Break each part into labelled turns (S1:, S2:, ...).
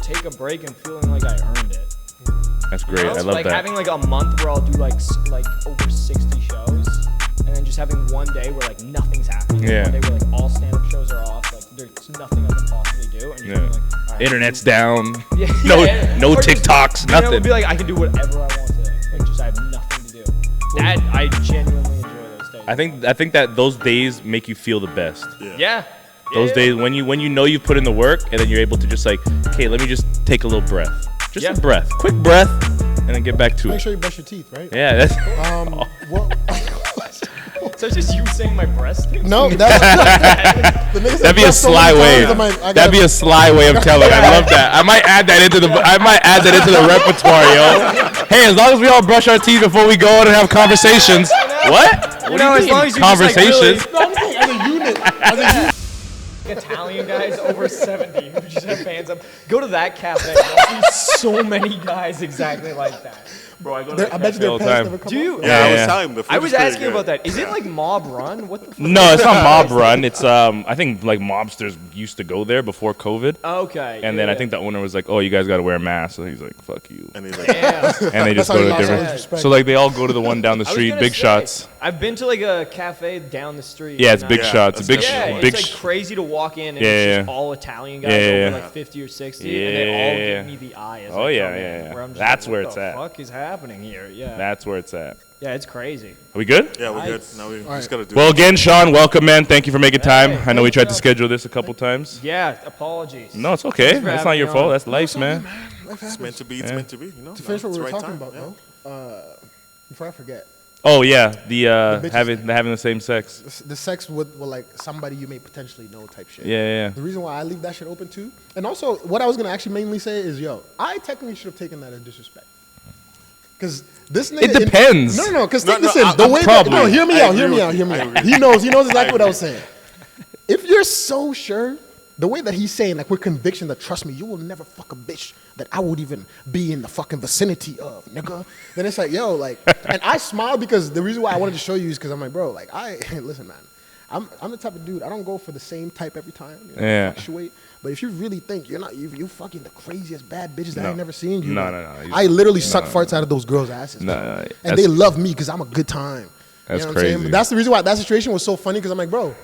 S1: take a break and feeling like I earned it.
S2: That's great.
S1: You know?
S2: I love
S1: like
S2: that.
S1: having like a month where I'll do like over 60 shows, and then just having one day where like nothing's happening.
S2: Yeah.
S1: One day where like all stand-up shows are off. Like there's nothing I can possibly do, and you're like, all right,
S2: Internet's down.
S1: Yeah,
S2: No
S1: or just,
S2: TikToks.
S1: You know,
S2: Nothing.
S1: be like I can do whatever I want today. Like just I have nothing to do. That I genuinely enjoy those days.
S2: I think that those days make you feel the best.
S1: Yeah.
S2: Those days when you know you put in the work and then you're able to just like, okay, let me just take a little breath. Just a breath. Quick breath and then get back to it.
S3: Make sure you brush your teeth, right?
S2: Yeah, that's
S3: What?
S1: So it's just you saying my breast thing?
S3: No,
S2: that'd be a sly way. That'd be a sly way of telling. I love that. I might add that into the repertoire, yo. Hey, as long as we all brush our teeth before we go out and have conversations. What?
S1: You know, as long as you
S2: conversations.
S1: Just, like, really,
S3: as a unit. As a unit.
S1: Italian guys over 70 who just have fans up. Go to that cafe. You'll see so many guys exactly like that.
S2: Bro, I go to
S3: I bet you their pants never come
S1: Do you?
S3: up.
S4: Yeah, I was telling him the food
S1: I was
S4: is pretty
S1: asking
S4: good.
S1: about that. Is it like mob run? What the fuck?
S2: No, it's not mob run. It's I think like mobsters used to go there before COVID.
S1: Okay.
S2: And then I think the owner was like, "Oh, you guys got to wear masks." So he's like, "Fuck you."
S4: And he's like,
S2: And they just
S3: That's how
S2: go
S3: he
S2: to
S3: lost all
S2: different.
S3: his respect.
S2: So like they all go to the one down the
S1: I was
S2: street,
S1: gonna
S2: Big
S1: say,
S2: Shots.
S1: I've been to like a cafe down the street.
S2: Yeah, it's
S1: and
S2: Big
S4: Yeah,
S2: Shots.
S4: that's
S2: Big
S4: definitely
S1: Yeah,
S4: one.
S2: big.
S1: it's like crazy to walk in and
S2: Yeah,
S1: it's
S2: yeah.
S1: just all Italian guys
S2: Yeah,
S1: over
S2: yeah.
S1: like 50 or 60, and they all
S2: Yeah.
S1: give me the eye. As
S2: Oh,
S1: I
S2: yeah,
S1: come in,
S2: yeah, yeah.
S1: Where I'm just
S2: That's
S1: like,
S2: where
S1: what
S2: it's
S1: the
S2: at.
S1: fuck is happening here? Yeah.
S2: That's where it's at.
S1: Yeah, it's crazy.
S2: Are we good?
S4: yeah, we're good.
S1: Nice.
S4: Now we just gotta do
S2: Well,
S4: it.
S2: again, Sean, welcome, man. Thank you for making time.
S1: Hey,
S2: I know we tried to
S1: thanks,
S2: schedule this a couple times.
S1: Yeah, apologies.
S2: No, it's okay.
S1: Thanks for
S2: That's not
S1: having
S2: your
S1: me
S2: fault.
S1: on.
S2: That's life, man.
S3: Life
S4: It's
S3: happens.
S4: meant to be. It's meant to be. You know.
S3: To finish what
S4: It's
S3: we
S4: the
S3: were
S4: right
S3: talking
S4: time,
S3: about, though, before I forget,
S2: Oh yeah, the
S3: bitches
S2: having the same sex.
S3: the sex with like somebody you may potentially know type shit.
S2: Yeah, yeah.
S3: The reason why I leave that shit open too, and also what I was gonna actually mainly say is, yo, I technically should have taken that as disrespect. Cause this nigga.
S2: It depends.
S3: No. Cause
S4: No,
S3: take this
S4: no,
S3: in. The way that,
S2: probably.
S3: no, hear me
S4: I
S3: out. Hear
S4: agree
S3: me
S4: with
S3: out.
S4: you.
S3: Hear me
S4: I
S3: out.
S4: agree.
S3: He knows exactly
S4: I
S3: what I
S4: agree.
S3: was saying. If you're so sure, the way that he's saying, like with conviction, that trust me, you will never fuck a bitch that I would even be in the fucking vicinity of, nigga. Then it's like, yo, like, and I smile because the reason why I wanted to show you is because I'm like, bro, like, listen, man, I'm the type of dude, I don't go for the same type every time. You know,
S2: Yeah.
S3: fluctuate. But if you really think you fucking the craziest bad bitches that I
S2: No.
S3: ain't never seen, you
S2: No,
S3: know,
S2: no, no.
S3: I literally suck farts out of those girls' asses.
S2: No,
S3: bro.
S2: no,
S3: and
S2: that's-
S3: they love me because I'm a good time.
S2: That's
S3: you know what I'm saying?
S2: crazy.
S3: But that's the reason why that situation was so funny because I'm like, bro,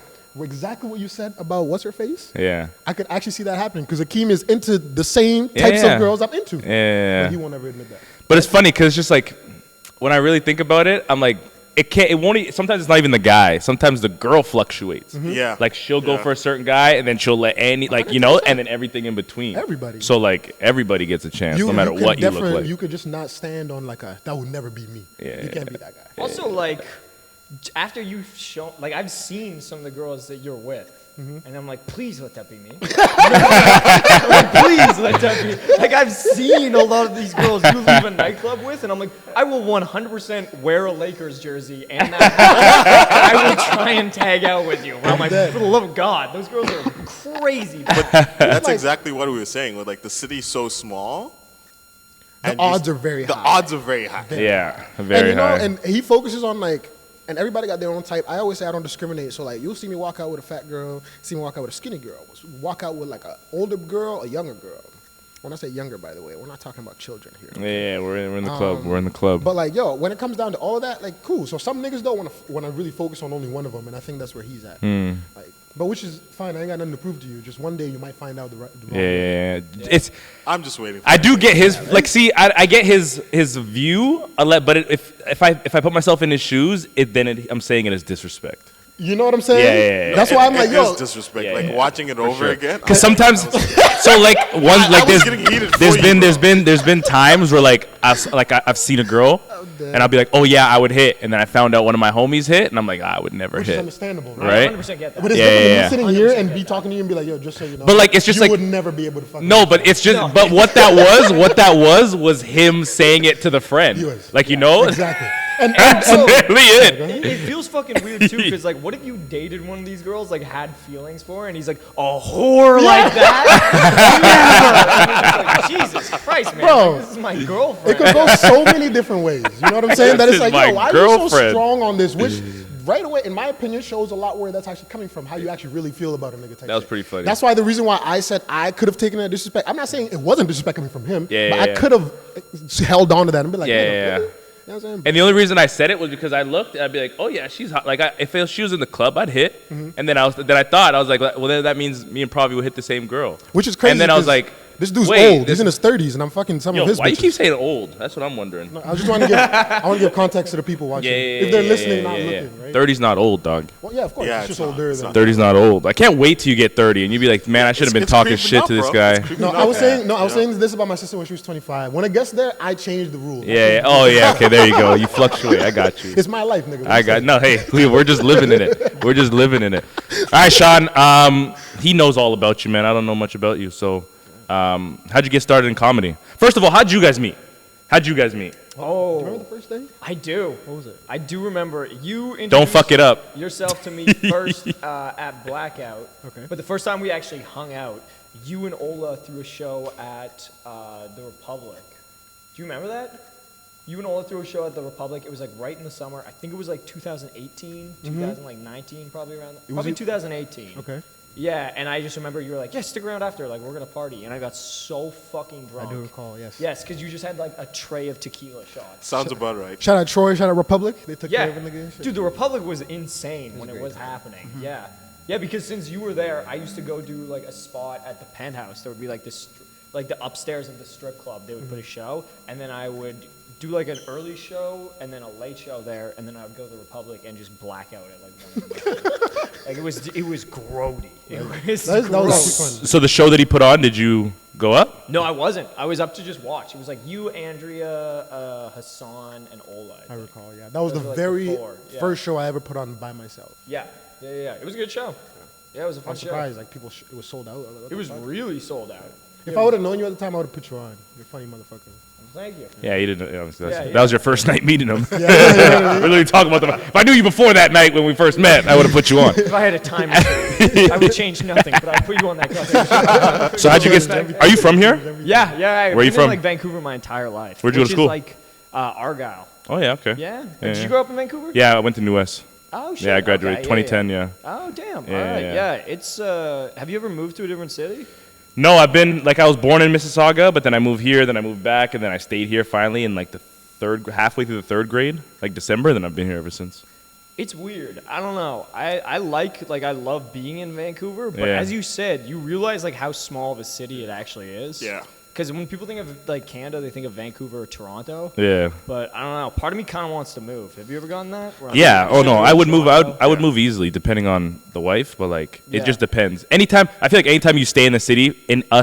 S3: exactly what you said about what's her face.
S2: Yeah.
S3: I could actually see that happening because Akeem is into the same types
S2: Yeah.
S3: of girls I'm into.
S2: Yeah.
S3: But he won't ever admit that.
S2: But it's funny because it's just like when I really think about it, I'm like, it won't. Sometimes it's not even the guy. Sometimes the girl fluctuates.
S4: Yeah.
S2: Like she'll go
S4: Yeah.
S2: for a certain guy, and then she'll let any you know, and then everything in between.
S3: Everybody.
S2: So like everybody gets a chance, no matter
S3: could
S2: what you look
S3: definitely-
S2: like.
S3: You could just not stand on like that would never be me.
S2: Yeah,
S3: you can't be that guy.
S1: Also, like, after you've shown, like, I've seen some of the girls that you're with, and I'm like, please let that be me. Like, please let that be. Like, I've seen a lot of these girls you leave a nightclub with, and I'm like, I will 100% wear a Lakers jersey and that. I will try and tag out with you. I'm like, for the love of God, those girls are crazy.
S4: That's exactly what we were saying. With like the city's so small.
S3: The odds are very
S4: The
S3: high.
S4: odds are very high.
S2: Yeah,
S3: And
S2: very
S3: you know,
S2: high.
S3: and he focuses on like, and everybody got their own type. I always say I don't discriminate. So like, you'll see me walk out with a fat girl, see me walk out with a skinny girl, walk out with like an older girl, a younger girl. When I say younger, by the way, we're not talking about children here.
S2: yeah, we're in the club. We're in the club.
S3: But like, yo, when it comes down to all of that, like, cool. So some niggas don't want to really focus on only one of them, and I think that's where he's at. Like, but which is fine. I ain't got nothing to prove to you. Just one day you might find out the wrong way.
S2: Yeah. It's.
S4: I'm just waiting. For
S2: I do get his like. See, I get his view. But if I put myself in his shoes, I'm saying it as disrespect.
S3: You know what I'm saying?
S2: Yeah.
S3: That's why I'm like,
S4: it
S3: yo,
S4: is disrespect.
S2: Yeah,
S4: like
S2: yeah.
S4: watching it over again.
S2: Because sometimes, so like one like
S4: was getting heated for
S2: there's
S4: you,
S2: been
S4: bro.
S2: there's been times where like I've seen a girl and I'll be like, oh yeah, I would hit, and then I found out one of my homies hit, and I'm like, I would never
S3: which is
S2: hit.
S3: understandable,
S2: Right?
S1: 100% get that.
S3: But it's
S2: Yeah,
S3: different
S2: yeah,
S3: than me sitting here and be talking to you and be like, yo, just so you know.
S2: But, like, it's just
S3: you
S2: like-
S3: would never be able to fucking.
S2: No, but it's just but what that was him saying it to the friend.
S3: He was.
S2: Like, you know?
S3: Exactly. And
S2: That's literally it.
S1: It feels fucking weird too, because like, what if you dated one of these girls, like had feelings for her, and he's like a whore like that? Never. And it's just like, Jesus Christ, man!
S3: Bro,
S1: Like, this is my girlfriend.
S3: it could go so many different ways. You know what I'm saying? That
S2: This
S3: it's like,
S2: is my
S3: yo, why are you so
S2: girlfriend.
S3: strong on this? Which right away, in my opinion, shows a lot where that's actually coming from, how you actually really feel about a nigga type
S2: That was
S3: shit.
S2: pretty funny.
S3: That's why the reason why I said I could have taken that disrespect. I'm not saying it wasn't disrespect coming from him,
S2: Yeah,
S3: but
S2: yeah,
S3: I
S2: yeah.
S3: could have held on to that and been like,
S2: Yeah,
S3: "Nigga,
S2: yeah, yeah.
S3: really?" You know what I'm saying?
S2: And the only reason I said it was because I looked and I'd be like, oh yeah, she's hot. Like if she was in the club, I'd hit. And then I thought I was like, well then that means me and Pravi would hit the same girl.
S3: Which is crazy.
S2: And then I was
S3: 'cause
S2: like,
S3: this dude's
S2: wait,
S3: old. He's in his 30s, and I'm fucking some
S2: yo,
S3: of his
S2: why you
S3: bitches.
S2: keep saying old? That's what I'm wondering.
S3: No, I just want to give. I want to give context to the people watching. If they're listening, not looking, right?
S2: 30's not old, dog.
S3: Well, yeah, of course.
S4: Yeah,
S3: it's just
S4: it's not.
S3: older
S4: It's
S3: than.
S4: not.
S2: 30's not old. I can't wait till you get 30 and you'd be like, man, I should have been
S4: It's
S2: talking
S4: creeping
S2: shit
S4: up,
S2: to this
S4: bro.
S2: guy.
S4: It's creeping
S3: No,
S4: up.
S3: I was saying this about my sister when she was 25. When it gets there, I change the rules.
S2: Yeah, yeah. Oh yeah. Okay, there you go. You fluctuate. I got you.
S3: It's my life, nigga.
S2: I got no. Hey, we're just living in it. We're just living in it. All right, Sean. He knows all about you, man. I don't know much about you. So, how'd you get started in comedy? First of all, how'd you guys meet?
S1: Oh,
S3: Remember the first day?
S1: I do. What was it? I do remember you.
S2: Don't fuck it up.
S1: Yourself to me first at Blackout.
S3: Okay.
S1: But the first time we actually hung out, you and Ola threw a show at the Republic. Do you remember that? You and Ola threw a show at the Republic. It was like right in the summer. I think it was like 2018, 2019, probably around. Probably 2018.
S3: Okay.
S1: Yeah, and I just remember you were like, yeah, stick around after, like, we're gonna party. And I got so fucking drunk.
S3: I do recall, yes.
S1: Yes, because you just had like a tray of tequila shots.
S4: Sounds about right.
S3: Shout out Troy, shout out Republic. They took
S1: Yeah,
S3: care of a nigga and shit.
S1: dude, the Republic was insane when it was happening. Yeah, yeah, because since you were there, I used to go do like a spot at the Penthouse. There would be like this, like the upstairs of the strip club. They would put a show, and then I would do like an early show and then a late show there, and then I would go to the Republic and just black out at like 1 a.m. Like it was grody. It was
S3: That was
S1: gross.
S3: actually fun.
S2: So the show that he put on, did you go up?
S1: No, I wasn't. I was up to just watch. It was like you, Andrea, Hassan, and Ola.
S3: I recall, yeah. That was the
S1: Those were, like,
S3: very
S1: the four, yeah.
S3: first show I ever put on by myself.
S1: Yeah. It was a good show. Yeah, it was a fun
S3: I'm
S1: show.
S3: surprised, like people, it was sold out.
S1: It was really sold out.
S3: If I would have known you at the time, I would have put you on. You're a funny motherfucker.
S1: Thank you.
S2: Yeah, you didn't. That
S1: Yeah.
S2: was your first night meeting him. We're literally talking about the. If I knew you before that night when we first met, I would have put you on.
S1: If I had a time machine, I would change nothing, but I'd put you on that goddamn show.
S2: So how'd you get? Are you from here?
S1: Yeah. I've
S2: Where you
S1: been
S2: from?
S1: in like Vancouver my entire life.
S2: Where'd you go to
S1: which
S2: school?
S1: Is like Argyle.
S2: Oh yeah, okay.
S1: Yeah.
S2: Yeah,
S1: Did
S2: yeah.
S1: you grow up in Vancouver?
S2: Yeah, I went to New West.
S1: Oh shit.
S2: Yeah, I graduated
S1: Okay,
S2: 2010. Yeah.
S1: Oh damn.
S2: Yeah,
S1: All right.
S2: yeah.
S1: Yeah. It's. Have you ever moved to a different city?
S2: No, I've been I was born in Mississauga, but then I moved here, then I moved back, and then I stayed here finally in like the halfway through the third grade, like December. Then I've been here ever since.
S1: It's weird. I don't know. I love being in Vancouver, but
S2: Yeah.
S1: as you said, you realize like how small of a city it actually is.
S4: Yeah.
S1: Because when people think of like Canada, they think of Vancouver or Toronto.
S2: Yeah.
S1: But I don't know. Part of me kind of wants to move. Have you ever gotten that? Where I'm
S2: Yeah.
S1: like,
S2: Oh no,
S1: "Should
S2: I would move.
S1: Toronto?"
S2: I would move easily depending on the wife, but like
S1: Yeah.
S2: it just depends. Anytime I feel like anytime you stay in a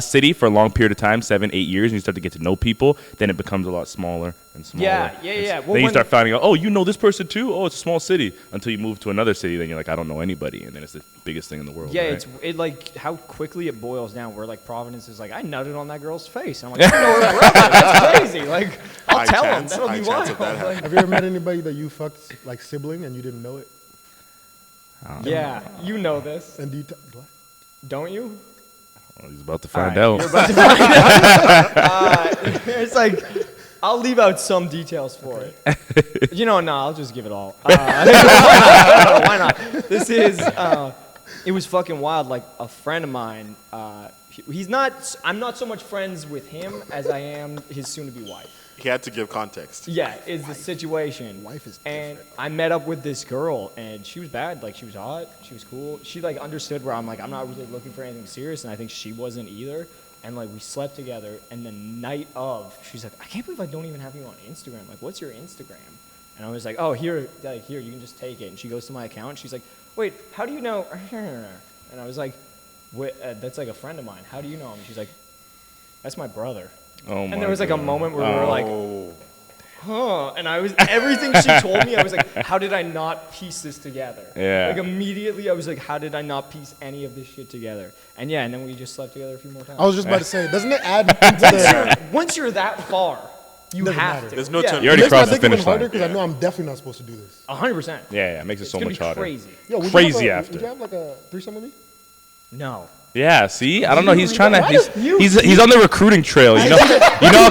S2: city for a long period of time, 7-8 years, and you start to get to know people, then it becomes a lot smaller and smaller.
S1: Yeah.
S2: And
S1: Well,
S2: then you
S1: when-
S2: start finding out, oh, you know this person too. Oh, it's a small city. Until you move to another city, then you're like, I don't know anybody, and then it's the biggest thing in the world.
S1: Yeah,
S2: right?
S1: it like how quickly it boils down. Where like Providence is like, I nutted on that girl's face. And I'm like, I know where that girl is. That's crazy. Like, I'll
S4: High
S1: tell him.
S4: chance-
S1: That'll
S4: high
S1: be
S4: chance
S1: wild.
S4: of that happening.
S1: Like,
S3: Have you ever met anybody that you fucked like sibling and you didn't know it?
S1: yeah, you know this,
S3: And do you what?
S1: don't you?
S2: Oh, he's about to find
S1: All
S2: out.
S1: right, you're about to find out. It's like, I'll leave out some details for it. No, I'll just give it all. Why not? This is, it was fucking wild. Like, a friend of mine, I'm not so much friends with him as I am his soon-to-be wife.
S4: He had to give context.
S1: Yeah, is the situation.
S3: Wife is
S1: And I met up with this girl, and she was bad. Like, she was hot. She was cool. She, like, understood where I'm like, I'm not really looking for anything serious, and I think she wasn't either. And, like, we slept together, and the night of, she's like, I can't believe I don't even have you on Instagram. Like, what's your Instagram? And I was like, oh, here, you can just take it. And she goes to my account, and she's like, wait, how do you know? And I was like, wait, that's, like, a friend of mine. How do you know him? And she's like, that's my brother.
S2: Oh my
S1: And there was like a
S2: God.
S1: moment where we were like, huh. And I was, everything she told me, I was like, how did I not piece this together?
S2: Yeah.
S1: Like immediately I was like, how did I not piece any of this shit together? And yeah, and then we just slept together a few more times.
S3: I was just about to say, doesn't it add into the...
S1: Once you're that far, you
S3: Doesn't
S1: have
S3: matter.
S1: to.
S4: There's no
S1: yeah,
S4: turn-
S2: You already
S3: It makes my
S2: crossed the
S3: dick even
S2: finish
S3: harder
S2: line.
S3: because I know I'm definitely not supposed to do this.
S1: 100%.
S2: Yeah, it makes it so
S1: It's gonna
S2: much
S1: be
S2: harder.
S1: crazy.
S3: Yo, would
S2: Crazy
S3: you have
S2: after.
S3: Would you have like a threesome with me?
S1: No.
S2: Yeah, see, I don't know. He's trying to.
S1: You-
S2: He's on the recruiting trail. You know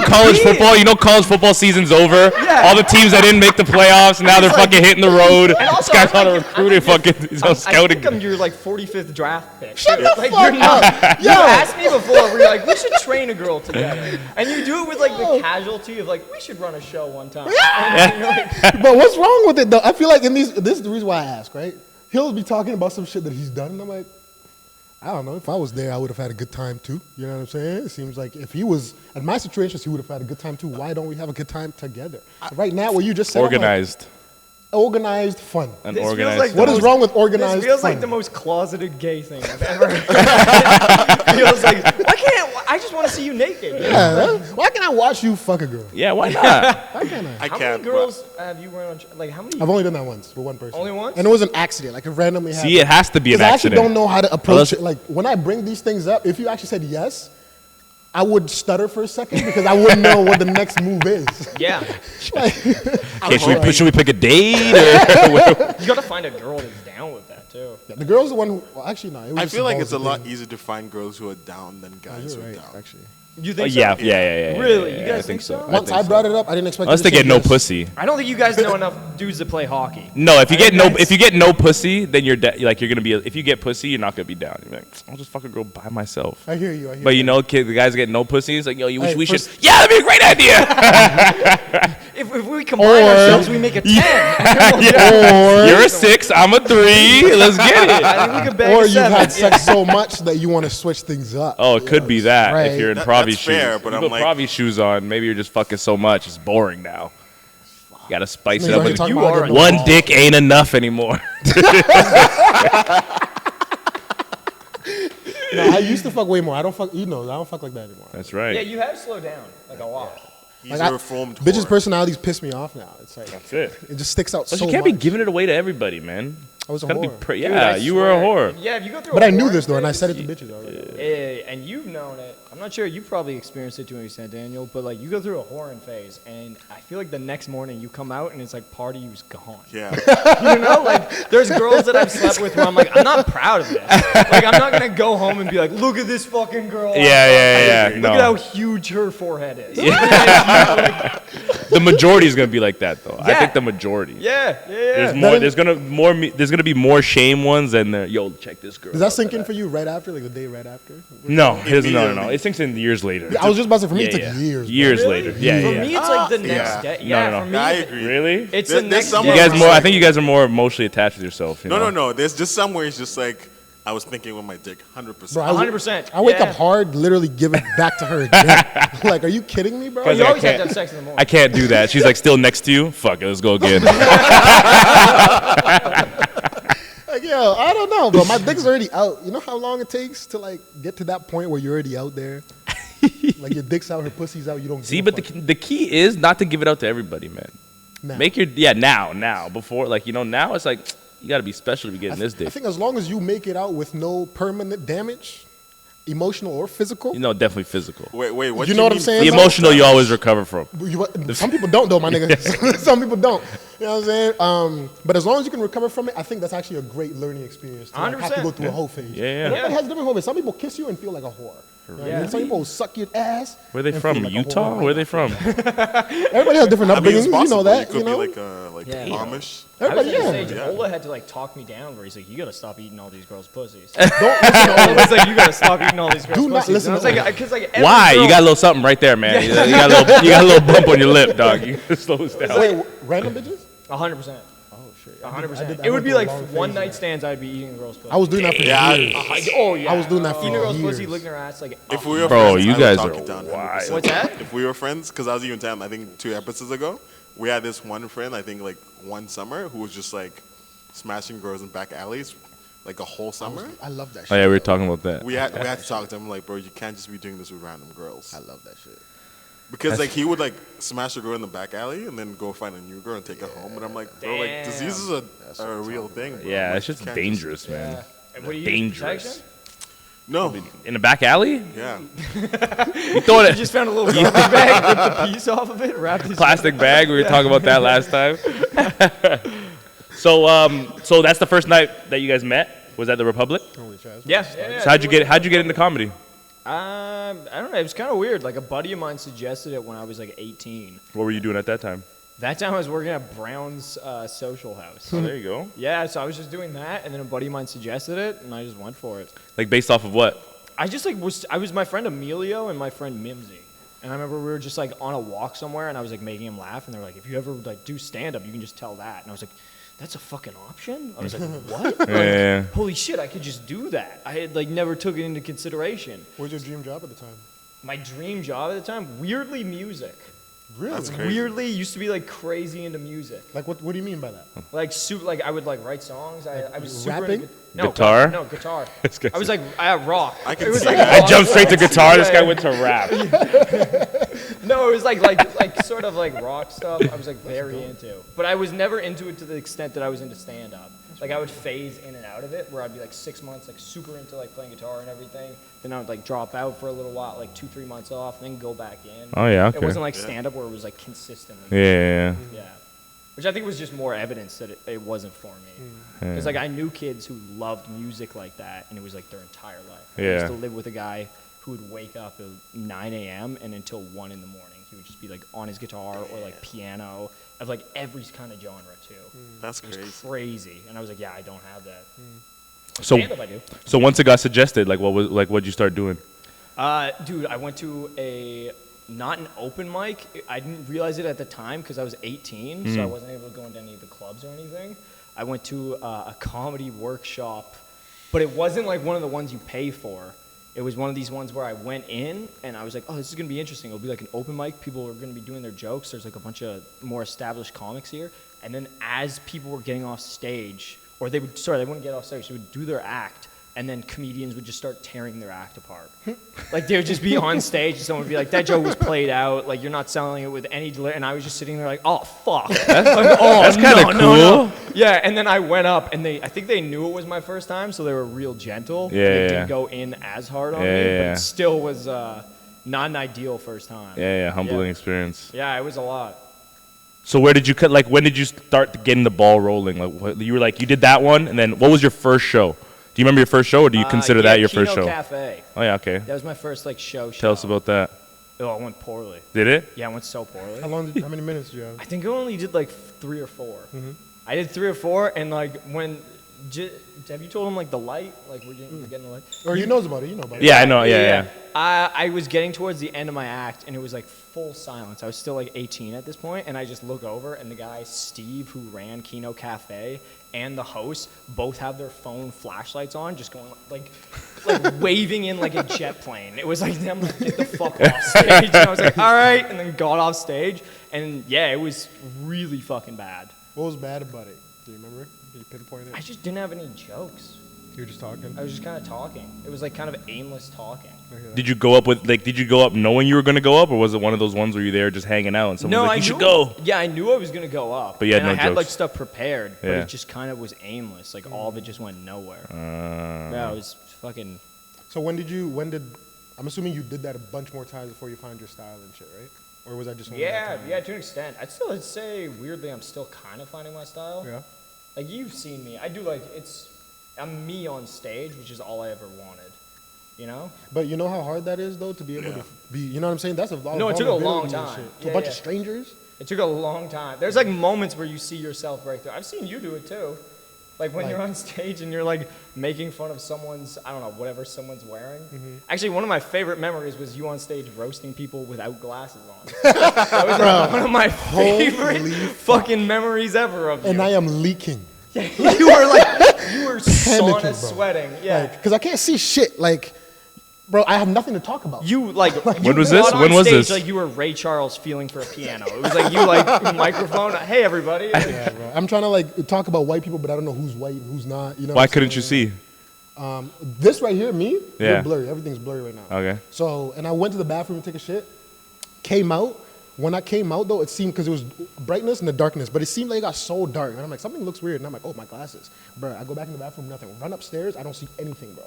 S2: how college football. You know, college football season's over.
S1: Yeah.
S2: All the teams that didn't make the playoffs, now they're
S1: It's like-
S2: fucking hitting the road.
S1: And
S2: This
S1: also,
S2: guy's on a
S1: I'm
S2: recruiting fucking. He's on
S1: I
S2: scouting.
S1: think I'm your like 45th draft pick.
S3: Shut
S1: dude.
S3: the
S1: Like,
S3: fuck
S1: you're not.
S3: up.
S1: You
S3: Yo.
S1: asked me before. We're like, we should train a girl together, and you do it with like the casualty of like, we should run a show one time. And you're like,
S3: But what's wrong with it though? I feel like in these, this is the reason why I ask, right? He'll be talking about some shit that he's done, and I'm like, I don't know. If I was there, I would have had a good time too. You know what I'm saying? It seems like if he was at my situation, he would have had a good time too. Why don't we have a good time together? Right now, what you just said, I'm like,
S2: Organized.
S3: organized fun.
S2: An
S1: This feels
S2: organized.
S1: like the
S3: What is
S1: most-
S3: wrong with organized
S1: This feels
S3: fun?
S1: like the most closeted gay thing I've ever heard. It feels like, I just want to see you naked.
S3: Yeah, man. Why can't I watch you fuck a girl?
S2: Yeah, why not?
S3: Why can't I?
S4: I
S1: How
S4: can't.
S1: many girls have you run on? Like how many?
S3: I've only done that once with one person.
S1: Only once?
S3: And it was an accident. Like it randomly happened.
S2: See, it has to be an
S3: Because I actually
S2: accident.
S3: don't know how to approach
S2: Unless-
S3: it. Like when I bring these things up, if you actually said yes, I would stutter for a second because I wouldn't know what the next move is.
S1: Yeah.
S2: Okay, should we pick a date? Or
S1: You gotta find a girl that's down with that too.
S3: The girl's the one who, well, actually, no. It was
S4: I
S3: just
S4: feel like
S3: balls
S4: it's a
S3: thing.
S4: lot easier to find girls who are down than guys
S3: You're
S4: who are
S3: right,
S4: down.
S3: actually.
S1: You think
S2: yeah,
S1: so?
S2: yeah.
S1: Really?
S2: yeah,
S1: You
S2: yeah,
S1: guys
S2: I think so.
S3: Once I brought it up, I didn't expect.
S2: Unless
S3: you
S2: they
S3: to say
S2: get no
S3: yes.
S2: pussy.
S1: I don't think you guys know enough dudes to play hockey.
S2: No, if you get no,
S1: that's-
S2: if you get no pussy, then you're like you're gonna be. If you get pussy, you're not gonna be down. You're like, I'll just fuck a girl by myself.
S3: I hear you. I hear
S2: But
S3: you.
S2: you know, kid, the guys get no pussy. It's like, yo,
S3: Hey,
S2: we should.
S3: first-
S2: Yeah, that'd be a great idea.
S1: If we combine
S2: Or-
S1: ourselves, we make a 10.
S2: Yeah. You're a 6, I'm a 3. Let's get it.
S1: I think we could bang
S3: Or
S1: a
S3: you've
S1: 7.
S3: had sex so much that you want to swch things up.
S2: Oh, it could be that
S3: Right.
S2: if you're in
S4: That-
S2: Pravi
S4: that's
S2: shoes.
S4: fair, but
S2: you
S4: I'm
S2: put
S4: like-
S2: Pravi shoes on. Maybe you're just fucking so much. It's boring now. You gotta spice it
S3: Niggas
S2: up.
S3: out here
S2: With
S3: talking
S1: you
S3: about
S1: are
S3: getting
S1: a-
S2: one dick ain't enough anymore.
S3: No, I used to fuck way more. I don't fuck. You know, I don't fuck like that anymore.
S2: That's right.
S1: Yeah, you have slowed down like a lot.
S4: He's
S3: Like
S4: a
S3: I-
S4: reformed
S3: Bitches'
S4: whore.
S3: personalities piss me off now. It's like
S2: That's it.
S3: it just sticks out
S2: Plus,
S3: so
S2: you can't
S3: much.
S2: be giving it away to everybody, man.
S3: I was a
S2: Gotta be
S3: whore.
S1: Dude,
S2: yeah,
S1: I
S2: you were a
S1: swear.
S2: whore.
S1: Yeah, if you go through.
S3: But
S1: a
S3: I knew
S1: whoring
S3: this though, and I
S1: phase,
S3: said it to bitches already.
S1: and you've known it. I'm not sure. You probably experienced it to an extent, Daniel. But like, you go through a whoring phase, and I feel like the next morning you come out, and it's like part of you's gone.
S4: Yeah.
S1: You know, like there's girls that I've slept with where I'm like, I'm not proud of this. Like, I'm not gonna go home and be like, look at this fucking girl.
S2: Yeah.
S1: Look
S2: No.
S1: at how huge her forehead is.
S2: The majority is gonna be like that, though. I
S1: Yeah.
S2: think the majority.
S1: Yeah.
S2: There's more. There's gonna be more shame ones than the yo. Check this girl.
S3: Does that
S2: out
S3: sink
S2: for
S3: in for you right after, like the day right after?
S2: No, it doesn't. No.
S4: Immediately.
S2: It sinks in years later.
S3: I was just about to say, for me, it
S2: Yeah,
S3: took
S2: yeah.
S3: years. bro.
S2: Years
S1: Really?
S2: later. Yeah,
S1: For
S2: yeah.
S1: me, it's like the next
S4: yeah.
S1: day.
S2: No,
S1: Yeah,
S2: no,
S1: for
S2: no.
S1: me,
S4: I agree.
S2: Really?
S1: it's
S4: There-
S1: the
S4: there's
S1: next
S4: some
S1: day.
S2: You guys
S4: Yeah.
S2: more. I think you guys are more emotionally attached to yourself. You
S4: No,
S2: know?
S4: no. There's just somewhere it's just like I was thinking with my dick, 100%.
S3: Bro, I
S1: 100%.
S3: I wake
S1: yeah.
S3: up hard, literally give it back to her again. Like, are you kidding me, bro?
S1: But you
S2: I
S1: always have to
S2: can't-
S1: have sex in the morning.
S2: I can't do that. She's like still next to you. Fuck it. Let's go again.
S3: Like, yo, I don't know, bro. My dick's already out. You know how long it takes to like get to that point where you're already out there? Like your dick's out, her pussy's out. You don't
S2: See,
S3: give a
S2: but
S3: fuck.
S2: the key is not to give it out to everybody, man.
S3: Now.
S2: Make your now before like now it's like you got to be special to be getting this
S3: I
S2: dick.
S3: think as long as you make it out with no permanent damage, emotional or physical,
S2: You know, definitely physical.
S4: Wait, what
S3: You know what I'm
S4: mean?
S3: saying?
S2: The emotional you always recover from.
S3: some people don't though, my nigga. Some people don't. You know what I'm saying? But as long as you can recover from it, I think that's actually a great learning experience. To like, have to go
S1: 100%.
S3: through a whole phase.
S2: Yeah, yeah.
S3: And everybody has different whole phase. Some people kiss you and feel like a whore. You know what I mean? Some people will suck your ass.
S2: Where are they
S3: and
S2: from?
S3: feel like a
S2: Utah?
S3: whore.
S2: Where are they from?
S3: Everybody has different
S4: I mean, it's
S3: upbringings. You
S4: possible.
S3: know that.
S4: You could
S3: You know?
S4: be like
S1: Yeah.
S4: Amish.
S1: I was
S3: Everybody,
S1: gonna
S3: yeah.
S1: say, Ola had to like talk me down where he's like, you gotta stop eating all these girls' pussies.
S3: Don't listen to
S1: Ola was like, you gotta stop eating all these girls'
S3: Do not
S1: pussies.
S3: listen
S1: And I was
S3: to
S1: like,
S3: Ola.
S1: because like every
S2: Why?
S1: girl-
S2: You got a little something right there, man. You got a little bump on your lip, dog. You gotta slow this down.
S3: Wait, random bitches?
S1: 100%.
S3: Oh shit.
S1: 100%.
S3: I
S1: It would
S3: went
S1: be
S3: through a
S1: like
S3: long phase
S1: one
S3: of
S1: night
S3: that.
S1: stands. I'd be eating a girl's pussy.
S3: I was doing that for
S4: Yeah.
S3: years.
S1: Oh yeah.
S3: I was doing that for
S1: eating a girl's
S3: years.
S1: pussy, licking her ass. Like,
S4: If we were
S2: Bro,
S4: friends,
S2: you
S4: I would
S2: guys
S4: talk
S2: are
S4: it down
S2: wild.
S4: 100%.
S1: What's that?
S4: If we were friends, because I was even telling, I think 2 episodes ago, we had this one friend, I think like one summer, who was just like smashing girls in back alleys, like a whole summer.
S3: I love that shit.
S2: Oh yeah, we were talking about that.
S4: We had to talk to him like, bro, you can't just be doing this with random girls.
S3: I love that shit.
S4: Because like he would like smash a girl in the back alley and then go find a new girl and take her home. And I'm like, bro, like
S1: Damn.
S4: diseases are a real thing. Bro.
S2: Yeah,
S4: Like,
S2: it's just
S4: you can't
S2: dangerous,
S1: Yeah.
S2: man.
S1: And what do you
S2: Dangerous.
S1: use?
S4: No.
S2: In the back alley?
S4: Yeah.
S2: You throwing
S1: You
S2: it
S1: just found a little garbage bag, ripped the piece off of it, wrapped it.
S2: plastic bag. We were talking about that last time. So that's the first night that you guys met Was that the Republic?
S3: Holy shit.
S1: Yeah.
S2: So how'd you get into comedy?
S1: I don't know. It was kind of weird. Like a buddy of mine suggested it when I was like 18.
S2: What were you doing at that time?
S1: That time I was working at Brown's Social House.
S2: Oh, there you go.
S1: Yeah, so I was just doing that, and then a buddy of mine suggested it, and I just went for it.
S2: Like based off of what?
S1: I just like I was my friend Emilio and my friend Mimsy. And I remember we were just like on a walk somewhere, and I was like making him laugh, and they were like, if you ever like do stand up, you can just tell that. And I was like, that's a fucking option? I was like, what?
S2: Yeah.
S1: Holy shit, I could just do that. I had like never took it into consideration.
S3: What was your dream job at the time?
S1: My dream job at the time, weirdly music.
S3: Really?
S4: That's crazy.
S1: Weirdly, used to be like crazy into music.
S3: Like what do you mean by that?
S1: Like I would like write songs. I was super
S3: rapping?
S1: into, no,
S2: Guitar?
S1: No, guitar.
S2: This guy's-
S1: I was like rock.
S4: I can
S1: It was
S4: see
S1: like
S4: that.
S2: I jumped straight to guitar. This guy went to rap.
S1: No, it was like sort of like rock stuff. I was like very into, but I was never into it to the extent that I was into stand up. Like I would phase in and out of it, where I'd be like 6 months like super into like playing guitar and everything. Then I would like drop out for a little while, like 2-3 months off, and then go back in.
S2: Oh yeah. Okay.
S1: It wasn't like stand up where it was like consistently.
S2: Yeah.
S1: Yeah. Which I think was just more evidence that it wasn't for me. Because like I knew kids who loved music like that, and it was like their entire life. I
S2: Yeah.
S1: used to live with a guy who would wake up at 9 a.m. and until 1 in the morning. He would just be like on his guitar or like piano of like every kind of genre too.
S4: That's
S1: It was
S4: crazy.
S1: crazy. And I was like, yeah, I don't have that.
S2: So
S1: Stand up I do.
S2: so once it got suggested, like what'd you start doing?
S1: Dude, I went to not an open mic. I didn't realize it at the time because I was 18, so I wasn't able to go into any of the clubs or anything. I went to a comedy workshop, but it wasn't like one of the ones you pay for. It was one of these ones where I went in and I was like, oh, this is going to be interesting. It'll be like an open mic. People are going to be doing their jokes. There's like a bunch of more established comics here. And then as people were getting off stage, or they wouldn't get off stage. They would do their act, and then comedians would just start tearing their act apart. Like they would just be on stage, and someone would be like, "That joke was played out. Like you're not selling it with any delay." And I was just sitting there like, "Oh fuck,
S2: That's kind of cool.
S1: no." Yeah, and then I went up, and I think they knew it was my first time, so they were real gentle.
S2: Yeah,
S1: They
S2: yeah.
S1: didn't go in as hard on
S2: Yeah,
S1: me, but
S2: yeah.
S1: it still was not an ideal first time.
S2: Yeah. Humbling
S1: Yeah.
S2: experience.
S1: Yeah, it was a lot.
S2: So where did you cut? Like when did you start getting the ball rolling? Like you were like you did that one, and then what was your first show? Do you remember your first show, or do you consider that your first
S1: Kino
S2: show?
S1: Cafe.
S2: Oh yeah, okay.
S1: That was my first like show.
S2: Tell us about that.
S1: Oh, it went poorly.
S2: Did it?
S1: Yeah, it went so poorly.
S3: How many minutes did you have?
S1: I think I only did like 3 or 4. I did 3 or 4, and like have you told him like the light? Like we're getting the light.
S3: Or he knows about it, you know about it.
S2: Yeah, I know. Yeah.
S1: I was getting towards the end of my act, and it was like full silence. I was still like 18 at this point, and I just look over, and the guy Steve, who ran Kino Cafe, and the host both have their phone flashlights on, just going like waving in like a jet plane. It was like them like, get the fuck off stage. And I was like, all right, and then got off stage, and yeah, it was really fucking bad.
S3: What was bad about it? Do you remember? Did you pinpoint it?
S1: I just didn't have any jokes.
S3: You were just talking?
S1: I was just kind of talking. It was like kind of aimless talking.
S2: Did you go up knowing you were gonna go up, or was it one of those ones where you there just hanging out and someone was like, you should go?
S1: Yeah, I knew I was gonna go up.
S2: But you had
S1: and
S2: no
S1: I had like
S2: jokes.
S1: stuff prepared, but
S2: Yeah.
S1: it just kind of was aimless. Like all of it just went nowhere. Yeah, it was fucking.
S3: So I'm assuming you did that a bunch more times before you found your style and shit, right? Or was that just only that time?
S1: Yeah, to an extent. I'd say weirdly, I'm still kind of finding my style.
S3: Yeah.
S1: Like you've seen me. I do like I'm me on stage, which is all I ever wanted. You know?
S3: But you know how hard that is, though, to be able to be, you know what I'm saying? That's a lot of
S1: No, it took a long
S3: vulnerability and
S1: time.
S3: shit. To
S1: Yeah,
S3: a bunch
S1: yeah.
S3: of strangers?
S1: It took a long time. There's like moments where you see yourself break through. I've seen you do it too. Like when you're on stage and you're like making fun of someone's, I don't know, whatever someone's wearing. Actually, one of my favorite memories was you on stage roasting people without glasses on. That was like one of my favorite fucking memories ever of you.
S3: And I am leaking.
S1: you were
S3: Panicking,
S1: sauna
S3: bro.
S1: sweating. Yeah.
S3: Because I can't see shit. Like, bro, I have nothing to talk about.
S1: You like
S2: When was this?
S1: got on
S2: When was
S1: stage
S2: this?
S1: Like you were Ray Charles feeling for a piano. It was like you like microphone. Hey everybody.
S3: Yeah, bro. I'm trying to like talk about white people, but I don't know who's white and who's not. You know?
S2: Why
S3: what I'm
S2: couldn't you
S3: saying?
S2: see?
S3: This right here, me,
S2: Yeah.
S3: you're blurry. Everything's blurry right now.
S2: Okay.
S3: So, and I went to the bathroom to take a shit. Came out. When I came out, though, it seemed, because it was brightness and the darkness, but it seemed like it got so dark. And I'm like, something looks weird. And I'm like, oh, my glasses. Bro, I go back in the bathroom, nothing. Run upstairs, I don't see anything, bro.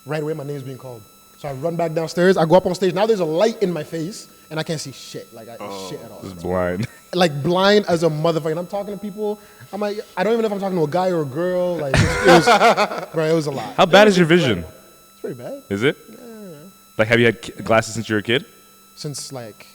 S3: Right away, my name's being called. So I run back downstairs. I go up on stage. Now there's a light in my face, and I can't see shit. Like, shit at all.
S2: Just blind.
S3: Like, blind as a motherfucker. And I'm talking to people. I'm like, I don't even know if I'm talking to a guy or a girl. Like, it was a lot.
S2: How bad is your vision?
S3: It's pretty bad.
S2: Is it? Yeah. Like, have you had glasses since you were a kid?
S3: Since, like,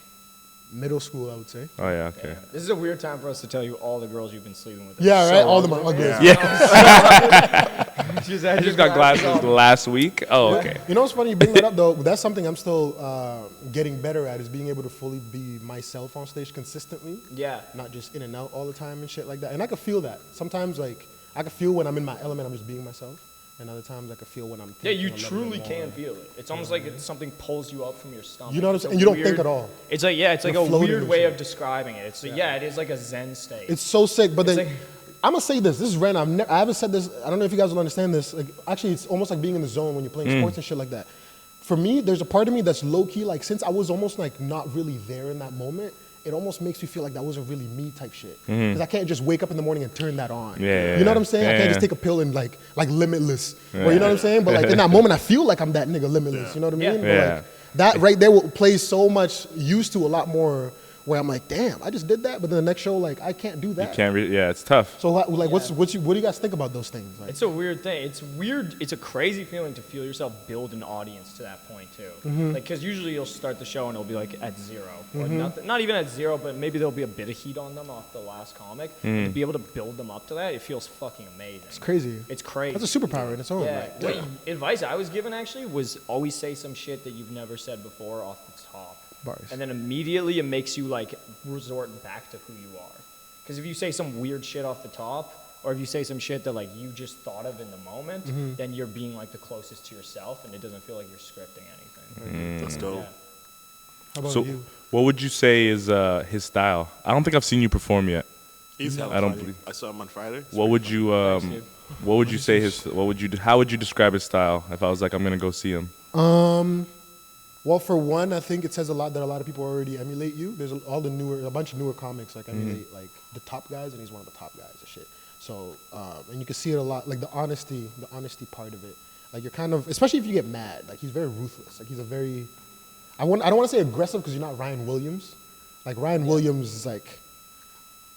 S3: middle school, I would say.
S2: Oh, yeah, okay.
S1: Yeah. This is a weird time for us to tell you all the girls you've been sleeping with.
S3: Yeah, right? All the ugly.
S2: Yeah. I just got glasses last week. Oh, okay.
S3: You know what's funny? You bring that up, though. That's something I'm still getting better at, is being able to fully be myself on stage consistently.
S1: Yeah.
S3: Not just in and out all the time and shit like that. And I can feel that. Sometimes, like, I can feel when I'm in my element, I'm just being myself. And other times I can feel when I'm thinking.
S1: Yeah, you truly can feel it. It's almost like something pulls you up from your stomach.
S3: You know what I'm saying? And you don't think at all.
S1: It's like, yeah, it's like
S3: You're
S1: a weird
S3: floating
S1: way
S3: and
S1: of describing it. It's like, yeah, it is like a zen state.
S3: It's so sick. But
S1: It's
S3: then,
S1: like-
S3: I'm going to say this. This is random. I haven't said this. I don't know if you guys will understand this. Like, actually, it's almost like being in the zone when you're playing sports and shit like that. For me, there's a part of me that's low-key, like, since I was almost, like, not really there in that moment, it almost makes me feel like that wasn't really me type shit. Because I can't just wake up in the morning and turn that on.
S2: Yeah,
S3: you know what I'm saying? I can't just take a pill and like limitless. Or you know what I'm saying? But like in that moment, I feel like I'm that nigga limitless. You know what I mean?
S1: Yeah.
S3: But, like, that right there plays so much used to a lot more. Where I'm like, damn, I just did that, but then the next show, like, I can't do that.
S2: You can't yeah, it's tough.
S3: So like, what do you guys think about those things? Like,
S1: It's a weird thing. It's weird. It's a crazy feeling to feel yourself build an audience to that point too. Like, because usually you'll start the show and it'll be like at zero, or nothing. Not even at zero, but maybe there'll be a bit of heat on them off the last comic. And to be able to build them up to that, it feels fucking amazing.
S3: it's crazy.
S1: It's crazy.
S3: That's a superpower in its own
S1: Yeah.
S3: right.
S1: What advice I was given actually was always say some shit that you've never said before off the top.
S3: Bars.
S1: And then immediately it makes you like resort back to who you are. Because if you say some weird shit off the top, or if you say some shit that like you just thought of in the moment, then you're being like the closest to yourself, and it doesn't feel like you're scripting anything.
S4: That's dope.
S1: Yeah.
S3: How about
S2: So,
S3: you?
S2: what would you say is his style? I don't think I've seen you perform yet.
S4: He's hella
S2: I don't
S4: funny.
S2: believe-
S4: I saw him on Friday.
S2: What would you
S1: dude.
S2: what would you say his what would you how would you describe his style if I was like I'm gonna go see him?
S3: Well, for one, I think it says a lot that a lot of people already emulate you. There's a bunch of newer comics like emulate like the top guys, and he's one of the top guys and shit. So, and you can see it a lot, like the honesty part of it. Like you're kind of, especially if you get mad, like he's very ruthless. Like he's a very, I don't want to say aggressive because you're not Ryan Williams. Like Ryan Williams is like,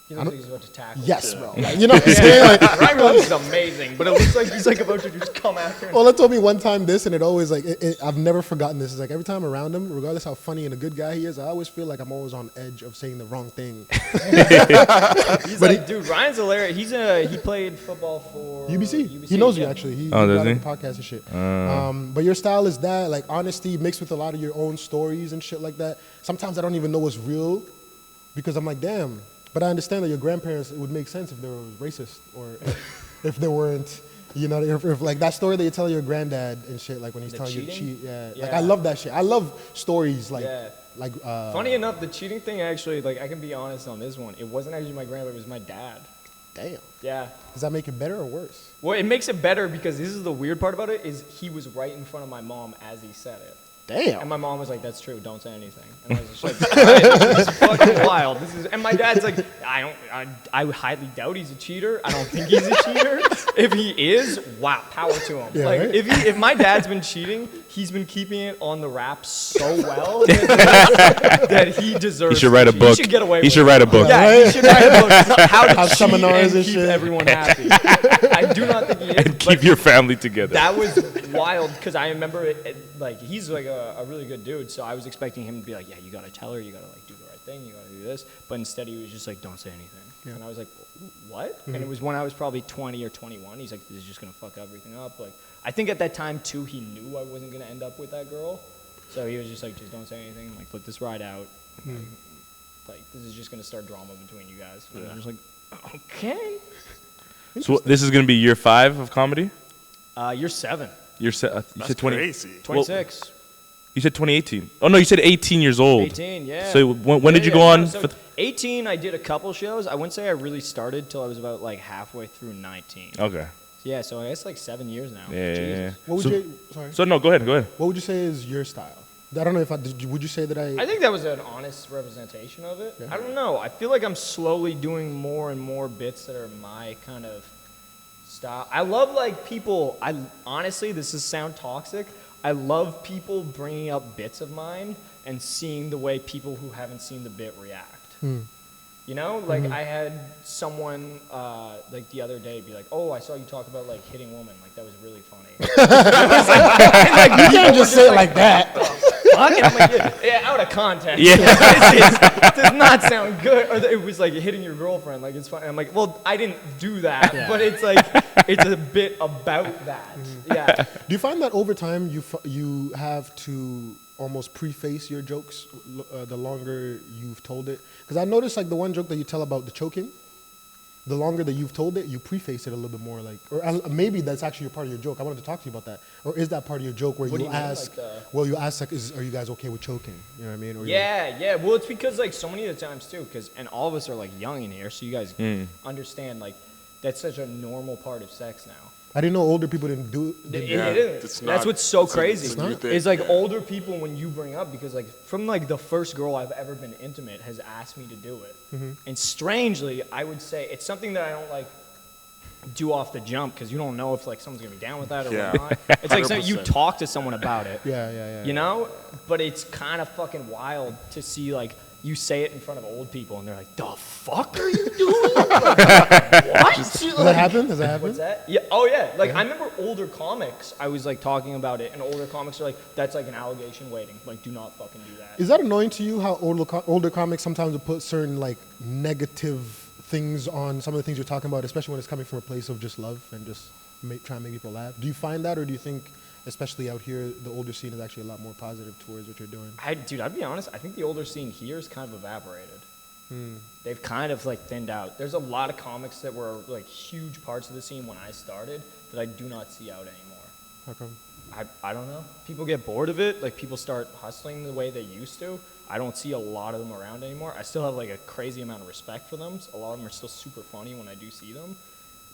S1: He looks like he's about to tackle.
S3: yes, bro. Like, you know what I'm saying? Like,
S1: Ryan Williams is amazing, but it looks like he's like about to just come after him.
S3: Ola told me one time this, and it always like I've never forgotten this. It's like every time around him, regardless how funny and a good guy he is, I always feel like I'm always on edge of saying the wrong thing.
S1: He's like, dude, Ryan's hilarious. He played football for
S3: UBC. He knows you
S1: yeah.
S3: actually. He
S2: Oh, does
S3: got on
S2: he?
S3: the podcast and shit. But your style is that, like honesty mixed with a lot of your own stories and shit like that. Sometimes I don't even know what's real because I'm like, damn. But I understand that your grandparents, it would make sense if they were racist or if they weren't, you know, if like that story that you're telling your granddad and shit, like when he's
S1: The
S3: telling you
S1: cheating?
S3: cheat. Yeah. Like
S1: Yeah.
S3: I love that shit. I love stories like,
S1: Yeah.
S3: like,
S1: Funny enough, the cheating thing actually, like I can be honest on this one. It wasn't actually my grandpa, it was my dad.
S3: damn.
S1: Yeah.
S3: Does that make it better or worse?
S1: Well, it makes it better because this is the weird part about it is he was right in front of my mom as he said it.
S3: Damn.
S1: And my mom was like, "That's true. Don't say anything." And I was just like, "This is fucking wild. This is." And my dad's like, I highly doubt he's a cheater. I don't think he's a cheater. If he is, wow, power to him.
S3: Yeah,
S1: like
S3: right?
S1: if my dad's been cheating, he's been keeping it on the wrap so well that he deserves.
S2: He should write a
S1: to cheat.
S2: book.
S1: He should get away.
S2: He
S1: with
S2: should
S1: it.
S2: write a book.
S1: Yeah, he should write a book. How to
S3: Have
S1: cheat
S3: seminars and
S1: keep
S3: shit.
S1: everyone happy. I do not think he is.
S2: And
S1: but
S2: keep your family together.
S1: that was wild because I remember like he's like a really good dude, so I was expecting him to be like, yeah, you gotta tell her, you gotta like do the right thing, you gotta do this, but instead he was just like, don't say anything, and I was like, what? And it was when I was probably 20 or 21. He's like, this is just gonna fuck everything up. Like I think at that time too, he knew I wasn't gonna end up with that girl, so he was just like, just don't say anything, like let this ride out. Like this is just gonna start drama between you guys. And I was like, okay.
S2: So this is gonna be year 5 of comedy.
S1: You're 7.
S2: You
S4: That's
S2: said 20.
S4: crazy.
S1: 26.
S2: You said 2018. Oh no, you said 18 years old.
S1: 18, yeah.
S2: So when did you go on?
S1: So 18, I did a couple shows. I wouldn't say I really started till I was about like halfway through 19.
S2: Okay.
S1: Yeah, so I guess like 7 years now.
S2: Yeah.
S1: Jesus.
S3: What would
S2: So-
S3: you? Sorry.
S2: So no, go ahead. Go
S3: What would you say is your style? I don't know if would you say that
S1: I think that was an honest representation of it.
S3: Yeah.
S1: I don't know. I feel like I'm slowly doing more and more bits that are my kind of style. I love like people. Honestly, this is sound toxic. I love people bringing up bits of mine and seeing the way people who haven't seen the bit react. You know, like I had someone like the other day be like, "Oh, I saw you talk about like hitting women. Like that was really funny."
S3: You can't just say it like that.
S1: Fuck, and I'm like, yeah, out of context. Yeah, this does not sound good. Or it was like hitting your girlfriend. Like it's fine. I'm like, well, I didn't do that, but it's like it's a bit about that. Yeah.
S3: Do you find that over time you have to almost preface your jokes the longer you've told it? Because I noticed like the one joke that you tell about the choking, the longer that you've told it, you preface it a little bit more. Like, or maybe that's actually a part of your joke. I wanted to talk to you about that. Or is that part of your joke where you ask, well, you ask like, are you guys okay with choking? You know what I mean? Or
S1: yeah. Well, it's because like so many of the times too, and all of us are like young in here, so you guys understand like that's such a normal part of sex now.
S3: I didn't know older people didn't do it.
S1: Yeah, that's what's so crazy. It's like
S4: yeah.
S1: older people when you bring up, because like from like the first girl I've ever been intimate has asked me to do it. And strangely, I would say it's something that I don't like do off the jump because you don't know if like someone's gonna be down with that or not. It's like something you talk to someone about it.
S3: Yeah.
S1: You know? But it's kind of fucking wild to see like you say it in front of old people and they're like, "The fuck are you doing?" Like, what?
S3: Does that happen? Does that happen?
S1: What's that? Yeah. Oh yeah. Like I remember older comics. I was like talking about it, and older comics are like, "That's like an allegation waiting. Like, do not fucking do that."
S3: Is that annoying to you? How older comics sometimes will put certain like negative things on some of the things you're talking about, especially when it's coming from a place of just love and just trying to make people laugh. Do you find that, or do you think, especially out here, the older scene is actually a lot more positive towards what you're doing?
S1: Dude, I'd be honest. I think the older scene here is kind of evaporated. They've kind of like thinned out. There's a lot of comics that were like huge parts of the scene when I started that I do not see out anymore.
S3: How come?
S1: I don't know. People get bored of it. Like people start hustling the way they used to. I don't see a lot of them around anymore. I still have like a crazy amount of respect for them. A lot of them are still super funny when I do see them.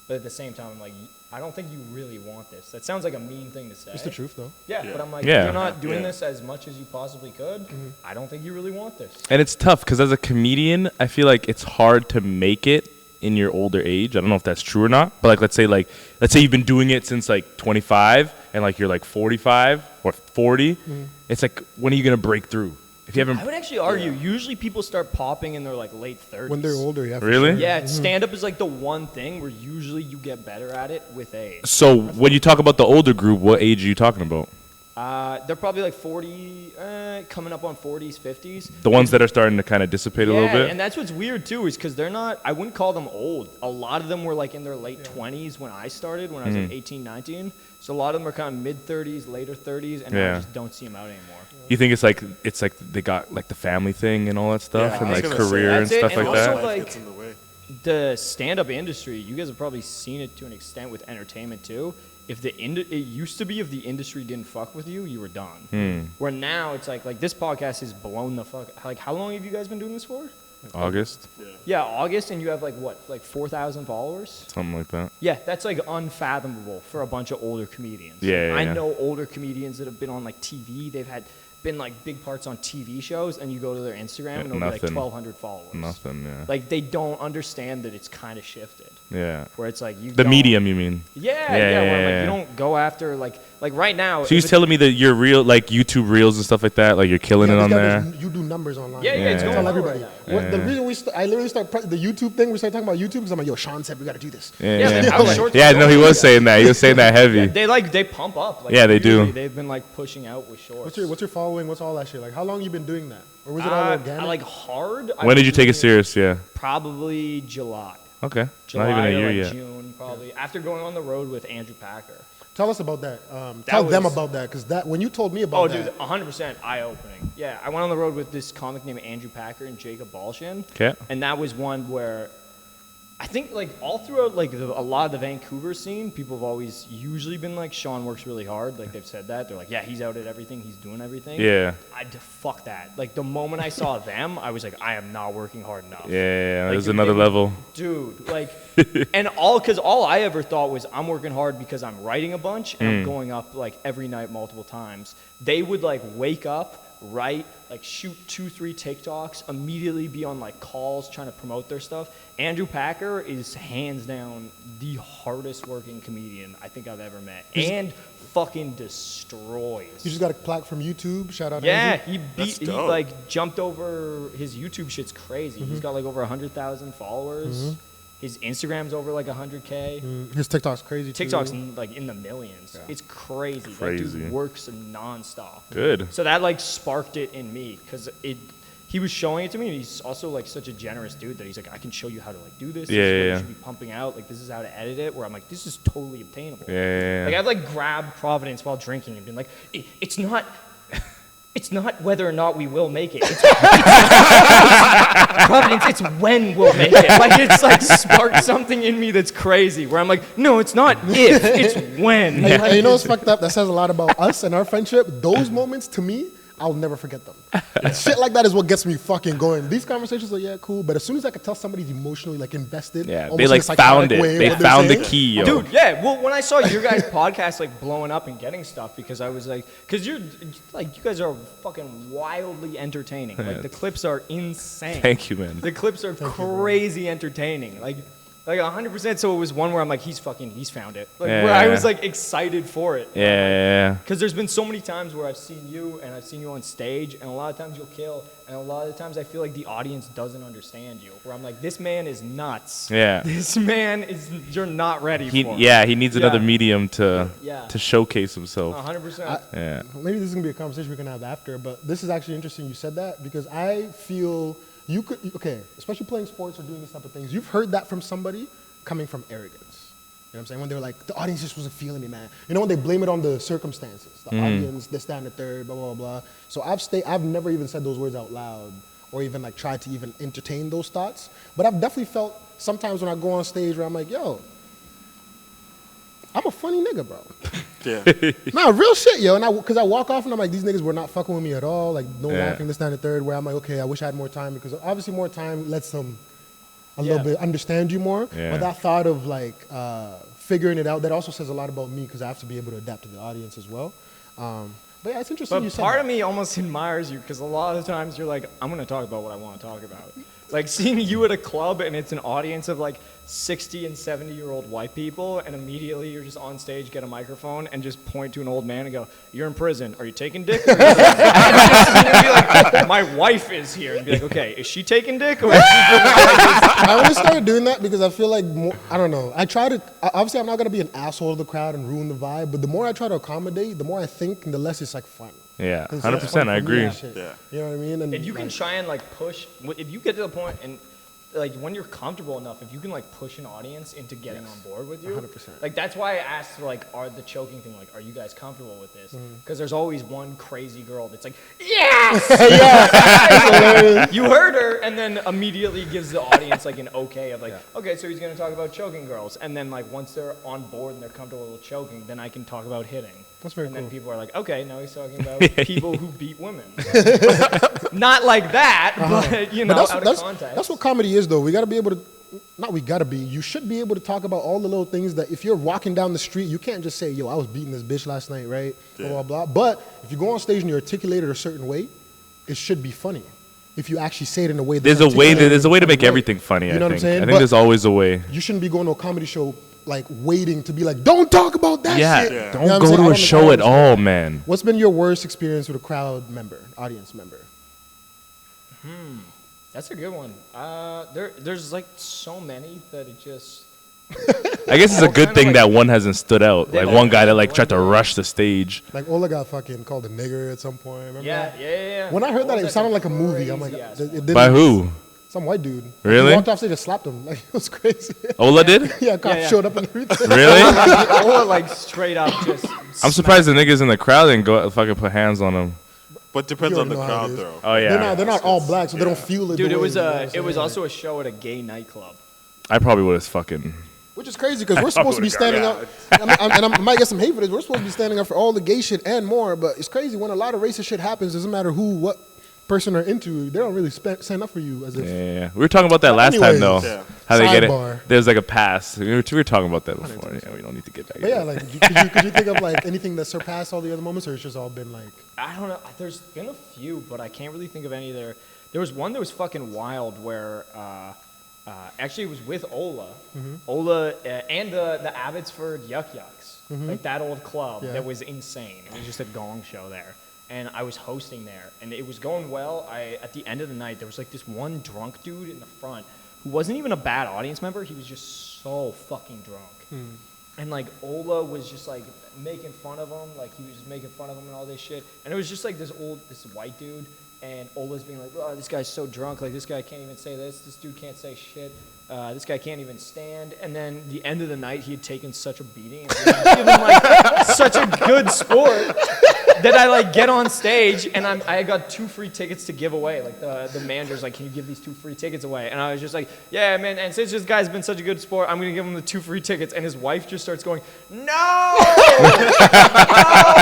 S1: But at the same time, I'm like, I don't think you really want this. That sounds like a mean thing to say.
S3: It's the truth, though.
S1: Yeah,
S4: Yeah.
S1: but I'm like,
S2: Yeah.
S1: you're not doing this as much as you possibly could. I don't think you really want this.
S2: And it's tough because as a comedian, I feel like it's hard to make it in your older age. I don't know if that's true or not, but like let's say you've been doing it since like 25 and like you're like 45 or 40. It's like, when are you gonna break through? If you haven't,
S1: I would actually argue, usually people start popping in their like late 30s.
S3: When they're older, yeah. for
S2: Really?
S3: sure.
S1: Yeah, stand-up is like the one thing where usually you get better at it with age.
S2: So when you talk about the older group, what age are you talking about?
S1: They're probably like 40, coming up on 40s, 50s.
S2: The ones that are starting to kind of dissipate a little bit?
S1: And that's what's weird too, is because they're not, I wouldn't call them old. A lot of them were like in their late 20s when I started, when I was like 18, 19. So a lot of them are kind of mid-30s, later 30s, and I just don't see them out anymore.
S2: You think it's like they got like the family thing and all that stuff,
S4: Yeah,
S2: and
S4: I was
S2: like
S4: gonna say,
S2: career and
S1: that's it,
S2: stuff
S1: and
S2: like
S1: also,
S2: that?
S1: like,
S4: Gets in the way.
S1: The stand-up industry, you guys have probably seen it to an extent with entertainment too. If it used to be if the industry didn't fuck with you, you were done. Where now it's like this podcast has blown the fuck. Like, how long have you guys been doing this for?
S2: August,
S1: Yeah, August, and you have like what, like 4,000 followers?
S2: something like that.
S1: Yeah, that's like unfathomable for a bunch of older comedians.
S2: Yeah,
S1: I
S2: yeah.
S1: know older comedians that have been on like TV. They've been like big parts on TV shows, and you go to their Instagram and they'll be like
S2: nothing.
S1: 1,200 followers.
S2: Nothing, yeah.
S1: Like they don't understand that it's kind of shifted.
S2: Yeah.
S1: Where it's like you.
S2: The
S1: don't-
S2: medium, you mean?
S1: Yeah,
S2: Yeah,
S1: yeah. Where
S2: yeah,
S1: like
S2: yeah.
S1: you don't go after like right now.
S2: So he's telling me that your real like YouTube reels and stuff like that, like you're killing it
S3: this
S2: on
S3: guy
S2: there.
S3: you do numbers online.
S1: Yeah, it's
S2: Yeah.
S1: going
S3: Tell
S1: on
S3: everybody.
S1: right now.
S3: What, the reason I literally the YouTube thing, we started talking about YouTube because I'm like, yo, Sean said we got to do this.
S2: Yeah,
S1: Yeah, I was short
S2: yeah.
S1: term
S2: No, he
S1: goals.
S2: was saying that. He was saying that heavy.
S1: They pump up. Like,
S2: Yeah, they do.
S1: really, they've been like pushing out with shorts.
S3: What's your following? What's all that shit? Like, how long you been doing that? Or was it all organic?
S1: I like hard. I
S2: When did
S1: was
S2: you take it
S1: doing
S2: serious? Yeah.
S1: Probably July.
S2: Okay.
S1: July
S2: Not even a
S1: or
S2: year
S1: like
S2: yet.
S1: June, probably. After going on the road with Andrew Packer.
S3: Tell us about that. Tell them
S1: was-
S3: about that, because when you told me about
S1: Oh,
S3: that,
S1: dude, 100% eye-opening. Yeah, I went on the road with this comic named Andrew Packer and Jacob Balshin.
S2: Okay.
S1: And that was one where I think like all throughout like a lot of the Vancouver scene, people have always usually been like, Sean works really hard. Like they've said that. They're like, yeah, he's out at everything. He's doing everything.
S2: Yeah.
S1: Fuck that. Like the moment I saw them, I was like, I am not working hard enough.
S2: Yeah.
S1: Like,
S2: There's
S1: dude,
S2: another
S1: they-
S2: level.
S1: Dude, like, and because all I ever thought was I'm working hard because I'm writing a bunch and I'm going up like every night multiple times. They would like wake up, write, like shoot 2-3 TikToks, immediately be on like calls trying to promote their stuff. Andrew Packer is hands down the hardest working comedian I think I've ever met, and fucking destroys.
S3: You just got a plaque from YouTube. Shout out.
S1: Yeah,
S3: Andrew.
S1: he like jumped over his YouTube shit's crazy. He's got like over 100,000 followers. His Instagram's over like 100K.
S3: His TikTok's crazy.
S1: TikTok's
S3: too.
S1: like in the millions.
S3: Yeah.
S1: It's crazy. That
S2: Crazy.
S1: dude works nonstop.
S2: Good.
S1: So that like sparked it in me because he was showing it to me, and he's also like such a generous dude that he's like, I can show you how to like do this.
S2: Yeah,
S1: this is what
S2: yeah.
S1: you should be pumping out. Like this is how to edit it. Where I'm like, this is totally obtainable.
S2: Yeah.
S1: Like I've like grabbed Providence while drinking and been like, it's not whether or not we will make it. It's Providence, it's when we'll make it. Like it's like sparked something in me that's crazy. Where I'm like, no, it's not if, it's when.
S3: And you know what's fucked up? That says a lot about us and our friendship. Those moments, to me, I'll never forget them. Shit like that is what gets me fucking going. These conversations are, yeah, cool, but as soon as I can tell somebody's emotionally like invested,
S2: Yeah,
S3: almost
S2: they
S3: in a
S2: like
S3: psychotic
S2: found it.
S3: way,
S2: They
S3: what they're
S2: found the
S3: saying,
S2: key, yo.
S1: Dude, yeah. Well, when I saw your guys' podcast like blowing up and getting stuff, because I was like, because you're like, you guys are fucking wildly entertaining. Like the clips are insane.
S2: Thank you, man.
S1: The clips are crazy entertaining. Like 100%. So it was one where I'm like, he's found it. Like where I was like excited for it.
S2: Yeah.
S1: Because there's been so many times where I've seen you and I've seen you on stage, and a lot of times you'll kill, and a lot of the times I feel like the audience doesn't understand you. Where I'm like, this man is nuts.
S2: Yeah.
S1: This man is, you're not ready for him.
S2: He needs another medium to showcase himself.
S1: 100%.
S2: Yeah.
S3: Maybe this is gonna be a conversation we're gonna have after, but this is actually interesting you said that, because I feel you could, especially playing sports or doing these type of things, you've heard that from somebody coming from arrogance. You know what I'm saying? When they were like, the audience just wasn't feeling me, man. You know, when they blame it on the circumstances, the audience, this, that, and the third, blah, blah, blah. So I've never even said those words out loud or even like tried to even entertain those thoughts. But I've definitely felt sometimes when I go on stage where I'm like, yo, I'm a funny nigga, bro.
S4: Yeah.
S3: Nah, real shit, yo. And because I walk off and I'm like, these niggas were not fucking with me at all. Like, no laughing, this, that, and the third. Where I'm like, okay, I wish I had more time, because obviously more time lets them a little bit understand you more.
S2: Yeah.
S3: But that thought of like figuring it out, that also says a lot about me, because I have to be able to adapt to the audience as well. But yeah, it's interesting you
S1: But
S3: said
S1: part
S3: that.
S1: of me almost admires you, because a lot of the times you're like, I'm going to talk about what I want to talk about. Like seeing you at a club and it's an audience of like 60 and 70-year-old white people, and immediately you're just on stage, get a microphone, and just point to an old man and go, you're in prison. Are you taking dick? Or I be like, my wife is here. And be like, okay, is she taking dick? Or is she
S3: I only started doing that because I feel like, I don't know. Obviously I'm not going to be an asshole to the crowd and ruin the vibe, but the more I try to accommodate, the more I think, and the less it's like fun.
S2: Yeah,
S3: 'Cause it's
S2: 100%.
S3: fun
S2: I
S3: for me
S2: agree.
S3: and shit.
S4: Yeah.
S3: You know what I mean? And
S1: If you can try and like push, if you get to the point and like when you're comfortable enough, if you can like push an audience into getting on board with you,
S3: 100%.
S1: like that's why I asked like, are the choking thing, like, are you guys comfortable with this? Because there's always one crazy girl that's like, yes, you heard her, and then immediately gives the audience like an okay of like, okay, so he's gonna talk about choking girls, and then like once they're on board and they're comfortable with choking, then I can talk about hitting.
S3: That's very
S1: and
S3: cool.
S1: then people are like, okay, now he's talking about people who beat women. Not like that, but you know, out of context.
S3: That's what comedy is, though. We got to be able to, you should be able to talk about all the little things that if you're walking down the street, you can't just say, yo, I was beating this bitch last night, right?
S4: Yeah.
S3: Blah, blah, blah. But if you go on stage and you articulate it a certain way, it should be funny. If you actually say it in a way that's
S2: There's a way to make
S3: right.
S2: everything funny,
S3: You know
S2: I
S3: what I'm
S2: think.
S3: saying?
S2: I think
S3: But
S2: there's always a way.
S3: you shouldn't be going to a comedy show like waiting to be like, don't talk about that shit.
S4: Yeah.
S2: Don't
S3: You know what I'm
S2: go
S3: saying?
S2: to
S3: I
S2: a
S3: don't
S2: show at
S3: understand.
S2: all, man.
S3: What's been your worst experience with a crowd member, audience member?
S1: That's a good one. There's like so many that it just.
S2: I guess it's a
S1: all
S2: good
S1: kinda
S2: thing
S1: like-
S2: that one hasn't stood out.
S1: They
S2: Like
S1: all
S2: one guy that like
S1: blend
S2: tried to
S1: in.
S2: rush the stage.
S3: Like Ola got fucking called a nigger at some point. Remember that?
S1: Yeah.
S3: When I heard that,
S1: was
S3: it sounded like a movie. I'm like,
S1: crazy ass
S3: it
S1: one.
S3: didn't.
S2: By who?
S3: Some white dude. Like,
S2: Really?
S3: He walked off stage and slapped him. Like, it was crazy.
S2: Ola did?
S3: Yeah, cops
S1: yeah.
S3: showed up and everything.
S2: Really?
S1: Or like straight up just.
S2: I'm surprised the niggas in the crowd didn't go fucking put hands on him.
S4: But depends
S3: You
S4: on the
S3: already know how
S4: crowd,
S3: it is.
S4: though.
S2: Oh yeah.
S3: They're not all black, so they don't feel it.
S1: Dude,
S3: the
S1: it
S3: way,
S1: was
S3: you know what I'm
S1: it was
S3: saying?
S1: also a show at a gay nightclub.
S2: I probably would have fucking.
S3: Which is crazy because we're supposed to be standing up. I might get some hate for this. We're supposed to be standing up for all the gay shit and more, but it's crazy when a lot of racist shit happens. Doesn't matter what person they're into. They don't really stand up for you as if.
S2: Yeah. We were talking about that last time though.
S3: Anyways,
S4: Yeah.
S2: How they get
S3: sidebar.
S2: it? There's like a pass. We were talking about that before. Yeah, we don't need to get back.
S3: But yeah,
S2: into it.
S3: like, could you think of like anything that surpassed all the other moments, or it's just all been like?
S1: I don't know. There's been a few, but I can't really think of any there. There was one that was fucking wild where Actually, it was with Ola. Ola and the Abbotsford Yuck Yucks. Like that old club that was insane. It was just a gong show there. And I was hosting there. And it was going well. At the end of the night, there was like this one drunk dude in the front who wasn't even a bad audience member. He was just so fucking drunk. And like Ola was just like making fun of him. Like he was just making fun of him and all this shit. And it was just like this white dude. And Ola's being like, oh, this guy's so drunk. Like, this guy can't even say this. This dude can't say shit. This guy can't even stand. And then the end of the night, he had taken such a beating. And he was feeling like such a good sport that I, like, get on stage. And I got 2 free tickets to give away. Like, the manager's like, can you give these 2 free tickets away? And I was just like, yeah, man. And since this guy's been such a good sport, I'm going to give him the 2 free tickets. And his wife just starts going, no! No!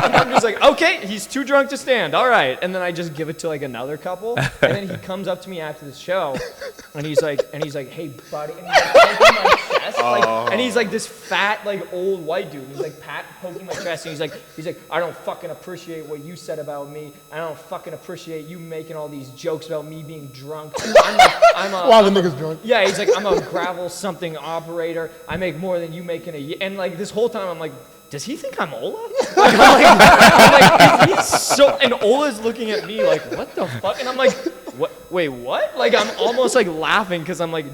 S1: And I'm just like, okay, he's too drunk to stand. All right. And then I just give it to, like, another couple. And then he comes up to me after the show. And he's like, hey, buddy. And he's like, poking my chest. Like, and he's like this fat, like, old white dude. And he's like, poking my chest. And he's like, I don't fucking appreciate what you said about me. I don't fucking appreciate you making all these jokes about me being drunk.
S3: While the nigga's drunk.
S1: Yeah, he's like, I'm a gravel something operator. I make more than you make in a year. And like this whole time, I'm like, does he think I'm Ola? Like, I'm like, he's so, and Ola's looking at me like, what the fuck? And I'm like, what? Wait, what? Like, I'm almost like laughing because I'm like,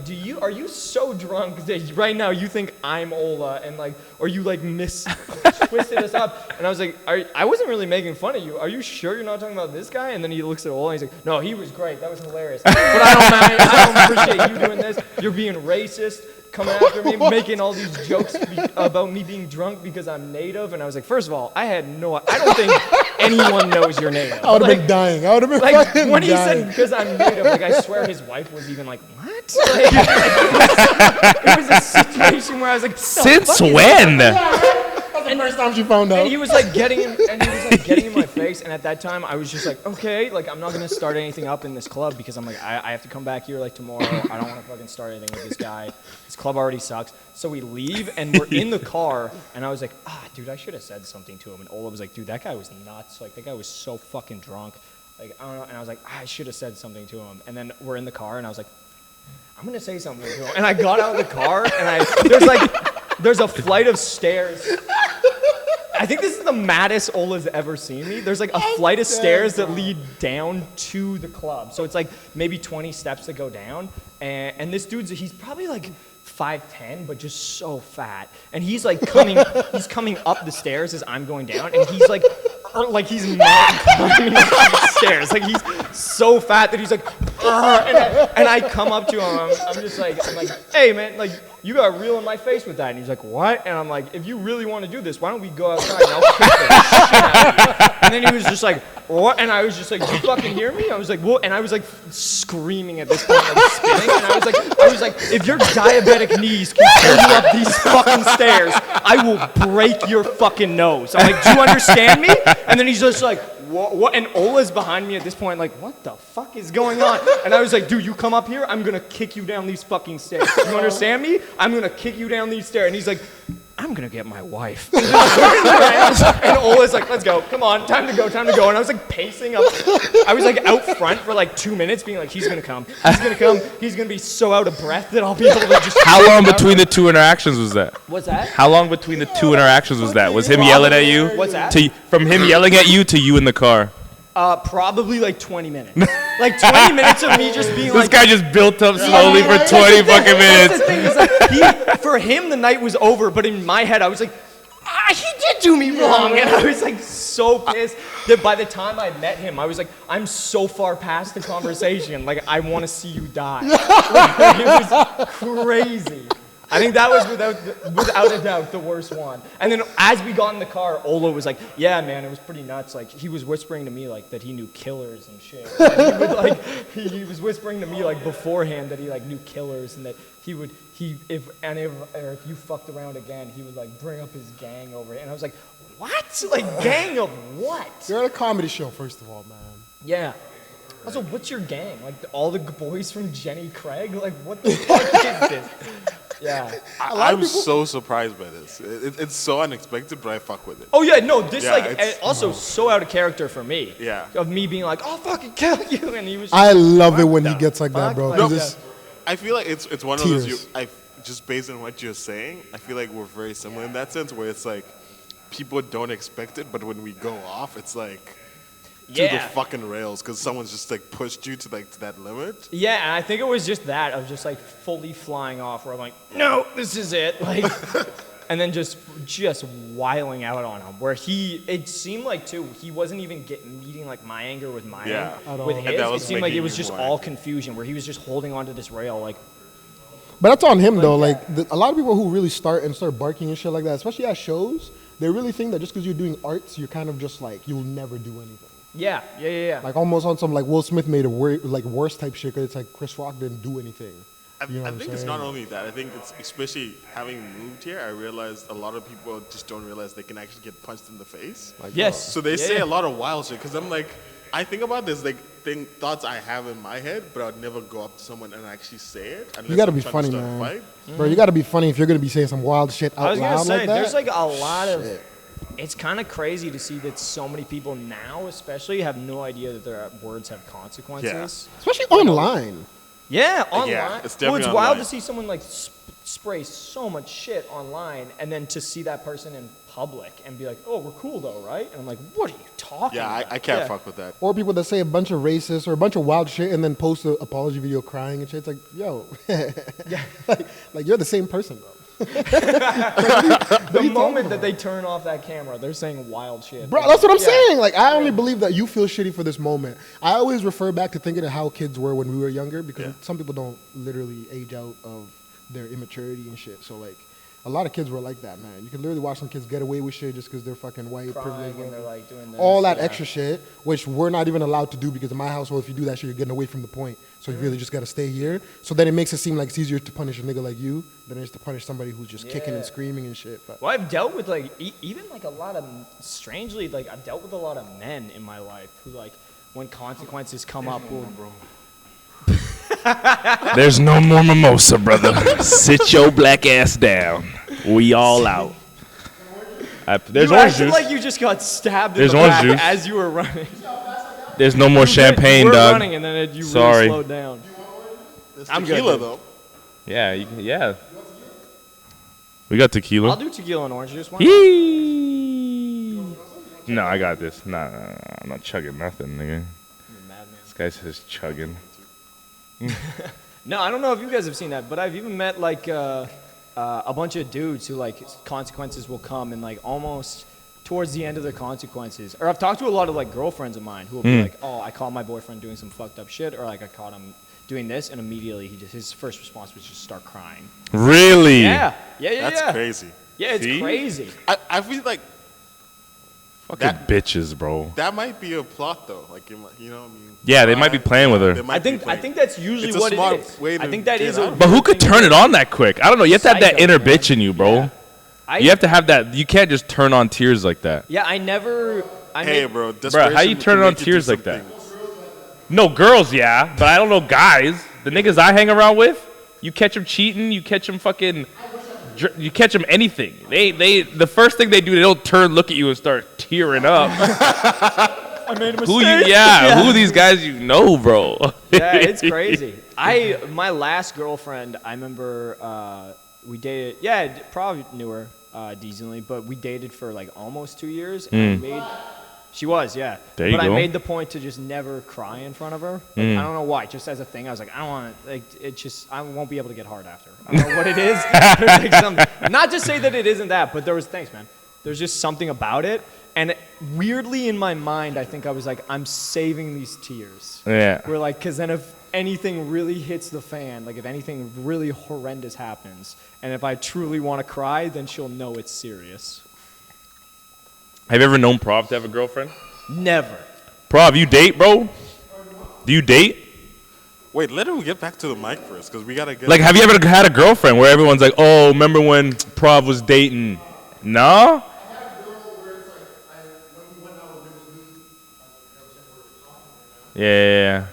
S1: are you so drunk that right now you think I'm Ola and like, or you like twisted us up? And I was like, I wasn't really making fun of you. Are you sure you're not talking about this guy? And then he looks at Ola and he's like, no, he was great. That was hilarious. But I don't mind. I don't appreciate you doing this. You're being racist. Coming after me, making all these jokes about me being drunk because I'm native. And I was like, first of all, I don't think anyone knows you're native.
S3: I would have been dying. I would have been
S1: like,
S3: fucking
S1: when he
S3: dying.
S1: said because I'm native, like I swear his wife was even like, what? Like, it was a situation where I was like,
S2: since when?
S3: That's the first time she found out.
S1: And he was like getting in my face, and at that time I was just like, okay, like I'm not gonna start anything up in this club because I'm like, I have to come back here like tomorrow. I don't want to fucking start anything with this guy. This club already sucks. So we leave, and we're in the car, and I was like, dude, I should have said something to him. And Ola was like, dude, that guy was nuts. Like that guy was so fucking drunk. Like I don't know. And I was like, I should have said something to him. And then we're in the car, and I was like, I'm gonna say something to him. And I got out of the car, and there's a flight of stairs. I think this is the maddest Ola's ever seen me. There's like a flight of stairs that lead down to the club. So it's like maybe 20 steps that go down. And this he's probably like 5'10", but just so fat. And he's like coming up the stairs as I'm going down. And he's like he's not climbing up the stairs. Like he's so fat that he's like, and I come up to him. I'm just like, hey man, like you got real in my face with that. And he's like, what? And I'm like, if you really want to do this, why don't we go outside and I'll kick the shit out of you. And then he was just like, what? And I was just like, do you fucking hear me? I was like, what? And I was like screaming at this point, like spitting. And I was like, if your diabetic knees can pull you up these fucking stairs, I will break your fucking nose. I'm like, do you understand me? And then he's just like, what? And Ola's behind me at this point, like, what the fuck is going on? And I was like, dude, you come up here, I'm gonna kick you down these fucking stairs. You understand me? I'm gonna kick you down these stairs. And he's like, I'm gonna get my wife. And Ola's like, let's go, come on, time to go. And I was like pacing up. I was like out front for like 2 minutes being like, he's gonna come. He's gonna be so out of breath that I'll be able to just.
S2: How long between the 2 interactions was that?
S1: What's that?
S2: How long between the 2 interactions was that? Was him yelling at you?
S1: What's that?
S2: From him yelling at you to you in the car?
S1: Probably like 20 minutes. Like 20 minutes of me just being
S2: this guy just built up slowly for 20 fucking minutes.
S1: That's the thing is like, for him the night was over, but in my head I was like, he did do me wrong. And I was like so pissed that by the time I met him, I was like, I'm so far past the conversation. Like, I want to see you die. Like, it was crazy. I think that was without a doubt the worst one. And then as we got in the car, Ola was like, yeah, man, it was pretty nuts. Like, he was whispering to me like that he knew killers and shit. He was whispering to me like beforehand that he like knew killers and that if you fucked around again, he would like bring up his gang over it. And I was like, what? Like, gang of what?
S3: You're at a comedy show, first of all, man.
S1: Yeah. Also, what's your gang? Like all the boys from Jenny Craig? Like, what the fuck is this? Yeah.
S4: I'm so surprised by this. It's so unexpected, but I fuck with it.
S1: Oh yeah, no, this also so out of character for me.
S4: Yeah.
S1: Of me being like, I'll fucking kill you, and he was.
S3: I love it when he gets like that, bro.
S1: Like,
S4: I feel like it's one
S3: Tears.
S4: of those. Just based on what you're saying, I feel like we're very similar in that sense, where it's like people don't expect it, but when we go off, it's like to the fucking rails because someone's just like pushed you to like to that limit.
S1: Yeah, and I think it was just that of just like fully flying off, where I'm like, no, this is it, like, and then just wiling out on him. Where it seemed like too, he wasn't even meeting like my anger with my anger, with his. It seemed like it was just all confusion, where he was just holding onto this rail, like.
S3: But that's on him though. Like a lot of people who really start barking and shit like that, especially at shows, they really think that just because you're doing arts, you're kind of just like you'll never do anything.
S1: Yeah.
S3: Like almost on some like Will Smith made a worse type shit because it's like Chris Rock didn't do anything.
S4: I think it's not only that. I think it's especially having moved here, I realized a lot of people just don't realize they can actually get punched in the face.
S3: Like,
S1: yes.
S4: So they say a lot of wild shit because I'm like, I think about this like thoughts I have in my head, but I'd never go up to someone and actually say it.
S3: You gotta be funny, man. Bro, you gotta be funny if you're gonna be saying some wild shit out loud like that. I was gonna say,
S1: there's like a lot of. It's kind of crazy to see that so many people now, especially, have no idea that their words have consequences.
S3: Yeah. Especially online.
S1: Yeah, online.
S4: Yeah, it's definitely
S1: it's wild to see someone like spray so much shit online, and then to see that person in public and be like, "Oh, we're cool though, right?" And I'm like, "What are you talking about?"
S4: I can't fuck with that.
S3: Or people that say a bunch of racist or a bunch of wild shit and then post an apology video crying and shit. It's like, yo, like you're the same person, bro.
S1: The moment that they turn off that camera, they're saying wild shit.
S3: Bro, that's what I'm saying. Like, I only believe that you feel shitty for this moment. I always refer back to thinking of how kids were when we were younger because some people don't literally age out of their immaturity and shit. So, like, a lot of kids were like that, man. You can literally watch some kids get away with shit just because they're fucking white, privileged,
S1: and they're like doing this,
S3: all that extra shit, which we're not even allowed to do because in my household, if you do that shit, you're getting away from the point. So you really just got to stay here. So then it makes it seem like it's easier to punish a nigga like you than it is to punish somebody who's just kicking and screaming and shit. But.
S1: Well, I've dealt with like even like a lot of strangely like I've dealt with a lot of men in my life who like when consequences come up will.
S2: There's no more mimosa, brother. Sit your black ass down. We all out. There's
S1: you
S2: orange
S1: acted
S2: juice.
S1: like you just got stabbed
S2: There's
S1: in the
S2: orange
S1: back
S2: juice.
S1: as you were running.
S2: There's no more champagne,
S1: you were
S2: dog.
S1: running and then you
S2: Sorry.
S1: really slowed down.
S4: I'm tequila though.
S2: Yeah, yeah. We got tequila.
S1: I'll do tequila and orange juice. Why
S2: No, I got this. Nah, I'm not chugging nothing, nigga. This guy says chugging.
S1: No, I don't know if you guys have seen that, but I've even met like a bunch of dudes who like consequences will come and like almost towards the end of their consequences. Or I've talked to a lot of like girlfriends of mine who will be like, "Oh, I caught my boyfriend doing some fucked up shit," or like I caught him doing this, and immediately his first response was just start crying.
S2: Really?
S1: Yeah.
S4: That's crazy.
S1: Yeah, it's
S2: See?
S1: crazy.
S4: I feel like
S2: Fucking bitches, bro.
S4: that might be a plot though. Like you know what I mean?
S2: Yeah, they might be playing with her.
S1: I think that's usually
S4: It's a
S1: what
S4: smart
S1: it is.
S4: way to
S1: I think that
S4: get
S1: is.
S4: out.
S2: But who could turn it on that quick? I don't know. You have to have that
S1: Psycho,
S2: inner
S1: man.
S2: bitch in you, bro.
S1: Yeah.
S2: You have to have that. You can't just turn on tears like that.
S1: Yeah, I never.
S4: Hey, bro.
S2: Bro, how you turn on tears like that? No, girls, yeah, but I don't know guys. The niggas I hang around with, you catch them cheating, you catch them fucking, you catch them anything. The first thing they do, they don't turn, look at you, and start tearing up.
S1: I made a mistake.
S2: Who are these guys you know, bro?
S1: Yeah, it's crazy. My last girlfriend, I remember we dated. Yeah, probably knew her decently, but we dated for like almost 2 years. And she was, yeah.
S2: There you
S1: but
S2: go.
S1: I made the point to just never cry in front of her. Like, I don't know why. Just as a thing, I was like, I don't want to. Like, it just, I won't be able to get hard after. I don't know what it is. There's like something. Not to say that it isn't that, but thanks, man. There's just something about it. And weirdly in my mind, I think I was like, I'm saving these tears.
S2: Yeah.
S1: We're like, because then if anything really hits the fan, like if anything really horrendous happens, and if I truly want to cry, then she'll know it's serious.
S2: Have you ever known Prov to have a girlfriend?
S1: Never.
S2: Prov, you date, bro? Do you date?
S4: Wait, let him get back to the mic first, because we gotta get.
S2: Like, have you ever had a girlfriend where everyone's like, "Oh, remember when Prov was dating?" No. Yeah.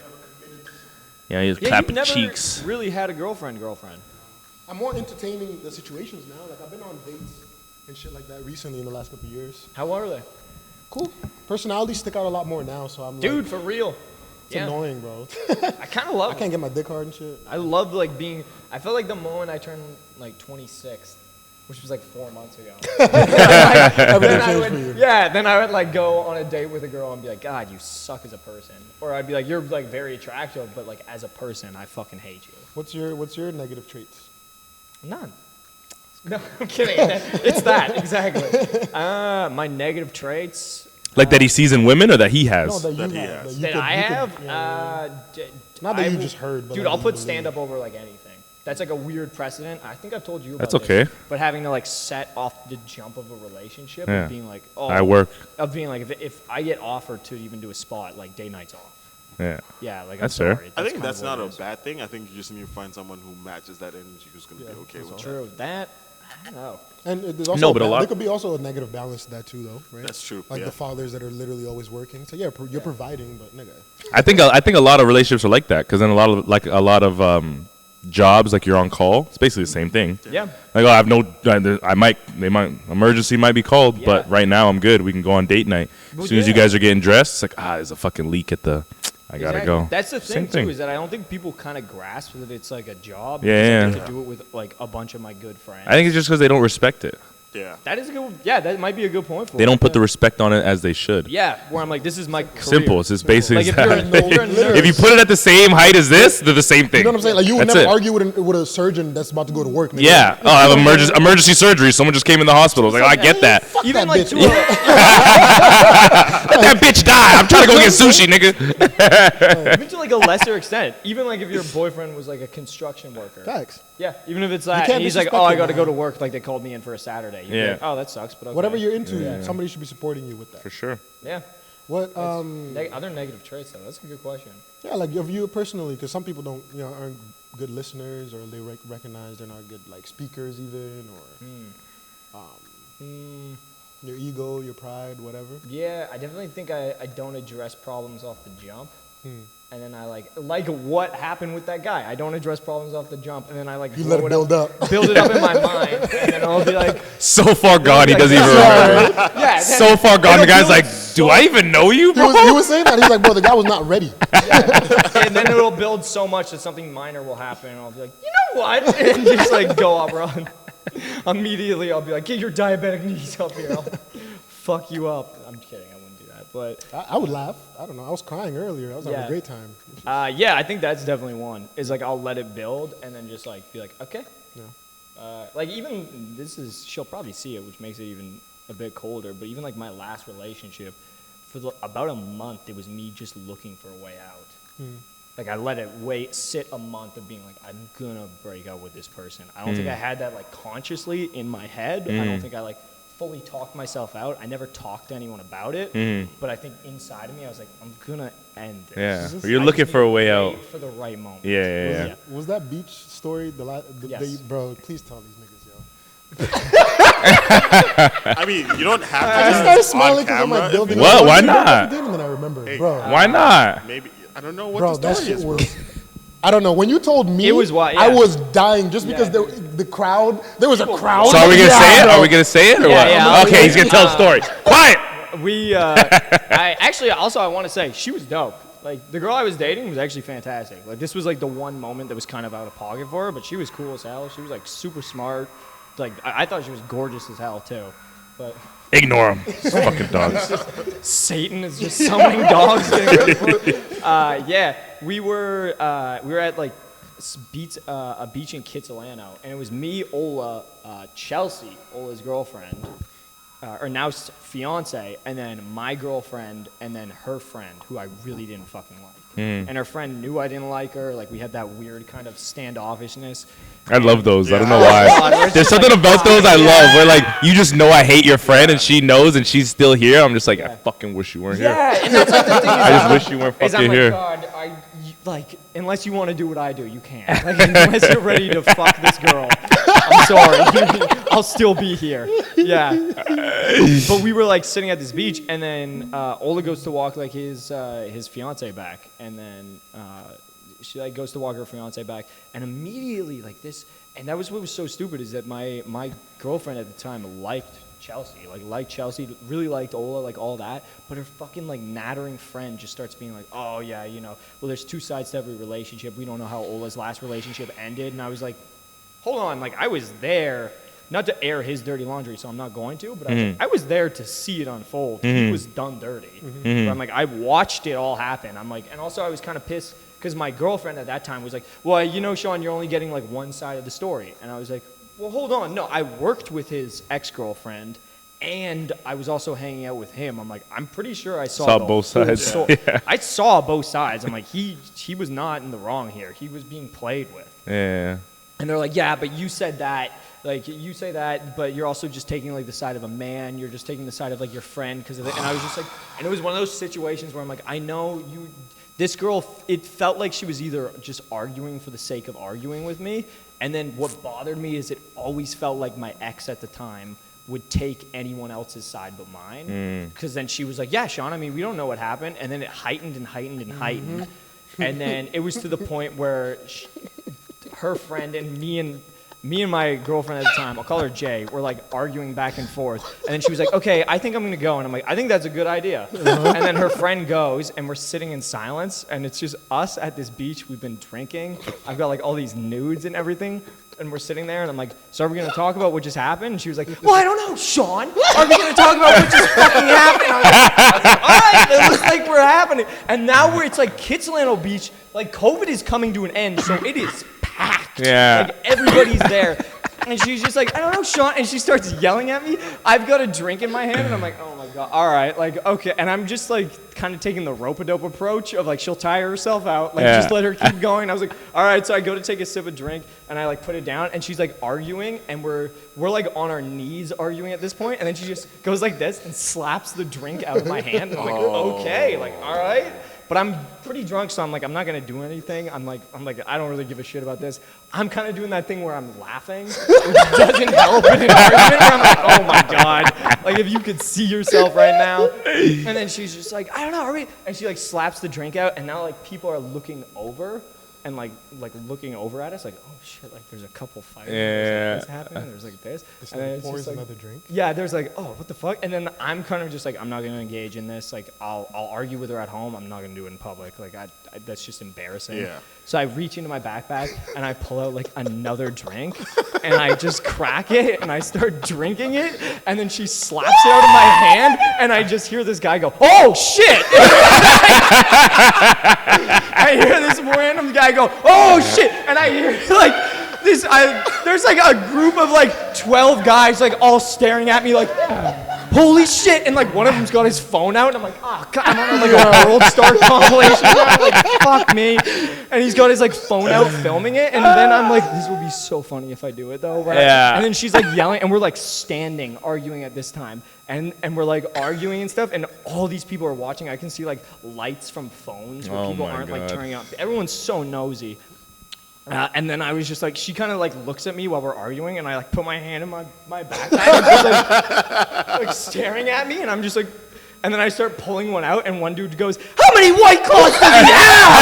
S2: Yeah, he's clapping
S1: you've never
S2: cheeks.
S1: really had a girlfriend.
S3: I'm more entertaining the situations now. Like, I've been on dates and shit like that recently in the last couple of years.
S1: How are they?
S3: Cool. Personalities stick out a lot more now, so I'm
S1: Dude,
S3: like,
S1: for real.
S3: It's annoying, bro.
S1: I kind of love.
S3: I can't get my dick hard and shit.
S1: I love like being. I felt like the moment I turned like 26, which was like 4 months ago.
S3: Everything changed for you.
S1: Yeah, then I would like go on a date with a girl and be like, God, you suck as a person, or I'd be like, you're like very attractive, but like as a person, I fucking hate you.
S3: What's your negative traits?
S1: None. No, I'm kidding. It's that exactly. My negative traits.
S2: Like that he sees in women, or that he has?
S3: No, that
S4: That
S3: you
S4: he
S3: have.
S4: has.
S1: That I have.
S3: Not that you just heard, but
S1: dude,
S3: like
S1: I'll
S3: you
S1: put
S3: believe.
S1: stand up over like anything. That's like a weird precedent. I think I've told you about
S2: That's okay.
S1: this, but having to like set off the jump of a relationship
S2: Yeah.
S1: and being like, oh,
S2: I work.
S1: Of being like, if I get offered to even do a spot, like day night's off.
S2: Yeah.
S1: Yeah, like
S2: That's
S1: I'm
S2: fair.
S1: sorry.
S4: I think
S1: kind
S4: that's
S1: of what
S4: not
S1: it
S4: a
S1: is.
S4: bad thing. I think you just need to find someone who matches that energy who's going to be okay with that.
S1: True. That I don't know.
S3: And there's also
S2: No, but a lot-
S3: there could be also a negative balance to that too, though, right?
S4: That's true,
S3: Like
S4: yeah.
S3: the fathers that are literally always working. So yeah, you're providing, but nigga.
S2: I think a lot of relationships are like that, because then a lot of jobs, like you're on call, it's basically the same thing.
S1: Yeah.
S2: Like, oh, I have no, emergency might be called, but
S1: Yeah.
S2: right now I'm good. We can go on date night.
S1: Well,
S2: As soon as you
S1: yeah.
S2: guys are getting dressed, it's like, there's a fucking leak at the, I gotta
S1: Exactly.
S2: go.
S1: That's the
S2: Same
S1: thing,
S2: thing.
S1: too, is that I don't think people kind of grasp that it's like a job.
S2: Yeah,
S1: because I
S2: yeah.
S1: get to do it with like a bunch of my good friends.
S2: I think it's just because they don't respect it.
S4: Yeah.
S1: That is a good. Yeah, that might be a good point for
S2: They
S1: it.
S2: don't put the
S1: Yeah.
S2: respect on it as they should.
S1: Yeah, where I'm like, this is my career.
S2: Simple. It's just basic.
S1: Like if
S2: as
S1: you're a,
S2: that.
S1: you're a nurse,
S2: If you put it at the same height as this, they're the same thing.
S3: You know what I'm saying? Like you would
S2: That's
S3: never
S2: it.
S3: argue with a surgeon that's about to go to work. Nigga.
S2: Yeah. Oh, I have emergency surgery. Someone just came in the hospital. It's like, I get that.
S1: even
S3: that
S1: like
S3: bitch.
S1: to
S2: Let that bitch die. I'm trying to go get sushi, nigga.
S1: even to like a lesser extent, even like if your boyfriend was like a construction worker.
S3: Facts.
S1: Yeah, even if it's that,
S3: can't
S1: and he's like,
S3: disrespect
S1: oh, I
S3: him,
S1: got to go
S3: man.
S1: to work, like they called me in for a Saturday. You'd be
S2: Yeah.
S1: like, oh, that sucks, but okay.
S3: Whatever you're into, somebody should be supporting you with that.
S2: For sure.
S1: Yeah.
S3: What?
S1: Other negative traits though. That's a good question.
S3: Yeah, like of you personally, because some people don't, aren't good listeners, or they recognize they're not good like speakers even, or your ego, your pride, whatever.
S1: Yeah, I definitely think I don't address problems off the jump. And then I like what happened with that guy. I don't address problems off the jump, and then I like
S3: You
S1: blow
S3: let it build up.
S1: build it up in my mind, and then I'll be like,
S2: So far gone, he doesn't even remember.
S1: yeah.
S2: So far gone, the guy's like, do I even know you, bro?
S3: He was saying that. He's like, bro, the guy was not ready.
S1: And then it'll build so much that something minor will happen, and I'll be like, you know what? And just like go up, run. Immediately, I'll be like, get your diabetic knees up here. I'll fuck you up. I'm kidding. I wouldn't do that, but.
S3: I would laugh. I don't know. I was crying earlier. I was having a
S1: Yeah.
S3: great time.
S1: Yeah, I think that's definitely one. Is like I'll let it build and then just like be like, okay.
S3: Yeah.
S1: Like even she'll probably see it, which makes it even a bit colder. But even like my last relationship, for about a month, it was me just looking for a way out. Like I let it sit a month of being like, I'm gonna break up with this person. I don't think I had that like consciously in my head. I don't think I like fully talked myself out. I never talked to anyone about it, but I think inside of me, I was like, I'm gonna end this.
S2: Yeah. You're looking for a way out.
S1: Wait for the right moment.
S2: Yeah.
S3: Was that beach story the
S1: Yes.
S3: bro? Please tell these niggas, yo.
S4: I mean, you don't have to.
S3: I just started smiling because I'm like, building.
S2: What?
S3: up.
S2: Why
S3: And
S2: not?
S3: then I remember,
S4: Hey,
S3: bro.
S2: Why not?
S4: Maybe I don't know what
S3: Bro,
S4: the
S3: that
S4: story
S3: shit
S4: is. Bro.
S3: was. I don't know. When you told me,
S1: It was what-
S3: I
S1: yeah.
S3: was dying just because the crowd. There was a crowd.
S2: So are we gonna say it?
S3: bro.
S2: Are we gonna say it or what?
S1: yeah,
S2: Okay, he's gonna tell the story. Quiet.
S1: We, I actually also I want to say she was dope. Like the girl I was dating was actually fantastic. Like this was like the one moment that was kind of out of pocket for her, but she was cool as hell. She was like super smart. Like I thought she was gorgeous as hell too. But
S2: Ignore him. Fucking dogs.
S1: Satan is just summoning dogs. Getting ready for it. Yeah, we were at like a beach in Kitsilano, and it was me, Ola, Chelsea, Ola's girlfriend, or now fiance, and then my girlfriend, and then her friend, who I really didn't fucking like. And her friend knew I didn't like her. Like we had that weird kind of standoffishness.
S2: I love those. I don't know
S1: God,
S2: why.
S1: we're
S2: There's
S1: just
S2: something
S1: like,
S2: about those I love. Where like you just know I hate your friend and she knows and she's still here. I'm just like, I fucking wish you weren't here.
S1: Yeah, and that's like the thing.
S2: I just wish you weren't
S1: Is I'm
S2: fucking
S1: like,
S2: here.
S1: God, like, unless you want to do what I do, you can't. Like, unless you're ready to fuck this girl, I'm sorry. I'll still be here. Yeah. But we were like sitting at this beach, and then Ola goes to walk like his fiance back, and then she like goes to walk her fiance back, and immediately like this, and that was what was so stupid is that my girlfriend at the time liked Chelsea, like Chelsea, really liked Ola, like all that, but her fucking like nattering friend just starts being like, oh yeah, you know, well there's two sides to every relationship. We don't know how Ola's last relationship ended, and I was like, hold on, like I was there, not to air his dirty laundry, so I'm not going to, but I was there to see it unfold. He was done dirty. But I'm like, I watched it all happen. I'm like, and also I was kind of pissed because my girlfriend at that time was like, well, you know, Sean, you're only getting like one side of the story, and I was like, well, hold on. No, I worked with his ex-girlfriend, and I was also hanging out with him. I'm like, I'm pretty sure I saw
S2: both sides. Yeah.
S1: I saw both sides. I'm like, he was not in the wrong here. He was being played with.
S2: Yeah.
S1: And they're like, yeah, but you said that. Like, you say that, but you're also just taking, like, the side of a man. You're just taking the side of, like, your friend. And I was just like, and it was one of those situations where I'm like, I know you, this girl, it felt like she was either just arguing for the sake of arguing with me. And then what bothered me is it always felt like my ex at the time would take anyone else's side but mine. Because then she was like, yeah, Sean, I mean, we don't know what happened. And then it heightened and heightened and heightened. And then it was to the point where her friend and me and my girlfriend at the time, I'll call her Jay, were like arguing back and forth. And then she was like, okay, I think I'm going to go. And I'm like, I think that's a good idea. And then her friend goes, and we're sitting in silence. And it's just us at this beach. We've been drinking. I've got like all these nudes and everything. And we're sitting there, and I'm like, so are we going to talk about what just happened? And she was like, well, I don't know, Sean. Are we going to talk about what just fucking happened? I was like, all right, it looks like we're happening. And now it's like Kitsilano Beach. Like, COVID is coming to an end, so it is packed.
S2: Yeah.
S1: Like, everybody's there. And she's just like, I don't know, Sean. And she starts yelling at me. I've got a drink in my hand, and I'm like, oh, my God. All right, like, okay. And I'm just, like, kind of taking the rope-a-dope approach of, like, she'll tire herself out. Like, just let her keep going. I was like, all right. So I go to take a sip of drink, and I, like, put it down. And she's, like, arguing, and we're like, on our knees arguing at this point. And then she just goes like this and slaps the drink out of my hand. And I'm like, okay. Like, all right. But I'm pretty drunk, so I'm like, I'm not gonna do anything. I'm like, I don't really give a shit about this. I'm kind of doing that thing where I'm laughing, which doesn't help in an argument. Where I'm like, oh my God, like if you could see yourself right now. And then she's just like, I don't know, are we? And she like slaps the drink out, and now like people are looking over. And like looking over at us, like, oh shit, like there's a couple fighting. There's like this happening. There's like this.
S3: And then pours like, another drink.
S1: Yeah, there's like, oh, what the fuck? And then I'm kind of just like, I'm not gonna engage in this. Like, I'll argue with her at home. I'm not gonna do it in public. Like, I that's just embarrassing. Yeah. So I reach into my backpack and I pull out like another drink, and I just crack it and I start drinking it, and then she slaps it out of my hand, and I just hear this guy go, oh shit! I hear this random guy go, oh shit! And I hear like this, there's like a group of like 12 guys like all staring at me like, holy shit! And like one of them's got his phone out, and I'm like, oh God, I'm on like a Worldstar compilation now, like fuck me. And he's got his like phone out filming it, and then I'm like, this would be so funny if I do it though, right? Yeah. And then she's like yelling, and we're like standing arguing at this time, and we're like arguing and stuff, and all these people are watching. I can see like lights from phones where people aren't like turning on. Everyone's so nosy. And then I was just like, she kind of like looks at me while we're arguing, and I like put my hand in my backpack and she's like staring at me, and I'm just like, and then I start pulling one out, and one dude goes, how many White Claws does he have?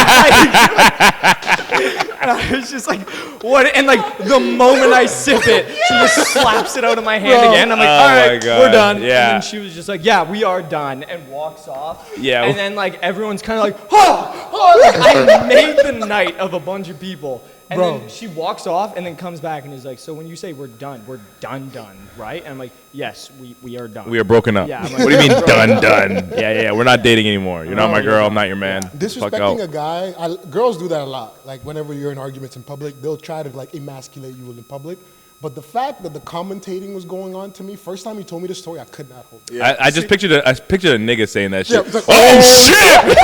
S1: And I was just like, what? And like the moment I sip it, she just slaps it out of my hand again. I'm like, all right, we're done. Yeah. And then she was just like, yeah, we are done, and walks off. Yeah. And then like everyone's kind of like, oh, like I made the night of a bunch of people. And then she walks off and then comes back and is like, so when you say we're done, right? And I'm like, yes, we are done.
S2: We are broken up. Yeah, like, what do you mean done? Yeah, we're not dating anymore. You're not my girl, I'm not your man.
S3: Disrespecting a guy, girls do that a lot. Like whenever you're in arguments in public, they'll try to like emasculate you in public. But the fact that the commentating was going on to me, first time you told me the story, I could not hold it.
S2: Yeah. I just pictured a nigga saying that shit. Like, oh shit!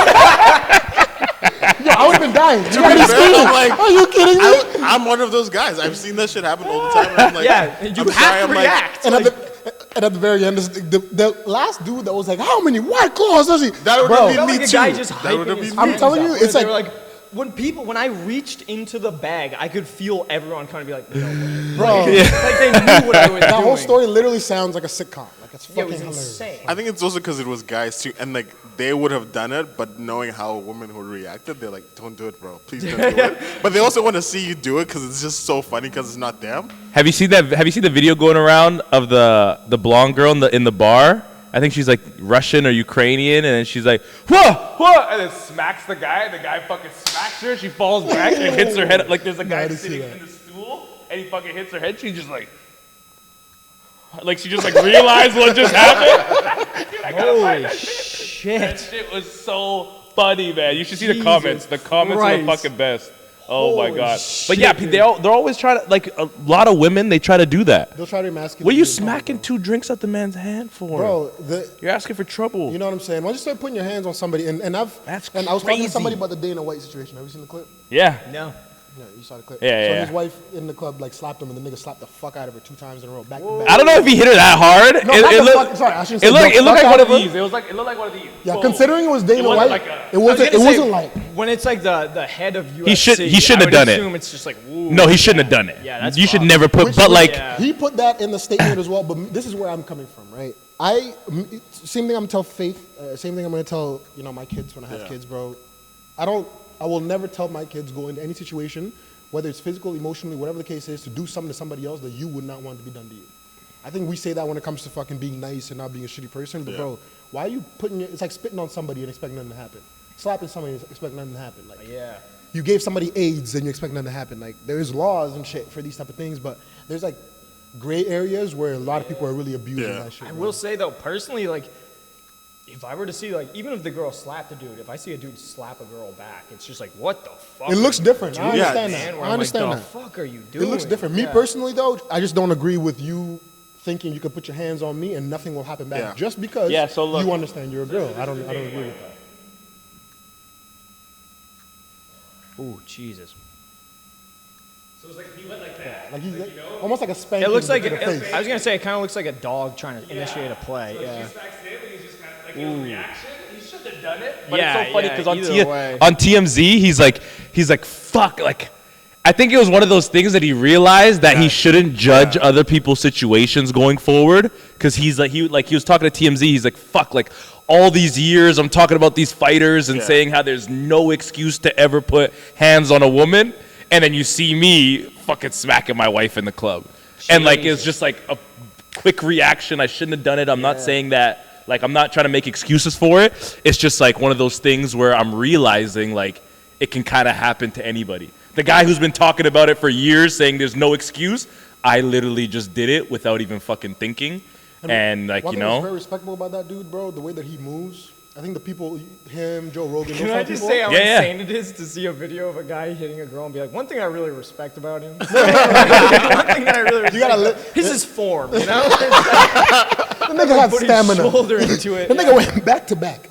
S3: Yeah, I would have been dying. I'm
S4: like, are you kidding me? I'm one of those guys. I've seen that shit happen all the time. And I'm like,
S1: yeah, you have to react.
S3: And at the very end, the last dude that was like, how many White Claws does he?
S4: That would have been me too.
S1: That would have been
S3: I'm telling you, it's like
S1: when I reached into the bag, I could feel everyone kind of be like, no way.
S3: Bro,
S1: Like they knew what I was doing.
S3: that whole story literally sounds like a sitcom. Like it's
S1: Yeah,
S3: fucking
S1: it was
S3: hilarious.
S1: insane.
S4: I think it's also because it was guys too, and like they would have done it, but knowing how a woman would reacted, they're like, "Don't do it, bro. Please don't do it." But they also want to see you do it because it's just so funny because it's not them.
S2: Have you seen that? Have you seen the video going around of the blonde girl in the bar? I think she's like Russian or Ukrainian, and then she's like, whoa, whoa, and then smacks the guy, and the guy fucking smacks her, she falls back and hits her head. Like there's a guy sitting in the stool, and he fucking hits her head, she's just like she just like realized what just happened. Dude,
S1: Holy shit.
S2: That shit was so funny, man. You should see the comments. The comments are the fucking best. Oh my god! But yeah, they're always trying to, like, a lot of women, they try to do that.
S3: They'll try to emasculate.
S2: What are you smacking 2 drinks out the man's hand for,
S3: bro?
S2: You're asking for trouble.
S3: You know what I'm saying? Once you start putting your hands on somebody, and I was talking to somebody about the Dana White situation. Have you seen the clip?
S2: Yeah.
S1: No.
S3: Yeah, you saw the clip.
S2: Yeah,
S3: so
S2: yeah.
S3: his wife in the club like slapped him, and the nigga slapped the fuck out of her 2 times in a row, back to back.
S2: I don't know if he hit her that hard.
S3: No, sorry, I shouldn't say
S2: it looked like
S3: fuck
S2: one
S3: out
S2: of
S3: her.
S2: these. It looked like one of these.
S3: Yeah,
S2: Whoa.
S3: considering it was Dana
S2: wasn't
S3: White,
S2: like a-
S3: it wasn't like.
S1: When it's like the head of UFC,
S2: He shouldn't have done it.
S1: I would assume it's just like, ooh,
S2: No, he shouldn't have done it.
S1: Yeah, that's
S2: you should
S1: rough.
S2: never put.
S3: Which
S2: But
S3: was-
S2: like,
S3: he put that in the statement as well. But this is where I'm coming from, right? Same thing I'm gonna tell Faith. Same thing I'm gonna tell my kids when I have kids, bro. I will never tell my kids go into any situation, whether it's physical, emotionally, whatever the case is, to do something to somebody else that you would not want to be done to you. I think we say that when it comes to fucking being nice and not being a shitty person, but bro, why are you it's like spitting on somebody and expecting nothing to happen. Slapping somebody and expecting nothing to happen. Like,
S1: yeah.
S3: You gave somebody AIDS and you expect nothing to happen. Like, there's laws and shit for these type of things, but there's like gray areas where a lot of people are really abusing that shit.
S1: I
S3: bro.
S1: will say though, personally, like, if I were to see, like, even if the girl slapped a dude, if I see a dude slap a girl back, it's just like, what the fuck?
S3: It looks different. I
S1: doing,
S3: understand
S1: man?
S3: that.
S1: Where
S3: I
S1: I'm
S3: understand
S1: like,
S3: that.
S1: the fuck are you doing?
S3: It looks different. Me personally, though, I just don't agree with you thinking you could put your hands on me and nothing will happen back just because you understand you're a girl. I don't agree with that.
S1: Ooh, Jesus.
S2: so it's like he went like that.
S3: Like he's almost like a spanking.
S1: It looks like
S3: to the face.
S1: I was gonna say it kind of looks like a dog trying to initiate a play. Yeah.
S2: He's just kind of like in reaction. He should have done it. But
S1: Yeah,
S2: it's so funny
S1: yeah,
S2: because
S1: either way.
S2: on TMZ, he's like, fuck, like. I think it was one of those things that he realized that he shouldn't judge other people's situations going forward, because he was talking to TMZ. He's like, fuck, like all these years I'm talking about these fighters and saying how there's no excuse to ever put hands on a woman, and then you see me fucking smacking my wife in the club. And like it's just like a quick reaction. I shouldn't have done it. I'm not saying that, like, I'm not trying to make excuses for it. It's just like one of those things where I'm realizing like it can kind of happen to anybody. The guy who's been talking about it for years, saying there's no excuse, I literally just did it without even fucking thinking. And like,
S3: one
S2: you
S3: thing that's
S2: know,
S3: very respectable about that dude, bro, the way that he moves. I think the people, him, Joe Rogan,
S1: Can
S3: those
S1: I
S3: type
S1: just
S3: people,
S1: say how
S2: Yeah,
S1: insane it is to see a video of a guy hitting a girl and be like, one thing I really respect about him. One thing that I really respect.
S3: You gotta
S1: his is form, you know?
S3: the nigga had
S1: Put his
S3: stamina.
S1: shoulder into it.
S3: The nigga went back to back.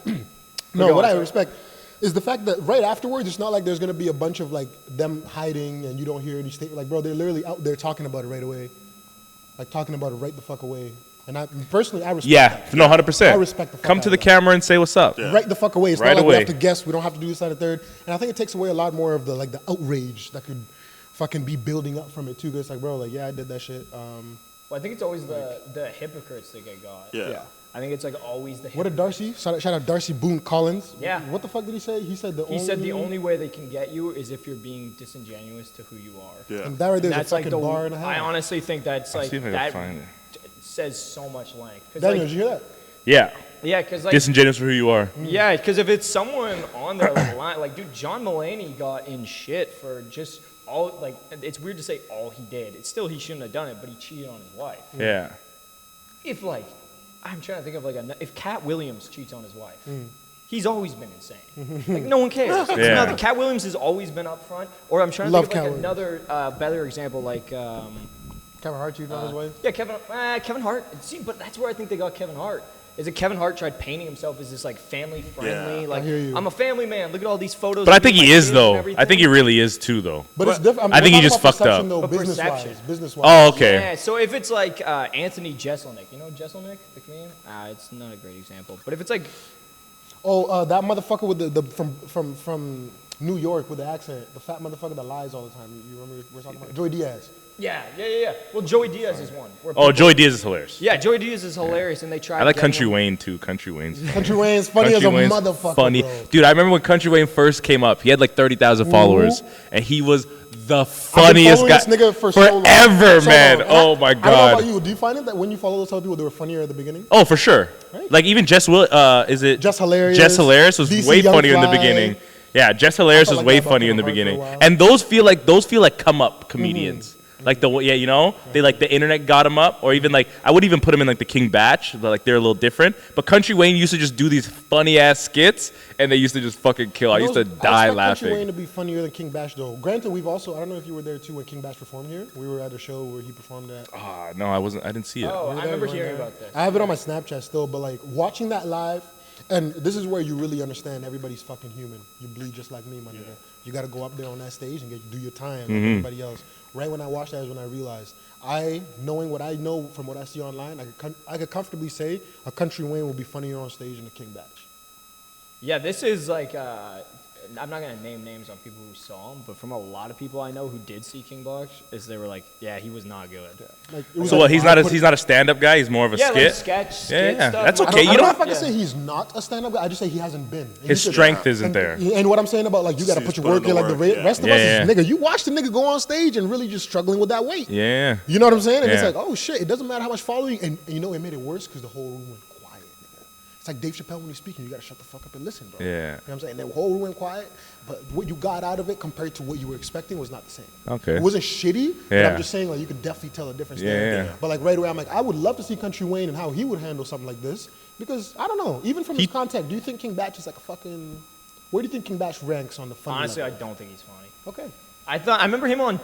S3: No,
S1: Go
S3: what
S1: on,
S3: I
S1: sorry.
S3: respect is the fact that right afterwards, it's not like there's gonna be a bunch of like them hiding and you don't hear any statement. Like, bro, they're literally out there talking about it right away, like talking about it right the fuck away. And I personally, I respect. that.
S2: no, 100%.
S3: I respect the fuck
S2: Come
S3: out
S2: to
S3: of
S2: the
S3: that.
S2: camera and say what's up.
S3: Right the fuck away. It's
S2: Right
S3: not like we
S2: away.
S3: have to guess. We don't have to do this, that, and third. And I think it takes away a lot more of the like the outrage that could fucking be building up from it too. 'Cause it's like, bro, like, yeah, I did that shit.
S1: Well, I think it's always the hypocrites that get got.
S4: Yeah.
S1: I think it's like always the
S3: What did Darcy? Shout out Darcy Boone Collins.
S1: Yeah.
S3: What the fuck did he say? He said the
S1: only way they can get you is if you're being disingenuous to who you are.
S4: Yeah.
S3: And that right there is a
S1: That's like
S3: fucking
S1: the.
S3: bar and a half.
S1: I honestly think that's like
S2: see if I can
S1: that
S2: find it.
S1: says so much length. 'Cause,
S3: Daniel,
S1: like,
S3: did you hear that?
S2: Yeah.
S1: yeah, because like
S2: Disingenuous for who you are.
S1: yeah, because if it's someone on their line, like dude, John Mulaney got in shit for just all like it's weird to say all he did. It's still he shouldn't have done it, but he cheated on his wife.
S2: Yeah.
S1: If like I'm trying to think of like if Cat Williams cheats on his wife. He's always been insane. Like no one cares.
S2: Yeah.
S1: No, Cat Williams has always been up front. Or I'm trying to
S3: Love
S1: think of like
S3: Cat
S1: another better example, like
S3: Kevin Hart cheated on his wife.
S1: yeah, Kevin Hart. See, but that's where I think they got Kevin Hart. Is that Kevin Hart tried painting himself as this like family friendly,
S4: Yeah.
S1: like
S3: I hear you.
S1: I'm a family man. Look at all these photos.
S2: But I
S1: of me
S2: think
S1: with
S2: he
S1: my
S2: is
S1: kids and
S2: though. I
S1: everything.
S2: think he really is too though.
S3: But it's different.
S2: I think he just fucked up.
S1: But
S3: Business
S1: perception.
S3: wise, business wise.
S2: Oh, okay.
S1: Yeah, so if it's like Anthony Jeselnik, you know Jeselnik, the comedian? It's not a great example. But if it's like,
S3: Oh, that motherfucker with the from New York with the accent, the fat motherfucker that lies all the time. You remember we're talking about Joey Diaz.
S1: Yeah. Well, Joey Diaz is one.
S2: Joey Diaz is hilarious.
S1: Yeah, Joey Diaz is hilarious, and they tried.
S2: I like Country Wayne too. Country Wayne's
S3: funny as a motherfucker.
S2: Funny,
S3: bro.
S2: dude. I remember when Country Wayne first came up. He had like 30,000 followers, and he was the funniest guy
S3: this nigga for
S2: forever, man. Oh my
S3: I don't know
S2: god.
S3: about you. Do you find it that when you follow those type of people, they were funnier at the beginning?
S2: Oh, for sure.
S3: Right.
S2: Like even Jess Hilarious.
S3: Jess Hilarious.
S2: Jess Hilarious was
S3: DC
S2: way
S3: Young
S2: funnier in the
S3: Fly.
S2: beginning. Yeah, Jess Hilarious was
S3: like
S2: way
S3: that about
S2: funnier in the
S3: Kevin Hart for a
S2: beginning.
S3: while.
S2: And those feel like come up comedians. Like they like the internet got him up, or even like I would even put him in like the King Batch, but like they're a little different. But Country Wayne used to just do these funny ass skits, and they used to just fucking kill. I used to die laughing.
S3: Country Wayne to be funnier than King Bash though. Granted, we've also I don't know if you were there too when King Bash performed here. We were at a show where he performed at.
S2: No, I wasn't. I didn't see it.
S1: Oh, I remember hearing about this.
S3: I have it on my Snapchat still, but like watching that live, and this is where you really understand everybody's fucking human. You bleed just like me, my nigga. You got to go up there on that stage and do your time like everybody else. Right when I watched that is when I realized, knowing what I know from what I see online, I could comfortably say a Country Wayne will be funnier on stage than the King Batch.
S1: Yeah, this is like, I'm not going to name names on people who saw him, but from a lot of people I know who did see King Batch, they were like, yeah, he was not good.
S3: Like, it was
S2: So
S3: like,
S2: he's not a stand-up guy. He's more of a skit.
S1: Like skit
S2: Yeah,
S1: stuff.
S2: that's
S3: I
S2: okay.
S3: don't know if I can say he's not a stand-up guy. I just say he hasn't been. And
S2: His strength isn't there.
S3: And what I'm saying about like you got to put your work in, like the rest of us is nigga. You watch the nigga go on stage and really just struggling with that weight.
S2: Yeah.
S3: You know what I'm saying? And it's
S2: Yeah.
S3: like, oh shit, it doesn't matter how much following, and you know it made it worse because the whole room went quiet, nigga. It's like Dave Chappelle when he's speaking, you gotta shut the fuck up and listen, bro.
S2: Yeah.
S3: You know what I'm saying? The whole room went quiet, but what you got out of it compared to what you were expecting was not the same.
S2: Okay.
S3: It wasn't shitty, but
S2: Yeah.
S3: I'm just saying like you could definitely tell a difference
S2: Yeah,
S3: there.
S2: yeah.
S3: But like right away, I'm like, I would love to see Country Wayne and how he would handle something like this. Because I don't know, even from his contact, do you think King Batch is like a fucking where do you think King Batch ranks on the funny
S1: Honestly,
S3: level?
S1: I don't think he's funny.
S3: Okay.
S1: I remember him on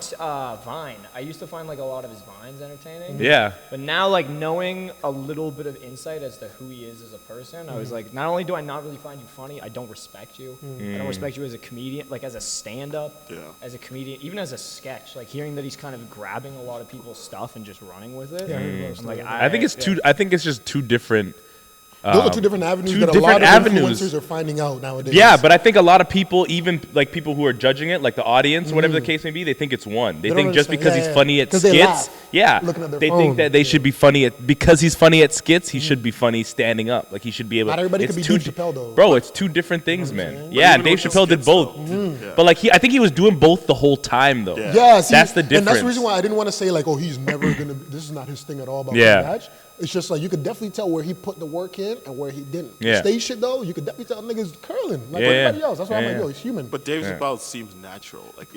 S1: Vine. I used to find like a lot of his Vines entertaining.
S2: Yeah.
S1: But now, like knowing a little bit of insight as to who he is as a person, I was like, not only do I not really find you funny, I don't respect you. I don't respect you as a comedian, like as a stand-up, as a comedian, even as a sketch. Like hearing that he's kind of grabbing a lot of people's stuff and just running with it. I'm like,
S2: I think it's just two different.
S3: Those are two different avenues that a lot of influencers are finding out nowadays.
S2: Yeah, but I think a lot of people, even like people who are judging it, like the audience, whatever the case may be, they think it's one. They think just because he's funny at skits, they think that they should be funny because he's funny at skits, he should be funny standing up. Like he should be able.
S3: Not everybody can be Dave Chappelle though.
S2: Bro, it's two different things, man. Yeah, Dave Chappelle did both, but like I think he was doing both the whole time though.
S3: Yeah, see,
S2: that's the difference.
S3: And that's the reason why I didn't want to say like, oh, he's never gonna. This is not his thing at all about Batch. It's just like you could definitely tell where he put the work in and where he didn't.
S2: Yeah.
S3: Stage shit though, you could definitely tell niggas curling like everybody else. That's why I'm like, yo, he's human.
S4: But Dave Chappelle seems natural. Like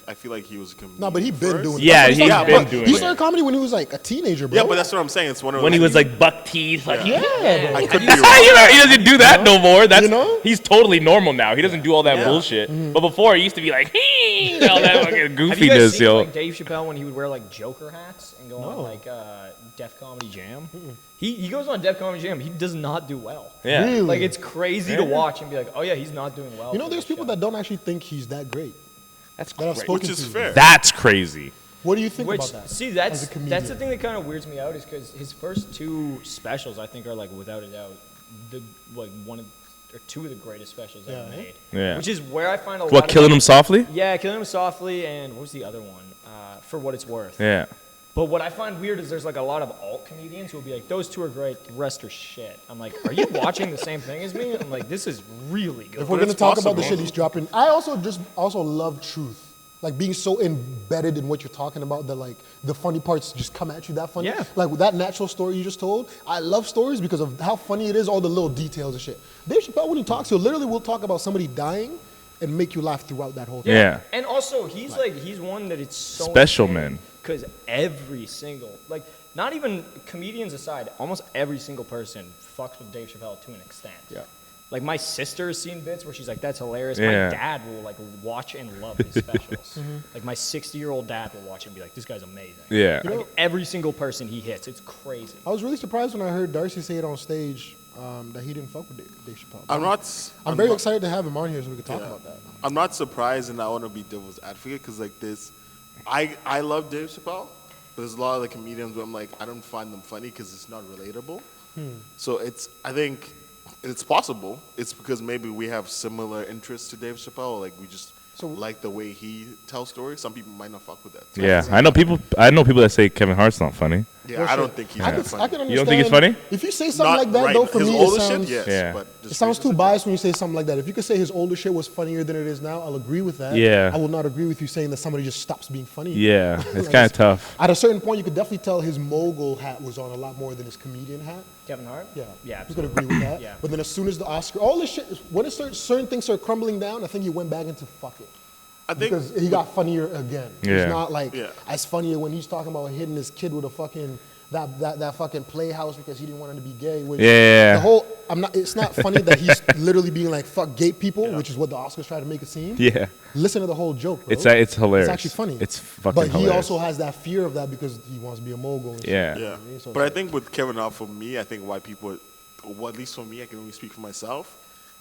S4: I feel like he was a comedian.
S3: No, but he been doing it.
S2: Yeah, he's been doing it.
S3: He started comedy when he was like a teenager, bro.
S4: Yeah, but that's what I'm saying. It's one of
S2: when he was like buck teeth. Like,
S3: bro.
S4: I could be
S2: he doesn't do that no more. That's he's totally normal now. He doesn't do all that bullshit. But before he used to be like, all that fucking
S1: have you guys
S2: goofiness,
S1: seen
S2: yo.
S1: like Dave Chappelle when he would wear like Joker hats and go on like Def Comedy Jam? He goes on Def Comedy Jam. He does not do well.
S2: Yeah.
S3: Really?
S1: Like it's crazy to watch and be like, oh yeah, he's not doing well.
S3: You know, there's people that don't actually think he's that great.
S2: That's
S3: That I've
S2: crazy.
S3: spoken
S4: Which is
S3: to.
S4: fair.
S2: That's crazy.
S3: What do you think
S1: Which
S3: about that?
S1: see
S3: as
S1: that's
S3: a comedian?
S1: that's the thing that kind of weirds me out is because his first two specials I think are like without a doubt the like one of, or two of the greatest specials ever made.
S2: Yeah.
S1: Which is where I find a lot.
S2: What,
S1: of
S2: Killing Him Softly?
S1: Yeah, Killing Him Softly, and what was the other one? For What It's Worth.
S2: Yeah.
S1: But what I find weird is there's like a lot of alt comedians who will be like, those two are great, the rest are shit. I'm like, are you watching the same thing as me? I'm like, this is really good.
S3: If we're gonna
S4: it's
S3: talk about the
S4: possible.
S3: shit he's dropping, I also love truth. Like being so embedded in what you're talking about that like the funny parts just come at you that funny.
S1: Yeah.
S3: Like with that natural story you just told, I love stories because of how funny it is, all the little details and shit. Dave Chappelle, when he talks, he'll literally will talk about somebody dying and make you laugh throughout that whole thing.
S2: Yeah.
S1: And also, he's one that it's so
S2: Special, man.
S1: Because every single, like, not even comedians aside, almost every single person fucks with Dave Chappelle to an extent.
S3: Yeah.
S1: Like, my sister has seen bits where she's like, that's hilarious.
S2: Yeah.
S1: My dad will, like, watch and love his specials. Like, my 60-year-old dad will watch and be like, this guy's amazing.
S2: Yeah.
S1: Like, every single person he hits, it's crazy.
S3: I was really surprised when I heard Darcy say it on stage that he didn't fuck with Dave Chappelle.
S4: I'm
S3: very
S4: not-
S3: excited to have him on here so we can talk about that.
S4: I'm not surprised, and I want to be devil's advocate because like this, I love Dave Chappelle, but there's a lot of the comedians where I'm like I don't find them funny because it's not relatable. So I think It's possible. It's because maybe we have similar interests to Dave Chappelle. Like we just like the way he tells stories. Some people might not fuck with that.
S2: Yeah, I know people that say Kevin Hart's not funny.
S4: Yeah, I don't think he's
S3: I can
S4: funny.
S3: understand.
S2: You don't think it's funny?
S3: If you say something
S4: Not
S3: like that,
S4: right.
S3: though, for
S4: his
S3: me,
S4: older
S3: it sounds,
S4: shit, yes.
S2: Yeah.
S4: But
S3: it sounds too biased when you say something like that. If you could say his older shit was funnier than it is now, I'll agree with that.
S2: Yeah.
S3: I will not agree with you saying that somebody just stops being funny.
S2: Yeah, it's
S3: Like,
S2: kind of tough.
S3: At a certain point, you could definitely tell his mogul hat was on a lot more than his comedian hat.
S1: Kevin Hart?
S3: Yeah,
S1: Yeah,
S3: you could agree with that.
S1: Yeah.
S3: But then as soon as the Oscar, all this shit, when certain things start crumbling down, I think he went back into fuck it.
S4: I think
S3: Because he got funnier again.
S2: Yeah.
S3: It's not like
S4: Yeah.
S3: as funnier when he's talking about hitting his kid with a fucking that fucking playhouse because he didn't want him to be gay. Which
S2: Yeah.
S3: the whole it's not funny that he's literally being like fuck gay people, which is what the Oscars try to make it seem.
S2: Yeah,
S3: Listen to the whole joke, bro.
S2: it's hilarious.
S3: It's actually funny.
S2: It's fucking
S3: But he
S2: hilarious.
S3: also has that fear of that because he wants to be a mogul. And shit.
S2: Yeah.
S4: Yeah,
S3: So
S4: but I
S3: it's
S4: think with Kevin Hart, for me, I think why people, well, at least for me, I can only speak for myself.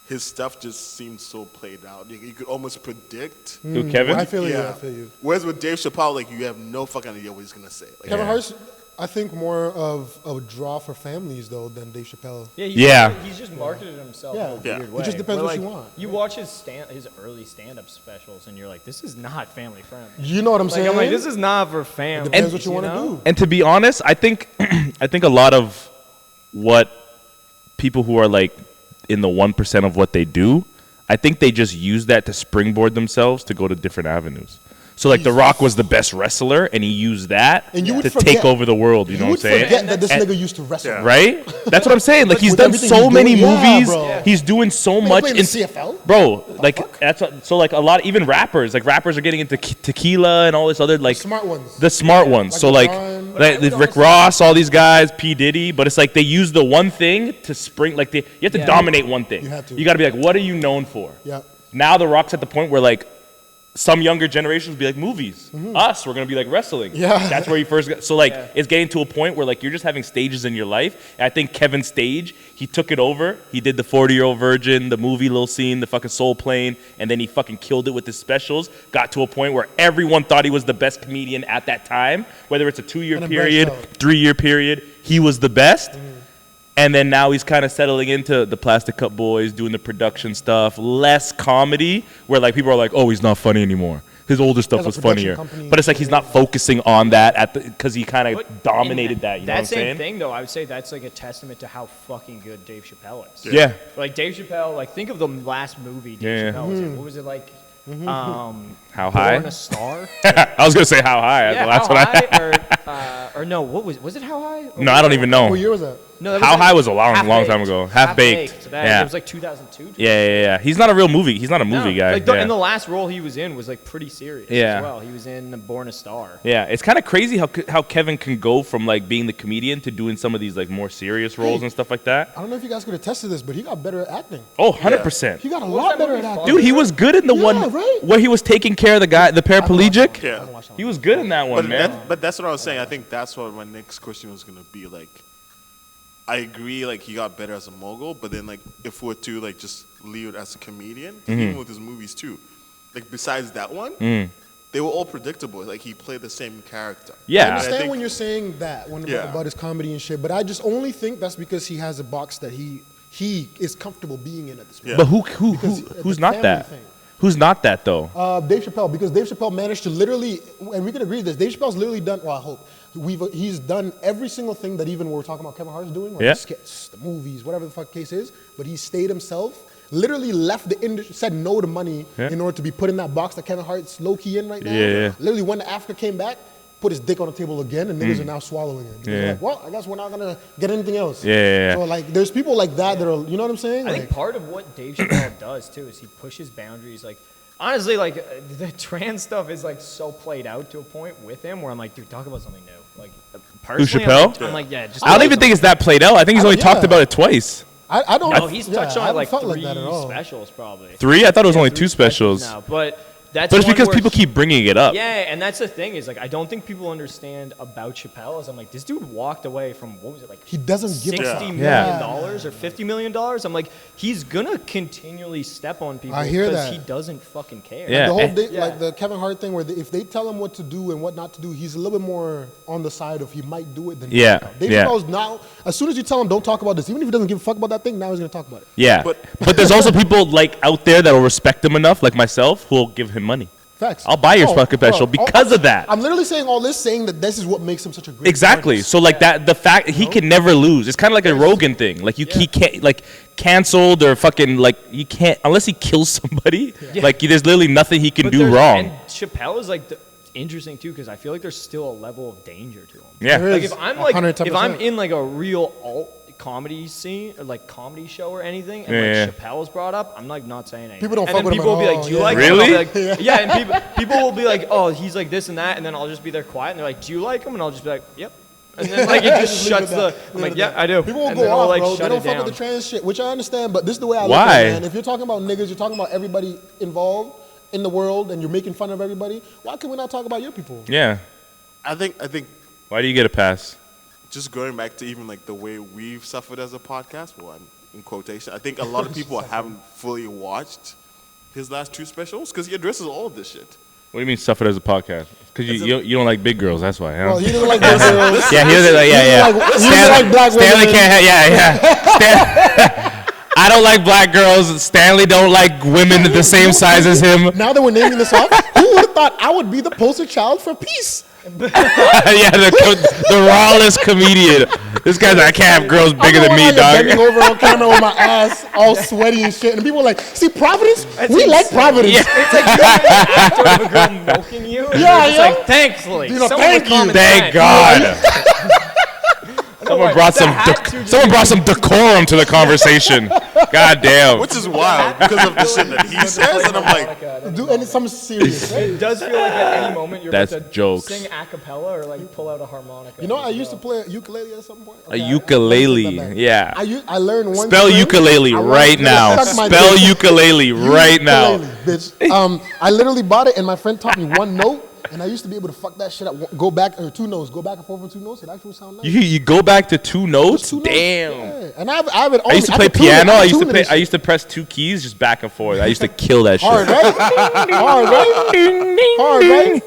S4: His stuff just seems so played out. You could almost predict.
S2: Who, Kevin?
S3: I feel you. I feel you.
S4: Whereas with Dave Chappelle, like you have no fucking idea what he's gonna say. Like,
S3: Kevin Hart's, I think, more of a draw for families though than Dave Chappelle.
S1: Yeah, he's just marketed himself
S3: Yeah.
S1: in a
S3: Yeah.
S1: weird
S3: It
S1: way.
S3: just depends
S1: Where,
S3: what you
S1: like,
S3: want.
S1: You watch his early stand-up specials, and you're like, this is not family friendly.
S3: You know what I'm
S1: Like,
S3: saying?
S1: I'm like, this is not for family.
S3: Depends what you want to do.
S2: And to be honest, I think a lot of what people who are like in the 1% of what they do, I think they just use that to springboard themselves to go to different avenues. So like The Rock was the best wrestler, and he used that
S3: And you would
S2: to
S3: forget-
S2: take over the world. You know
S3: You
S2: what
S3: would
S2: I'm saying?
S3: forget that this
S2: And-
S3: nigga used to wrestle.
S4: Yeah.
S2: Right? That's what I'm saying. Like he's
S3: With
S2: done
S3: everything
S2: so
S3: he's
S2: many
S3: doing, yeah,
S2: movies.
S3: bro.
S2: He's doing so
S3: Nigga
S2: much
S3: played in the CFL?
S2: Bro, like that's so like a lot. Even rappers are getting into tequila and all this other like
S3: Smart ones.
S2: The smart ones.
S3: Like
S2: So like,
S3: LeBron.
S2: Rick Ross, all these guys, P Diddy. But it's like they use the one thing to spring. Like you have to dominate one thing.
S3: You have to.
S2: You got to be like, what are you known for?
S3: Yeah.
S2: Now The Rock's at the point where like some younger generations be like movies. Us, we're gonna be like wrestling.
S3: Mm-hmm. Yeah.
S2: That's where you first got. So like it's getting to a point where like you're just having stages in your life. And I think Kevin's stage, he took it over. He did the 40-Year-Old Virgin, the movie little scene, the fucking Soul Plane, and then he fucking killed it with his specials. Got to a point where everyone thought he was the best comedian at that time. Whether it's a 2-year
S3: And then
S2: period,
S3: branched out.
S2: 3-year period, he was the best. And then now he's kind of settling into the Plastic Cup Boys, doing the production stuff, less comedy, where like people are like, oh, he's not funny anymore. His older stuff
S3: Has a
S2: was
S3: production
S2: funnier.
S3: company.
S2: But it's like he's not focusing on that because he kind of dominated that. You know what I'm
S1: same
S2: saying?
S1: thing, though, I would say that's like a testament to how fucking good Dave Chappelle is.
S2: Yeah.
S1: Like Dave Chappelle, like think of the last movie Dave
S2: Yeah.
S1: Chappelle was in. What was it like?
S2: How high?
S1: Born a Star?
S2: I was gonna say how high.
S1: Yeah,
S2: That's
S1: How
S2: what I.
S1: High? Or no, what was it? How High? Or
S2: No, I don't even know.
S3: What year was that?
S1: No, that
S2: How
S1: like
S2: High was a long time
S1: Half-Baked.
S2: ago. Half-Baked.
S1: It was like 2002.
S2: Yeah. He's not a real movie. He's not a
S1: No,
S2: movie guy.
S1: Like
S2: yeah.
S1: and the last role he was in was like pretty serious
S2: Yeah.
S1: as well. He was in Born a Star.
S2: Yeah, it's kind of crazy how Kevin can go from like being the comedian to doing some of these like more serious roles and stuff like that.
S3: I don't know if you guys could attest to this, but he got better at acting.
S2: Oh, 100%.
S3: He got a
S1: was
S3: lot
S1: that
S3: better
S1: movie
S3: at acting.
S1: called?
S2: Dude, he was good in the
S3: Yeah,
S2: one
S3: right?
S2: where he was taking care of the guy, the paraplegic.
S4: Yeah.
S2: He was good in that one,
S4: But
S2: man.
S4: but that's what I was saying. I think that's what my next question was gonna be. Like, I agree. Like he got better as a mogul, but then like if we're to like just leave it as a comedian, even with his movies too, like besides that one, they were all predictable. Like he played the same character.
S3: I
S2: Yeah.
S3: understand
S4: think-
S3: when you're saying that
S4: Yeah.
S3: about his comedy and shit, but I just only think that's because he has a box that he is comfortable being in at this point.
S2: But
S3: Because
S2: who's
S3: the
S2: not
S3: family
S2: that?
S3: thing.
S2: Who's not that though?
S3: Dave Chappelle, because Dave Chappelle managed to literally, and we can agree this, Dave Chappelle's literally done, well, I hope, he's done every single thing that even we're talking about Kevin Hart's doing, like
S2: Yeah.
S3: the skits, the movies, whatever the fuck case is, but he stayed himself, literally left the industry, said no to money
S2: Yeah.
S3: in order to be put in that box that Kevin Hart's low-key in right now.
S2: Yeah.
S3: Literally went to Africa, came back, put his dick on the table again, and niggas are now swallowing it. They're
S2: Yeah.
S3: like, well, I guess we're not gonna get anything else.
S2: Yeah.
S3: So like, there's people like that that are, you know what I'm saying?
S1: I
S3: Like,
S1: think part of what Dave Chappelle does too is he pushes boundaries. Like honestly, like the trans stuff is like so played out to a point with him where I'm like, dude, talk about something new. Like personally,
S2: Chappelle?
S1: I'm like, yeah, just.
S2: I don't even think it's that played out. I think he's only talked about it twice.
S3: I don't.
S1: No, he's touched
S3: I
S1: on it
S3: haven't
S1: like
S3: felt
S1: 3
S3: like that at all.
S1: specials probably.
S2: 3? I thought it was only 2
S1: 3
S2: specials.
S1: now, but That's
S2: But it's
S1: one
S2: because
S1: where
S2: people keep bringing it up.
S1: Yeah, and that's the thing is like I don't think people understand about Chappelle. Is I'm like, this dude walked away from what was it like?
S3: He doesn't give a fuck.
S1: $60 million dollars or $50 million. I'm like, he's gonna continually step on people
S3: I hear
S1: because
S3: that.
S1: he doesn't fucking care.
S2: Yeah.
S3: The whole
S2: and-
S3: thing, like the Kevin Hart thing, where if they tell him what to do and what not to do, he's a little bit more on the side of he might do it than
S2: Yeah,
S3: Dave
S2: yeah.
S3: Chappelle's now. As soon as you tell him don't talk about this, even if he doesn't give a fuck about that thing, now he's gonna talk about it.
S2: Yeah. But there's also people like out there that will respect him enough, like myself, who will give him money.
S3: Facts.
S2: I'll buy your fucking
S3: bro.
S2: special because of that.
S3: I'm literally saying all this, saying that this is what makes him such a great
S2: Exactly.
S3: artist.
S2: So like that, the fact he can never lose. It's kind of like a Rogan thing. Like he can't like canceled or fucking like he can't unless he kills somebody.
S1: Yeah.
S2: Like there's literally nothing he can
S1: But
S2: do
S1: there's-
S2: wrong.
S1: And Chappelle is like interesting too because I feel like there's still a level of danger to him.
S2: Yeah.
S3: There
S1: Like
S3: is
S1: if I'm like
S3: 110%.
S1: if I'm in like a real alt comedy scene or like comedy show or anything and
S2: Yeah.
S1: like Chappelle's brought up, I'm like not saying anything.
S3: People don't
S1: and
S3: fuck
S1: then
S3: with him
S1: people
S3: at
S1: will be like,
S3: all,
S1: do you
S3: yeah.
S1: like
S2: Really?
S1: him? And I'll be like, and people will be like, oh, he's like this and that, and then I'll just be there quiet and they're like, do you like him? And I'll just be like, yep. And then like it just
S3: Leave it
S1: shuts
S3: at
S1: the.
S3: that.
S1: I'm
S3: Leave
S1: like,
S3: it
S1: yeah,
S3: at that.
S1: I do.
S3: People will
S1: and
S3: go
S1: then I'll
S3: off,
S1: like
S3: bro. They
S1: shut
S3: don't
S1: it
S3: fuck
S1: down.
S3: with the trans shit, which I understand. But this is the way I look
S2: Why?
S3: at it, man. If you're talking about niggas, you're talking about everybody involved in the world, and you're making fun of everybody. Why can we not talk about your people?
S2: Yeah.
S4: I think
S2: Why do you get a pass?
S4: just going back to even like the way we've suffered as a podcast, well, in quotation, I think a lot of people haven't fully watched his last 2 specials because he addresses all of this shit.
S2: What do you mean suffered as a podcast? Because you don't like big girls. That's why. Huh?
S3: Well, he didn't like those girls.
S2: Yeah, he doesn't like. Yeah.
S3: He didn't like black
S2: Stanley
S3: women.
S2: can't. Yeah. I don't like black girls. Stanley don't like women the same size as him.
S3: Now that we're naming this off, who would have thought I would be the poster child for peace?
S2: Yeah, the rawest comedian. This guy's like, I can't have girls bigger than me,
S3: Bending
S2: dog.
S3: over on camera with my ass all sweaty and shit, and people are like, "See, Providence? We
S1: insane.
S3: like Providence."
S2: Yeah.
S1: It's like you're an actor of a girl milking you. And
S3: Yeah,
S1: you're just
S3: yeah.
S1: like, thanks, Lee.
S3: You know,
S1: Someone
S3: thank
S1: with
S3: you.
S1: common
S2: Thank
S1: sense.
S2: God. Someone brought
S1: The hat too,
S2: someone brought some decorum to the conversation. God damn.
S4: Which is wild because of the shit that he says, and I'm like,
S3: Do and it's something serious. Right?
S1: It does feel like at any moment you're
S2: That's
S1: about to
S2: jokes.
S1: sing a cappella or like pull out a harmonica.
S3: You know, I used to play ukulele at some point.
S2: A ukulele. Yeah.
S3: I learned one.
S2: Spell
S3: string.
S2: ukulele
S3: I
S2: right
S3: wanted to
S2: now.
S3: suck my
S2: Spell
S3: dick.
S2: ukulele right now.
S3: Ukulele, bitch. I literally bought it, and my friend taught me one note, and I used to be able to fuck that shit up. Go back or 2 notes. Go back and forth with 2 notes. It actually sound nice.
S2: You go back to 2 notes?
S3: 2 notes.
S2: Damn.
S3: Yeah. And I have it.
S2: I used to play
S3: could tune it.
S2: piano. I
S3: could
S2: used to
S3: tune
S2: play.
S3: it
S2: I used to press 2 keys just back and forth. I used to kill that shit.
S3: hard, right? Hard, right? Hard, right?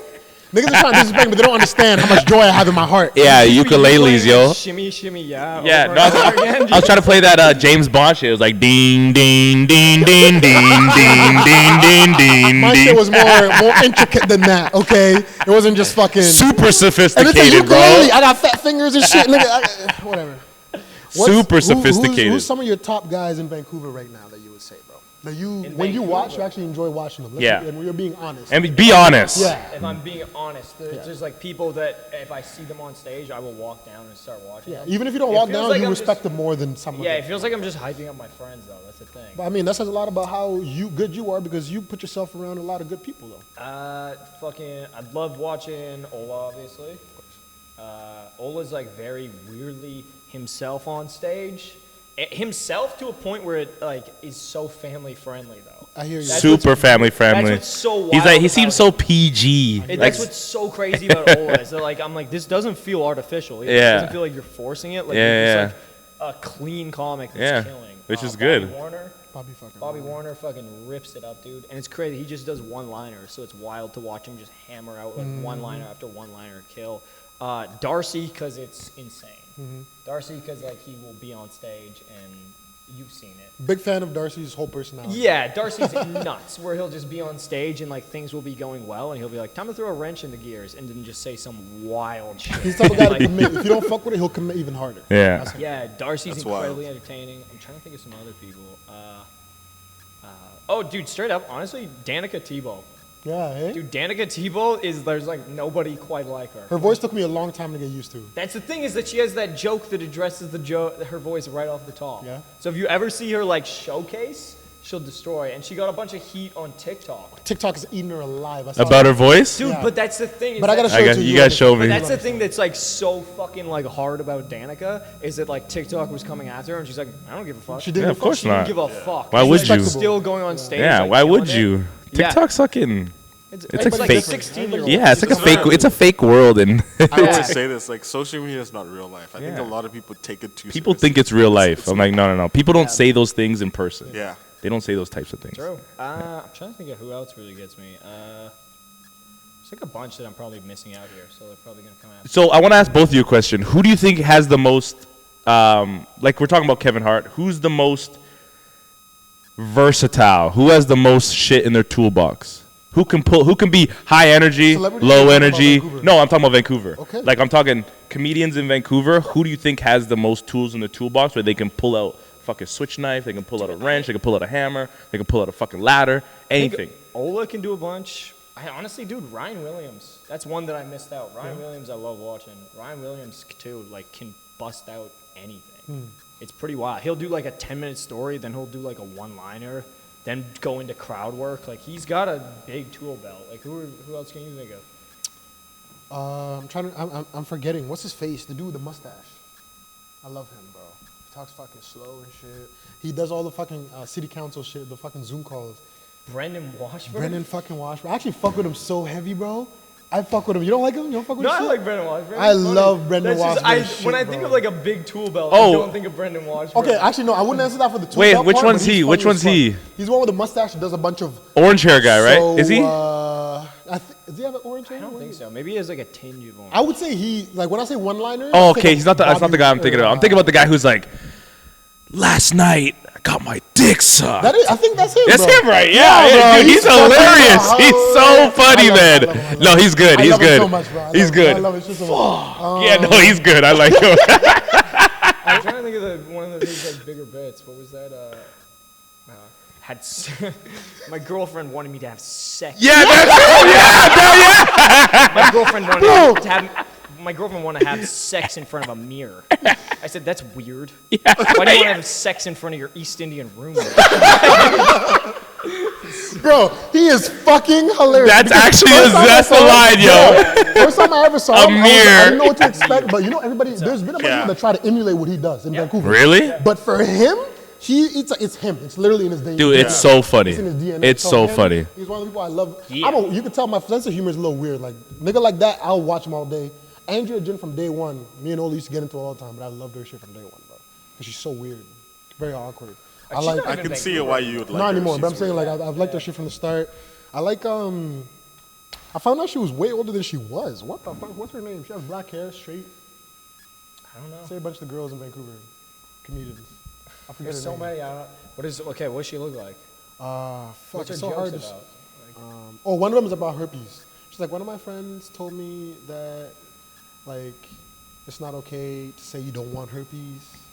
S3: Niggas are trying to disrespect me, but they don't understand how much joy I have in my heart.
S2: Yeah, ukuleles, yo.
S1: Shimmy, shimmy, yeah.
S2: Yeah,
S1: over
S2: no,
S1: and over again.
S2: I was trying to play that James Bond shit. It was like ding, ding, ding, ding, ding, ding, ding, ding, ding.
S3: My shit was more intricate than that. Okay, it wasn't just fucking.
S2: super
S3: And it's a
S2: sophisticated, bro.
S3: ukulele. I got fat fingers and shit, nigga. Whatever.
S2: Super sophisticated.
S3: Who's some of your top guys in Vancouver right now that you would say, bro? That when you watch, you actually enjoy watching them.
S2: Yeah.
S3: And you're being honest.
S2: And be honest.
S3: Yeah.
S1: If I'm being honest, there's just like people that if I see them on stage, I will walk down and start watching
S3: Yeah.
S1: them.
S3: Even if you don't
S1: It
S3: walk
S1: feels
S3: down,
S1: like
S3: you
S1: I'm
S3: respect them more than someone.
S1: Yeah, it feels like I'm just hyping up my friends though. That's the thing.
S3: But I mean, that says a lot about how good you are because you put yourself around a lot of good people, though.
S1: I love watching Ola, obviously. Ola's like very weirdly himself on stage. Himself to a point where it like is so family friendly though.
S3: I hear you.
S1: That's
S2: Super family friendly.
S1: That's what's so wild.
S2: He's like he
S1: about
S2: seems
S1: it.
S2: so PG.
S1: And
S2: Like,
S1: that's what's so crazy about Ola is that like I'm like this doesn't feel artificial. It
S2: Yeah.
S1: doesn't feel like you're forcing it. Like
S2: Yeah,
S1: you're just like a clean comic that's
S2: Yeah,
S1: killing.
S2: which is
S1: Bobby
S2: good.
S1: Bobby Warner fucking rips it up, dude. And it's crazy. He just does one-liners, so it's wild to watch him just hammer out like one-liner after one-liner kill. Darcy, because it's insane. Darcy, because like he will be on stage and you've seen it.
S3: Big fan of Darcy's whole personality.
S1: Yeah, Darcy's nuts, where he'll just be on stage and like things will be going well, and he'll be like, "Time to throw a wrench in the gears," and then just say some wild shit.
S3: He's the type of guy to
S1: Like,
S3: commit. If you don't fuck with it, he'll commit even harder.
S2: Yeah.
S1: yeah, Darcy's
S4: That's
S1: incredibly
S4: wild.
S1: entertaining. I'm trying to think of some other people. Oh, dude, straight up, honestly, Danica Tebow.
S3: Yeah, hey?
S1: Dude, Danica Tebow there's like nobody quite like her.
S3: Her voice took me a long time to get used to.
S1: That's the thing is that she has that joke that addresses her voice right off the top.
S3: Yeah.
S1: So if you ever see her like showcase, she'll destroy. And she got a bunch of heat on TikTok.
S3: TikTok is eating her alive. I saw
S2: About
S3: that.
S2: her voice?
S1: Dude,
S3: Yeah.
S1: but that's the thing. Is
S3: But I gotta
S1: that-
S3: show it to you.
S2: You guys show me.
S1: But that's the thing that's like so fucking like hard about Danica is that like TikTok was coming after her and she's like, I don't give a fuck.
S3: She didn't.
S2: Yeah, of course
S1: She didn't
S2: not.
S1: give a fuck.
S2: Why
S1: She's
S2: would
S1: like
S2: you?
S1: Still going on stage.
S2: Yeah,
S1: like,
S2: why would
S1: killing it.
S2: you?
S1: Yeah.
S2: TikTok's fucking It's like
S1: like
S2: fake.
S1: 16-year-old.
S2: Yeah, it's like a fake. It's a fake world, and
S4: I always say this, like, social media is not real life. I think a lot of people take it too seriously.
S2: people think it's real life. I'm like, no. People don't say those things in person.
S4: Yeah.
S2: They don't say those types of things.
S1: True. I'm trying to think of who else really gets me. There's like a bunch that I'm probably missing out here, so they're probably gonna come after.
S2: So I want to ask both of you a question. Who do you think has the most, like we're talking about Kevin Hart, who's the most versatile? Who has the most shit in their toolbox? Who can be high energy,
S3: Celebrity
S2: low
S3: or
S2: energy?
S3: Vancouver?
S2: No, I'm talking about Vancouver.
S3: Okay.
S2: Like I'm talking comedians in Vancouver. Who do you think has the most tools in the toolbox where they can pull out a fucking switch knife, they can pull out a wrench, they can pull out a hammer, they can pull out a fucking ladder, anything.
S1: Ola can do a bunch. I honestly, dude, Ryan Williams. That's one that I missed out. Ryan Williams, I love watching. Ryan Williams too, like, can bust out anything. It's pretty wild. He'll do like a 10-minute story, then he'll do like a one-liner, then go into crowd work. Like, he's got a big tool belt. Like, who else can you think of?
S3: I'm forgetting. What's his face? The dude with the mustache. I love him, bro. He talks fucking slow and shit. He does all the fucking city council shit, the fucking Zoom calls.
S1: Brendan Washburn?
S3: Brendan fucking Washburn. I actually fuck with him so heavy, bro. I fuck with him. You don't like him? You don't fuck with
S1: No,
S3: him?
S1: I like Brendan Washburn.
S3: I
S1: He's funny.
S3: love Brendan
S1: That's just-
S3: Washburn.
S1: when I
S3: shit,
S1: think
S3: bro.
S1: of like a big tool belt,
S2: Oh.
S1: I don't think of Brendan Washburn.
S3: Okay, actually, no, I wouldn't answer that for the two.
S2: Wait,
S3: belt
S2: which
S3: part,
S2: one's
S3: but he's
S2: he?
S3: funny
S2: Which
S3: as
S2: one's
S3: fuck.
S2: he?
S3: He's the one with the mustache that does a bunch of.
S2: Orange hair guy, right?
S3: So,
S2: Is he?
S3: does he have an orange hair?
S1: I don't think so. Maybe he has like a tinge of orange.
S3: I would say he, like, when I say one-liner.
S2: Oh,
S3: I think
S2: okay.
S3: of
S2: He's not the. That's not the guy I'm thinking of. I'm thinking about the guy who's like, last night I got my dick sucked.
S3: I think that's him.
S2: That's
S3: bro.
S2: him, right? Yeah,
S3: bro,
S2: dude, he's
S3: fucking
S2: hilarious. He's so
S3: hilarious.
S2: funny,
S3: I love
S2: man.
S3: him, I love him.
S2: No, he's good.
S3: I
S2: He's
S3: love him
S2: good.
S3: so much, bro.
S2: He's good.
S3: I love it so much.
S2: Yeah, no, he's good. I like him.
S1: I'm trying to think of one of his like bigger bits. What was that? My girlfriend wanted me to have sex.
S2: Yeah, that's
S1: My girlfriend wanted to have. My girlfriend wanted to have sex in front of a mirror. I said, "That's weird. Why do you want to have sex in front of your East Indian roommate?"
S3: Bro, he is fucking hilarious.
S2: That's
S3: Because
S2: actually
S3: first time I
S2: that's the
S3: saw him-
S2: line, yo.
S3: First time I ever saw
S2: A
S3: him, I
S2: mirror.
S3: didn't know what to expect. But you know, everybody, there's been a bunch of
S4: Yeah.
S3: people that try to emulate what he does in Vancouver.
S2: Really?
S3: But for him, it's him. It's literally in his DNA.
S2: Dude, it's so funny.
S3: It's in his DNA.
S2: It's so
S3: him,
S2: funny.
S3: He's one of the people I love.
S1: Yeah.
S3: You can tell my sense of humor is a little weird. Like, nigga like that, I'll watch him all day. Andrea Jin from day one, me and Ola used to get into it all the time, but I loved her shit from day one, bro. Because she's so weird. Very awkward.
S4: I can see why you would like
S3: Not
S4: her.
S3: anymore, but I'm
S4: She's
S3: saying,
S4: weird.
S3: like, I've liked her shit from the start. I like, I found out she was way older than she was. What the fuck? What's her name? She has black hair, straight.
S1: I don't know.
S3: Say a bunch of the girls in Vancouver, comedians. I forget
S1: There's
S3: her
S1: so
S3: name.
S1: many. What does she look like?
S3: Fuck,
S1: What's her
S3: it's so
S1: jokes
S3: hard to.
S1: about?
S3: Oh, one of them is about herpes. She's like, one of my friends told me that, like, it's not okay to say you don't want herpes.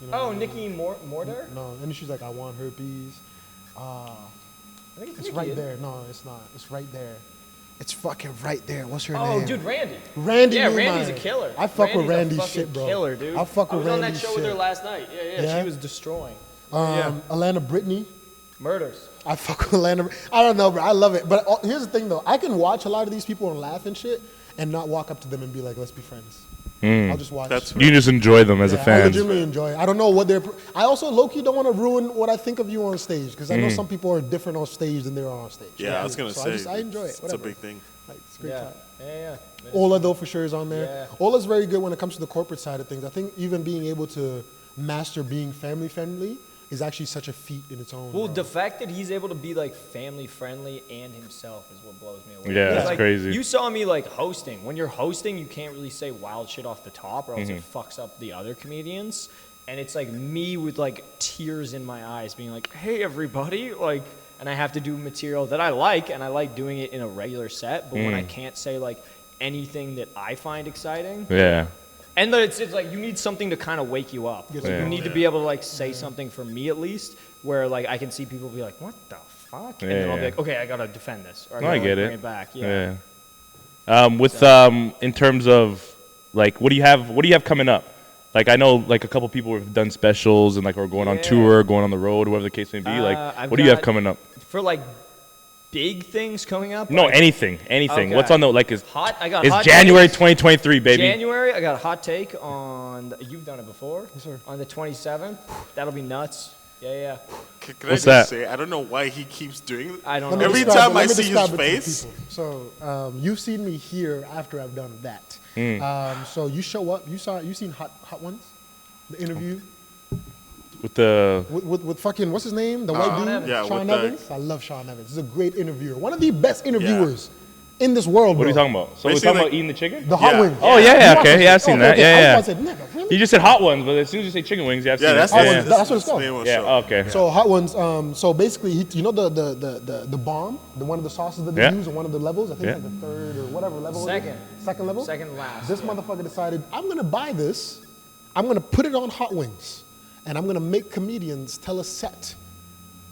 S3: You know
S1: Oh,
S3: what I mean?
S1: Nikki Mortar?
S3: No, and then she's like, I want herpes.
S1: I think
S3: It's
S1: Nikki,
S3: right
S1: isn't it?
S3: there. No, it's not. It's right there. It's fucking right there. What's her
S1: Oh,
S3: name?
S1: dude, Randy.
S3: Randy.
S1: Yeah,
S3: Newman.
S1: Randy's a killer.
S3: I fuck with
S1: Randy's a
S3: Randy's
S1: fucking
S3: shit, bro.
S1: Killer, dude.
S3: I fuck with
S1: was on that
S3: Randy's
S1: show with her
S3: shit.
S1: last night. Yeah.
S3: Yeah?
S1: She was destroying
S3: Alana Brittany.
S1: murders.
S3: I fuck with Alana. I don't know, bro. I love it. But here's the thing, though. I can watch a lot of these people and laugh and shit and not walk up to them and be like, let's be friends. I'll just watch.
S4: That's
S2: You just enjoy them as a
S3: I
S2: fan.
S3: legitimately enjoy it. I don't know what they're. I also low-key don't want to ruin what I think of you on stage because I know some people are different on stage than they are on stage.
S4: Yeah, I was gonna say.
S3: I enjoy it.
S4: It's a
S3: Whatever.
S4: big thing.
S3: Like, it's a great
S1: Yeah.
S3: time.
S1: Yeah.
S3: Ola, though, for sure is on there.
S1: Yeah.
S3: Ola's very good when it comes to the corporate side of things. I think even being able to master being family-friendly is actually such a feat in its own.
S1: Well,
S3: bro.
S1: the fact that he's able to be like family friendly and himself is what blows me away.
S2: Yeah,
S1: 'Cause,
S2: that's
S1: like,
S2: crazy.
S1: You saw me like hosting. When you're hosting, you can't really say wild shit off the top, or else
S2: Mm-hmm.
S1: it fucks up the other comedians. And it's like me with like tears in my eyes, being like, "Hey, everybody!" Like, and I have to do material that I like, and I like doing it in a regular set. But when I can't say like anything that I find exciting,
S2: Yeah.
S1: and then it's like you need something to kind of wake you up. Like,
S2: Yeah.
S1: you need to be able to like say something for me at least, where like I can see people be like, "What the fuck?" And then I'll be
S2: Yeah.
S1: like, "Okay, I gotta defend this." Or I
S2: No, I
S1: gotta,
S2: get
S1: like,
S2: it.
S1: bring it back. Yeah.
S2: In terms of like, what do you have coming up? Like, I know like a couple people have done specials and like are going on
S1: Yeah.
S2: tour, going on the road, whatever the case may be. Like,
S1: I've
S2: what do you have
S1: got-
S2: coming up?
S1: For like big things coming up.
S2: No,
S1: like,
S2: anything.
S1: Okay.
S2: What's on the like? Is
S1: hot. I got
S2: it's
S1: hot
S2: January
S1: takes.
S2: 2023, baby.
S1: January, I got a hot take on. You've done it before.
S3: Yes, sir.
S1: On the 27th, that'll be nuts. Yeah.
S4: Can
S2: What's
S4: I just
S2: that?
S4: say, I don't know why he keeps doing it.
S1: I don't
S3: Let
S1: know.
S3: me
S4: Every
S3: describe
S4: time
S3: it-
S4: I
S3: let me
S4: see his
S3: describe it to the
S4: face.
S3: people. So you've seen me here after I've done that. So you show up. You seen Hot Ones, the interview
S2: With the
S3: with fucking what's his name, the white dude,
S1: Evans.
S4: Yeah,
S3: Sean
S4: with the-
S3: Evans. I love Sean Evans. He's a great interviewer. One of the best interviewers in this world.
S2: what are you
S3: bro.
S2: talking about? So we're
S4: Basically,
S2: talking about
S4: like-
S2: eating the chicken?
S3: The hot
S4: Yeah.
S3: wings.
S2: Oh, yeah,
S3: You watch
S2: okay,
S3: that
S2: yeah, I've
S3: shit?
S2: seen
S3: Okay,
S2: that.
S3: okay.
S2: Yeah.
S3: I said, nigga, really?
S2: You just said hot ones, but as soon as you say chicken wings, yeah, I've seen
S4: That's
S2: that.
S3: Hot
S2: Yeah.
S3: Ones, that's what it's called.
S4: the name of the
S2: Yeah,
S4: show.
S2: okay.
S3: So Hot Ones. So basically, you know the bomb, one of the sauces that they
S2: Yeah.
S3: use on one of the levels. I think
S2: Yeah.
S3: it's like the third or whatever level. it is. Second level.
S1: Second last.
S3: This motherfucker decided, I'm gonna buy this. I'm gonna put it on Hot Wings, and I'm gonna make comedians tell a set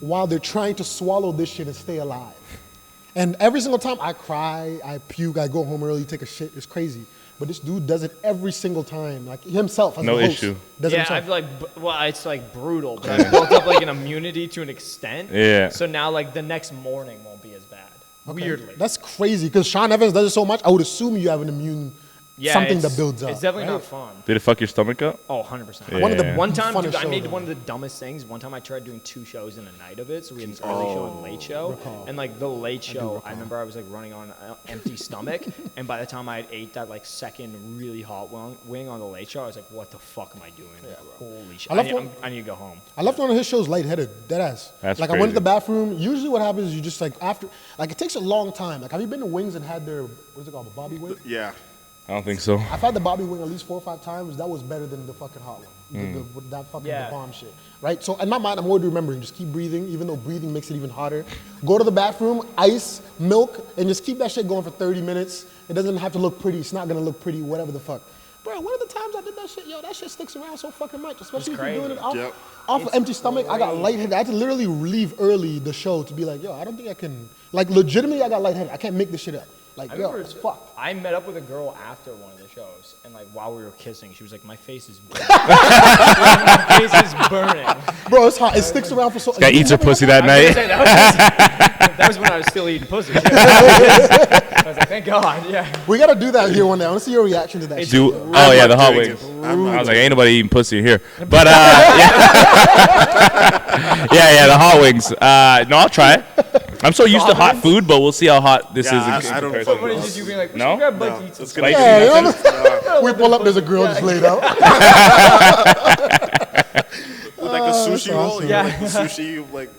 S3: while they're trying to swallow this shit and stay alive. And every single time I cry, I puke, I go home early, take a shit. It's crazy. But this dude does it every single time, like himself as
S2: No
S3: the host.
S2: issue.
S3: Does it
S1: Yeah, I
S3: himself.
S1: feel like, well, it's like brutal, but I built up like an immunity to an extent.
S2: Yeah.
S1: So now, like, the next morning won't be as bad. Weirdly.
S3: That's crazy because Sean Evans does it so much. I would assume you have an immune something that
S1: it's-
S3: builds up.
S1: It's definitely
S3: right?
S1: not fun.
S2: Did it fuck your stomach up?
S1: Oh, 100%.
S2: Yeah.
S3: One of the
S1: One time,
S3: funnest
S1: dude, I
S3: shows
S1: made
S3: ever.
S1: one of the dumbest things. One time I tried doing 2 shows in a night of it. So we had an early show and late show. And like the late show, I remember I was like running on an empty stomach. And by the time I had ate that like second really hot wing on the late show, I was like, what the fuck am I doing? Holy shit.
S3: I love
S1: I need to go home.
S3: I left one of his shows lightheaded, deadass.
S2: That's
S3: like I went to
S2: crazy.
S3: the bathroom. Usually, what happens is you just like after, like it takes a long time. Like have you been to Wings and had their what's it called, the Bobby wing?
S4: Yeah.
S2: I don't think so.
S3: I've had the Bobby wing at least 4 or 5 times. That was better than the fucking hot one. With that fucking
S1: Yeah.
S3: the bomb shit, right? So in my mind, I'm already remembering. Just keep breathing, even though breathing makes it even hotter. Go to the bathroom, ice, milk, and just keep that shit going for 30 minutes. It doesn't have to look pretty. It's not gonna look pretty, whatever the fuck. Bro, one of the times I did that shit, that shit sticks around so fucking much, especially if you're doing it
S1: crazy.
S3: off an empty stomach. I got lightheaded. I had to literally leave early the show to be like, I don't think I can. Like legitimately, I got lightheaded. I can't make this shit up. Like,
S1: I
S3: yo,
S1: remember
S3: it's fucked.
S1: I met up with a girl after one of the shows, and like while we were kissing, she was like, "My face is burning." My face is burning.
S3: Bro, it's hot. It sticks around for so.
S2: Guy eats her pussy that
S1: I was gonna
S2: night.
S1: say, that was when I was still eating pussy. I was like, thank God, yeah.
S3: We gotta do that here one day. I want to see your reaction to that.
S1: It's
S3: shit.
S2: Do
S1: brutal.
S2: oh yeah, the hot
S4: doing
S2: wings.
S4: it. I'm not
S2: I was like,
S4: doing
S2: ain't nobody eating pussy in here. But yeah, the hot wings. No, I'll try it. I'm so used to hot food, but we'll see how hot this
S4: Yeah,
S2: is. In
S4: I don't
S2: comparison.
S1: What is you being like, we
S2: No?
S1: should grab a bite
S4: No,
S1: to eat some
S4: it's gonna
S1: spicy.
S3: Yeah, you
S2: Nothing?
S3: know, we pull up. There's a girl just laid out.
S4: With like a sushi roll.
S3: awesome.
S4: You know, like the sushi, like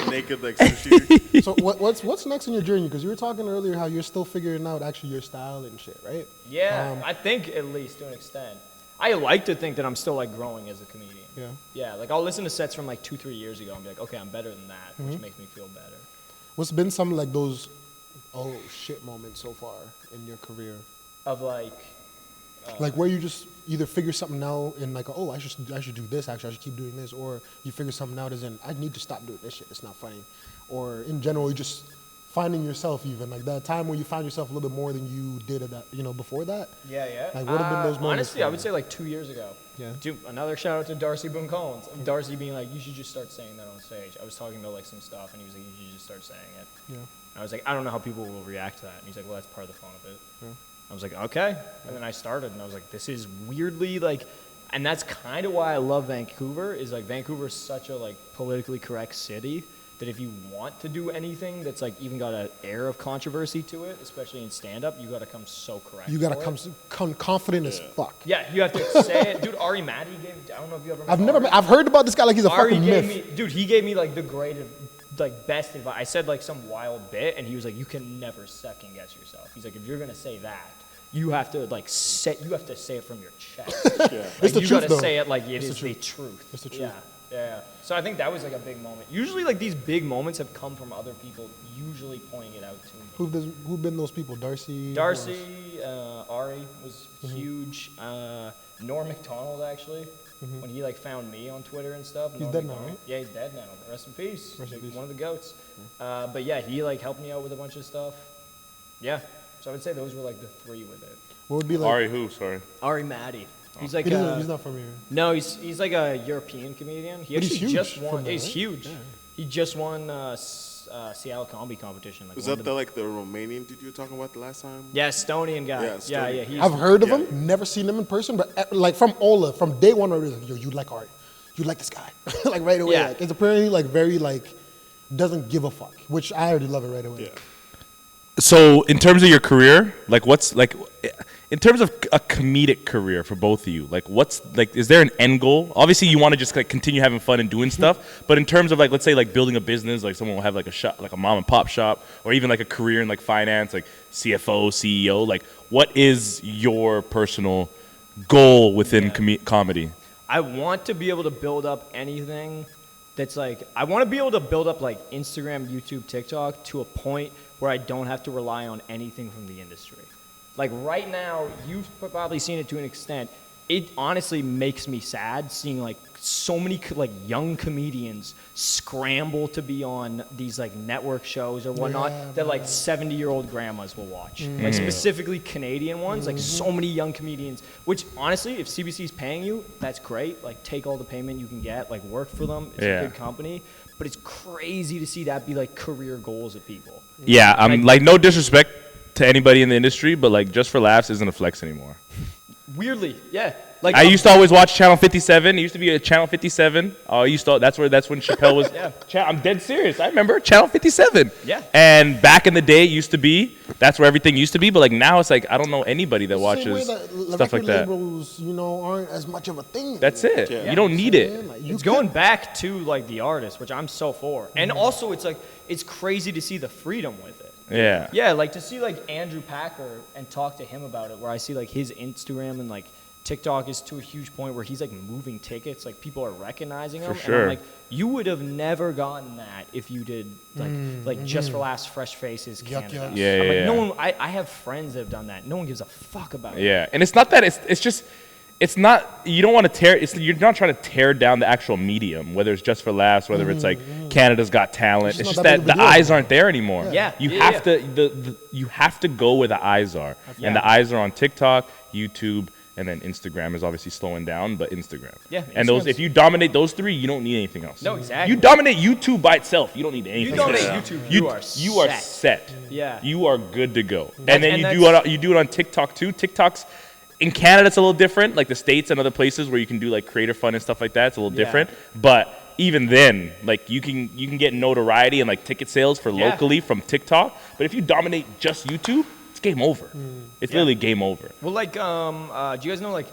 S4: naked, like sushi.
S3: So what's next in your journey? Because you were talking earlier how you're still figuring out actually your style and shit, right?
S1: Yeah, I think at least to an extent. I like to think that I'm still like growing as a comedian.
S3: Yeah.
S1: Yeah, like I'll listen to sets from like 2-3 years ago and be like, okay, I'm better than that, which makes me feel better.
S3: What's been some like those oh shit moments so far in your career?
S1: Of like,
S3: Like where you just either figure something out and like, oh, I should do this, actually, I should keep doing this, or you figure something out as in, I need to stop doing this shit, it's not funny. Or in general, you just finding yourself even, like that time where you found yourself a little bit more than you did at that, before that?
S1: yeah.
S3: Like, what have been those moments
S1: Honestly,
S3: for
S1: I
S3: you?
S1: would say like 2 years ago.
S3: Yeah.
S1: Dude, another shout out to Darcy Boone Collins. Of Darcy being like, you should just start saying that on stage. I was talking about like some stuff, and he was like, you should just start saying it.
S3: Yeah.
S1: I was like, I don't know how people will react to that. And he's like, well, that's part of the fun of it. I was like, okay. And then I started, and I was like, this is weirdly like, and that's kind of why I love Vancouver, is like Vancouver is such a like politically correct city that if you want to do anything that's like even got an air of controversy to it, especially in stand-up, you got to come so correct.
S3: You gotta
S1: for it.
S3: come confident as fuck.
S1: Yeah, you have to say it. Dude, Ari Matty gave, I don't know if you ever met Ari.
S3: I've heard about this guy like he's a
S1: Ari
S3: fucking
S1: gave
S3: myth.
S1: me, dude, he gave me like the greatest, like best advice. I said like some wild bit, and he was like, you can never second guess yourself. He's like, if you're gonna say that, you have to like say it from your chest.
S3: It's the
S1: you
S3: truth,
S1: gotta
S3: though.
S1: say it like it
S3: It's
S1: is
S3: the
S1: the
S3: truth.
S1: truth.
S3: It's the truth.
S1: Yeah. So I think that was like a big moment. Usually like these big moments have come from other people usually pointing it out to me.
S3: Who've been those people? Darcy? who
S1: Darcy,
S3: else?
S1: Ari was
S3: Mm-hmm.
S1: huge. Norm McDonald actually, when he like found me on Twitter and stuff.
S3: He's
S1: Norm
S3: dead now,
S1: McDonald.
S3: right?
S1: Yeah, he's dead now. Rest in peace.
S3: Rest in
S1: Like,
S3: peace.
S1: one of the goats. But yeah, he like helped me out with a bunch of stuff. Yeah, so I would say those were like the 3 with it.
S3: What would be like?
S2: Ari who? Sorry.
S1: Ari Matty. He's like
S3: He's not from here.
S1: no, he's like a European comedian. He
S3: But he's
S1: actually
S3: huge
S1: just
S3: from
S1: won.
S3: there,
S1: He's
S3: right?
S1: huge.
S3: Yeah.
S1: He just won Seattle Comedy Competition. Like
S4: Is
S1: won
S4: that the Romanian dude you were talking about the last time?
S1: yeah, Estonian guy.
S4: Yeah,
S1: Yeah,
S4: Estonian.
S1: he's
S3: I've heard of
S4: Yeah.
S3: him, never seen him in person, but like from Ola, from day one, I was like, yo, you like art. you like this guy, like right away.
S1: Yeah.
S3: Like, it's apparently like very like doesn't give a fuck, which I already love it right away.
S4: Yeah.
S2: So in terms of your career, like what's like in terms of a comedic career for both of you, like what's like is there an end goal? Obviously you want to just like continue having fun and doing stuff, but in terms of like let's say like building a business, like someone will have like a shop, like a mom and pop shop, or even like a career in like finance, like CFO, CEO, like what is your personal goal within comedy?
S1: I want to be able to build up anything that's like, I want to be able to build up like Instagram, YouTube, TikTok to a point where I don't have to rely on anything from the industry. Like right now, you've probably seen it to an extent. It honestly makes me sad seeing like so many like young comedians scramble to be on these like network shows or whatnot that like 70-year-old grandmas will watch. Like specifically Canadian ones, like so many young comedians, which honestly, if CBC's paying you, that's great. Like take all the payment you can get, like work for them. It's a good company. But it's crazy to see that be like career goals of people.
S2: Yeah, I'm like no disrespect to anybody in the industry, but like Just for Laughs isn't a flex anymore.
S1: Weirdly, yeah. Like
S2: I used to always watch Channel 57. It used to be a Channel 57. That's when Chappelle was. I'm dead serious. I remember Channel 57.
S1: Yeah.
S2: And back in the day, it used to be. That's where everything used to be. But like now, it's like I don't know anybody that watches stuff like that.
S3: Labels, aren't as much of a thing.
S2: That's it. Yeah. You don't need it.
S3: Like,
S1: it's going back to like the artist, which I'm so for. And also, it's like it's crazy to see the freedom with it.
S2: Yeah.
S1: Yeah, like to see like Andrew Packer and talk to him about it, where I see like his Instagram and like TikTok is to a huge point where he's like moving tickets, like people are recognizing him.
S2: For sure.
S1: And I'm like, you would have never gotten that if you did like Just for Laughs, Fresh Faces, Canada.
S2: Yeah,
S1: I'm like,
S2: yeah.
S1: no one. I have friends that have done that. No one gives a fuck about it.
S2: Yeah, and it's not that. It's just. It's not. You don't want to tear. You're not trying to tear down the actual medium. Whether it's Just for Laughs, whether it's like Canada's Got Talent. It's just that the eyes aren't there anymore.
S1: Yeah.
S2: You have to. You have to go where the eyes are, and the eyes are on TikTok, YouTube, and then Instagram is obviously slowing down, but Instagram.
S1: Yeah.
S2: And those, if you dominate those three, you don't need anything else.
S1: No, exactly.
S2: You dominate YouTube by itself. You don't need anything.
S1: You dominate
S2: else.
S1: YouTube.
S2: You are set.
S1: Yeah.
S2: You are good to go. And then you do it on TikTok too. TikTok's. In Canada, it's a little different, like the States and other places where you can do like creator fun and stuff like that. It's a little different, but even then, like you can get notoriety and like ticket sales for locally from TikTok. But if you dominate just YouTube, it's game over. It's literally game over.
S1: Well, like, do you guys know like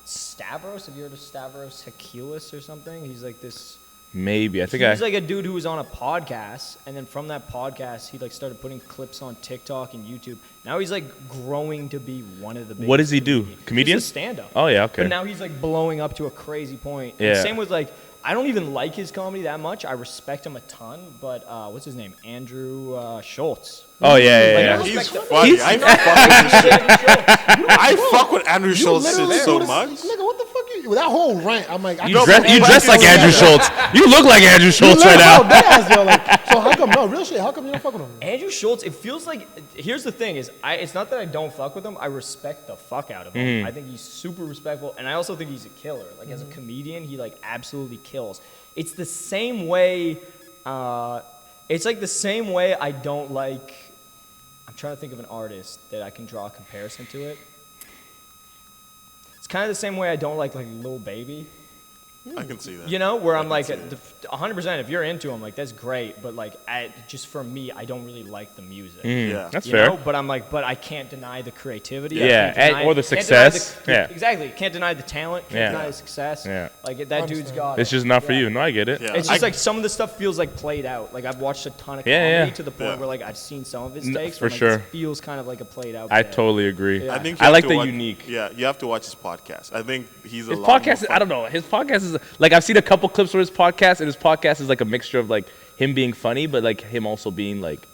S1: Stavros? Have you heard of Stavros Hakilis or something? He's like this.
S2: Maybe
S1: He's like a dude who was on a podcast, and then from that podcast, he like started putting clips on TikTok and YouTube. Now he's like growing to be one of the biggest.
S2: What does he do? Comedian?
S1: He's a stand-up.
S2: Oh yeah, okay.
S1: But now he's like blowing up to a crazy point.
S2: Yeah.
S1: And same with like, I don't even like his comedy that much. I respect him a ton, but what's his name? Andrew Schultz.
S2: Oh yeah.
S1: Like,
S4: He's funny. I fuck with shit. I fuck with Andrew Schultz shit so much.
S3: Nigga, what the fuck? With that whole rant, I'm like,
S2: You dress like Andrew Schultz. You look like Andrew Schultz right now.
S3: So how come? No, real shit. How come you don't fuck with him?
S1: Andrew Schultz, it feels like, here's the thing is, it's not that I don't fuck with him, I respect the fuck out of him. I think he's super respectful, and I also think he's a killer. Like, as a comedian, he, like, absolutely kills. It's the same way, it's like the same way I don't like, I'm trying to think of an artist that I can draw a comparison to it. It's kind of the same way I don't like Lil Baby.
S4: I can see that.
S1: You know, where I'm like, 100%, if you're into him, like, that's great. But, like, just for me, I don't really like the music.
S4: Yeah.
S2: That's
S1: You
S2: fair.
S1: know? But I'm like, but I can't deny the creativity.
S2: Yeah, or the success. Yeah.
S1: Exactly. Can't deny the talent. Can't deny the success.
S2: Yeah.
S1: Like, that dude's got it.
S2: It's just not for you. No, I get it.
S4: Yeah.
S1: It's just like some of the stuff feels like played out. Like, I've watched a ton of comedy to the point where, like, I've seen some of his takes.
S2: For
S1: but, like,
S2: sure.
S1: It feels kind of like a played out
S2: I
S1: bit.
S2: totally agree.
S1: Yeah.
S4: I think
S2: I like the unique.
S4: Yeah, you have to watch his podcast. I think he's a
S2: His
S4: lot
S2: podcast,
S4: more
S2: I don't know. His podcast is like I've seen a couple clips from his podcast, and his podcast is like a mixture of like him being funny, but like him also being like,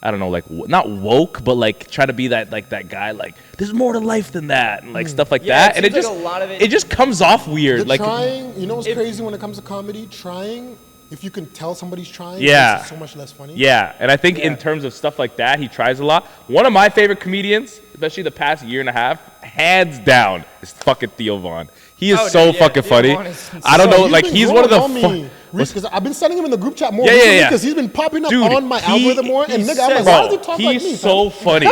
S2: I don't know, like not woke, but like try to be that like that guy, like there's more to life than that, and like stuff like
S1: Yeah,
S2: that. And it
S1: seems
S2: just
S1: like a lot of
S2: it just comes off weird.
S3: The
S2: Like
S3: trying, you know what's crazy when it comes to comedy? Trying, if you can tell somebody's trying,
S2: Yeah.
S3: it's so much less funny.
S2: yeah, and I think in terms of stuff like that, he tries a lot. One of my favorite comedians, especially the past year and a half, hands down, is fucking Theo Von. He is so fucking
S1: Theo
S2: funny.
S1: Von is
S2: I don't know, like
S3: been
S2: he's one of the.
S3: growing on me because I've been sending him in the group chat more
S2: Yeah,
S3: recently
S2: yeah.
S3: because he's been popping up
S2: Dude,
S3: on my algorithm more. And nigga, I'm like,
S2: bro,
S3: why does he talk like me?
S2: he's so funny.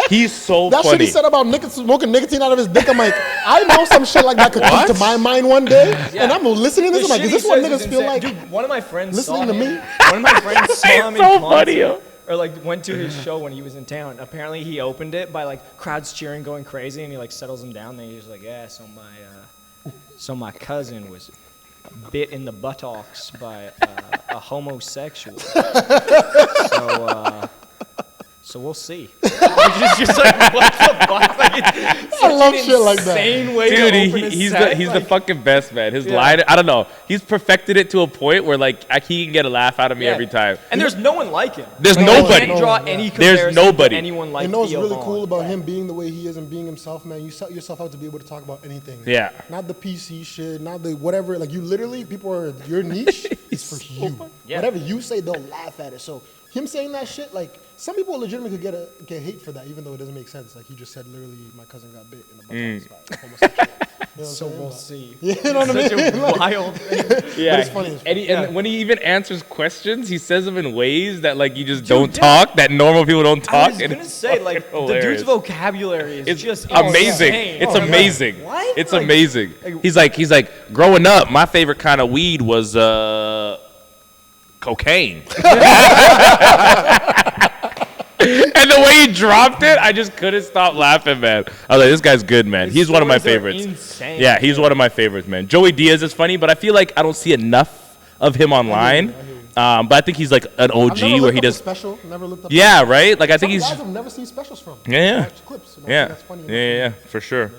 S2: He's so
S3: That shit
S2: funny.
S3: he said about smoking nicotine out of his dick, I'm like, I know some shit like that could come to my mind one day, and I'm listening to this, I'm like, is this what niggas feel like?
S1: Dude, one of my friends
S3: listening
S1: saw
S3: to me?
S1: him. One of my friends saw him in
S2: so
S1: concert,
S2: funny, yo.
S1: or like went to his show when he was in town. Apparently, he opened it by like crowds cheering, going crazy, and he like settles him down. Then he's like, yeah, so my cousin was bit in the buttocks by a homosexual. So we'll see. just like, what the fuck? Like, it's such
S3: I love
S1: an
S3: shit like that.
S1: insane way
S2: Dude,
S1: to open a
S2: he's
S1: set.
S2: the
S1: Like,
S2: fucking best, man. His line, I don't know. He's perfected it to a point where like he can get a laugh out of me every time.
S1: And there's no one like him.
S2: There's
S1: Like,
S2: nobody.
S1: You can't draw any
S2: There's
S1: comparison
S2: nobody.
S1: to anyone like
S3: You know what's
S1: Theo
S3: really
S1: Vaughn.
S3: cool about him being the way he is and being himself, man? You set yourself out to be able to talk about anything.
S2: Yeah.
S3: Not the PC shit, not the whatever. Like, you literally, people are, your niche is for you.
S1: Yeah.
S3: Whatever you say, they'll laugh at it. So, him saying that shit, like, some people legitimately could get hate for that, even though it doesn't make sense. Like, he just said, literally, my cousin got bit in the butt by a homosexual. You know
S1: So
S3: what I'm
S1: we'll
S3: saying?
S1: see.
S3: You know what I mean?
S1: Such a
S3: Like,
S1: wild thing.
S2: Yeah,
S3: it's funny as fuck.
S2: and when he even answers questions, he says them in ways that like you just don't talk, that normal people don't talk.
S1: I was
S2: and
S1: gonna
S2: it's
S1: say, like,
S2: fucking
S1: the dude's
S2: hilarious.
S1: vocabulary is
S2: It's
S1: just
S2: amazing.
S1: insane.
S2: It's
S1: Oh, I'm like,
S2: amazing.
S1: what?
S2: It's
S1: Like,
S2: amazing. He's like, growing up, my favorite kind of weed was cocaine. And the way he dropped it, I just couldn't stop laughing, man. I was like, this guy's good, man.
S1: his
S2: He's one of my
S1: stories are
S2: favorites.
S1: insane.
S2: Yeah, he's one of my favorites, man. Joey Diaz is funny, but I feel like I don't see enough of him online. But I think he's like an OG
S3: I've never
S2: where
S3: looked
S2: he
S3: up a
S2: does.
S3: special, never looked up.
S2: Yeah, right. Like I think
S3: Some
S2: he's.
S3: guys I've never seen specials from.
S2: Yeah.
S3: Watch clips. And I
S2: Yeah,
S3: think that's funny.
S2: yeah, for sure.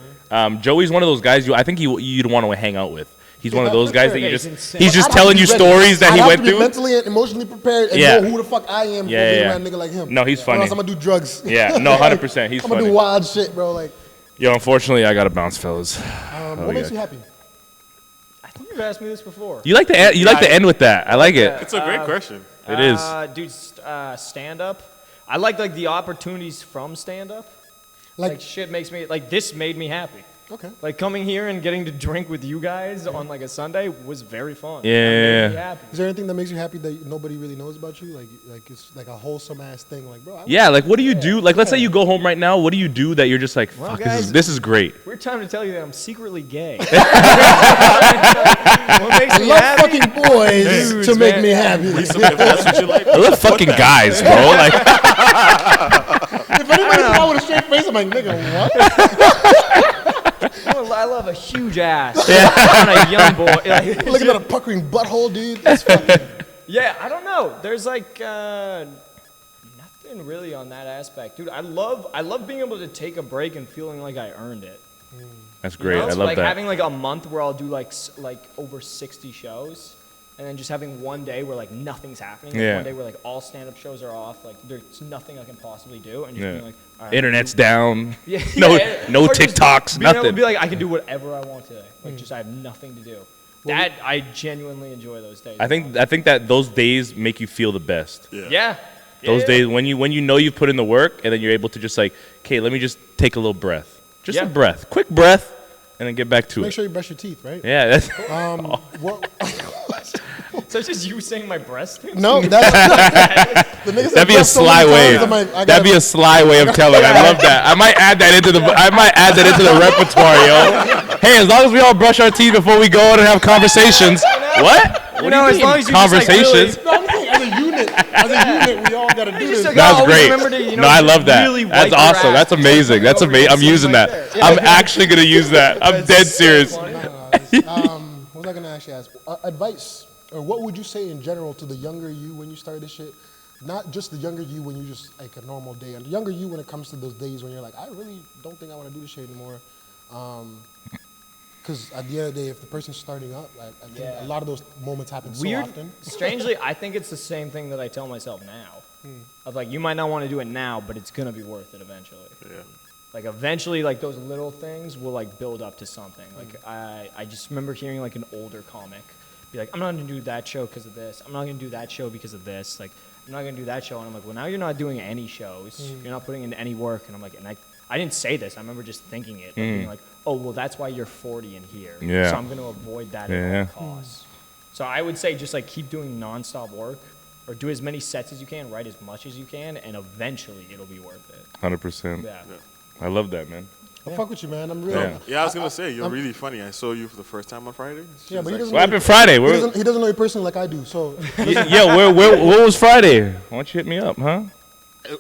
S2: Joey's one of those guys I think you'd want to hang out with. He's one of those guys that you
S1: Yeah,
S2: just
S1: he's insane.
S2: he's just
S3: I'd have
S2: telling
S3: to
S2: you
S3: be ready.
S2: stories that
S3: I'd
S2: he
S3: have
S2: went
S3: to be
S2: through.
S3: mentally and emotionally prepared and
S2: Yeah.
S3: know who the fuck I am for
S2: Yeah,
S3: being
S2: yeah.
S3: around a nigga like him.
S2: No, he's
S3: Or
S2: funny.
S3: else I'm gonna do drugs.
S2: Yeah, no, 100%. He's
S3: I'm gonna do
S2: funny.
S3: wild shit, bro. Like,
S2: Yo, unfortunately, I gotta bounce, fellas.
S3: what makes you happy?
S1: I think you've asked me this before.
S2: You like to end with that. I like it.
S4: It's a great question.
S2: It is.
S1: Dude, stand up. I like the opportunities from stand up. Like shit makes me like this made me happy.
S3: Okay.
S1: Like coming here and getting to drink with you guys on like a Sunday was very fun.
S2: Yeah.
S1: That made me happy.
S3: Is there anything that makes you happy that nobody really knows about you? Like it's like a wholesome ass thing. Like, bro.
S2: Yeah, like what do you do? Like let's say you go home right now. What do you do that you're just like,
S1: Well,
S2: fuck,
S1: guys,
S2: this is great.
S1: Weird time to tell you that I'm secretly gay. What makes
S3: I
S1: me
S3: love
S1: happy?
S3: fucking boys
S1: Dudes,
S3: to make
S1: man.
S3: me happy.
S4: Lisa, if that's what you like.
S2: I love fucking guys, bro. Like
S3: If anybody come out with a straight face, I'm like, nigga, what?
S1: I love a huge ass on a young boy. Like,
S3: Looking at a puckering butthole, dude. That's fucking.
S1: yeah, I don't know. There's like nothing really on that aspect, dude. I love being able to take a break and feeling like I earned it.
S2: that's great.
S1: You know?
S2: I
S1: So,
S2: love
S1: like
S2: that.
S1: having like a month where I'll do like over 60 shows, and then just having one day where like nothing's happening. Like,
S2: Yeah.
S1: One day where like all stand-up shows are off. Like there's nothing I can possibly do, and just
S2: Yeah.
S1: being like, all right,
S2: Internet's down.
S1: yeah,
S2: No
S1: yeah,
S2: no
S1: or just
S2: TikToks,
S1: being able to
S2: nothing.
S1: be like, I can do whatever I want today. Like just I have nothing to do. That I genuinely enjoy those days.
S2: I think that those days make you feel the best.
S1: Yeah.
S2: Those
S1: Yeah.
S2: days when you know you've put in the work and then you're able to just like, okay, let me just take a little breath. Just
S1: Yeah.
S2: a breath. Quick breath and then get back to
S3: Make
S2: it.
S3: sure you brush your teeth, right?
S2: Yeah, that's
S3: What?
S1: So it's just you saying my breast.
S3: No, that's the nigga said
S2: that'd be a
S3: brush so
S2: sly
S3: many
S2: way.
S3: times, I'm like, I
S2: That'd be
S3: gotta-
S2: a sly way of telling. I love that. I might add that into the repertoire, yo. Hey, as long as we all brush our teeth before we go out and have conversations. What?
S1: You
S2: What
S1: know,
S2: do
S1: as
S2: you
S1: long
S2: mean
S1: as you just, like,
S2: conversations?
S3: No, I'm saying as a unit, we all gotta do this.
S1: like,
S2: That's
S1: always
S2: great.
S1: remember to, you know,
S2: No, I love that.
S1: really
S2: That's
S1: wipe your
S2: awesome.
S1: ass.
S2: That's amazing. That's amazing. I'm using
S1: right
S2: that.
S1: there.
S2: I'm actually gonna use that. I'm dead serious.
S3: What was I gonna actually ask? Advice, or what would you say in general to the younger you when you started this shit? Not just the younger you when you just like a normal day, and the younger you when it comes to those days when you're like, I really don't think I want to do this shit anymore. Because at the end of the day, if the person's starting up, I think a lot of those moments happen so often.
S1: Strangely, I think it's the same thing that I tell myself now. Of like, you might not want to do it now, but it's gonna be worth it eventually.
S4: Yeah.
S1: Like eventually, like those little things will like build up to something. Like I just remember hearing like an older comic be like, I'm not gonna do that show because of this. I'm not gonna do that show because of this. Like I'm not gonna do that show. And I'm like, well, now you're not doing any shows. You're not putting in any work. And I'm like, and I didn't say this. I remember just thinking it. Like, being like, oh, well, that's why you're 40 in here.
S2: Yeah.
S1: So I'm gonna avoid that at all costs. So I would say just like keep doing nonstop work. or do as many sets as you can, write as much as you can, and eventually it'll be worth it.
S2: 100%.
S1: Yeah.
S2: I love that, man.
S3: I fuck with you, man. I'm really.
S2: Yeah.
S4: Yeah, I was gonna say you're really funny. I saw you for the first time on Friday.
S3: Yeah, but he doesn't.
S2: What happened Friday?
S3: He doesn't know you personally like I do. So.
S2: Yeah, what was Friday? Why don't you hit me up, huh?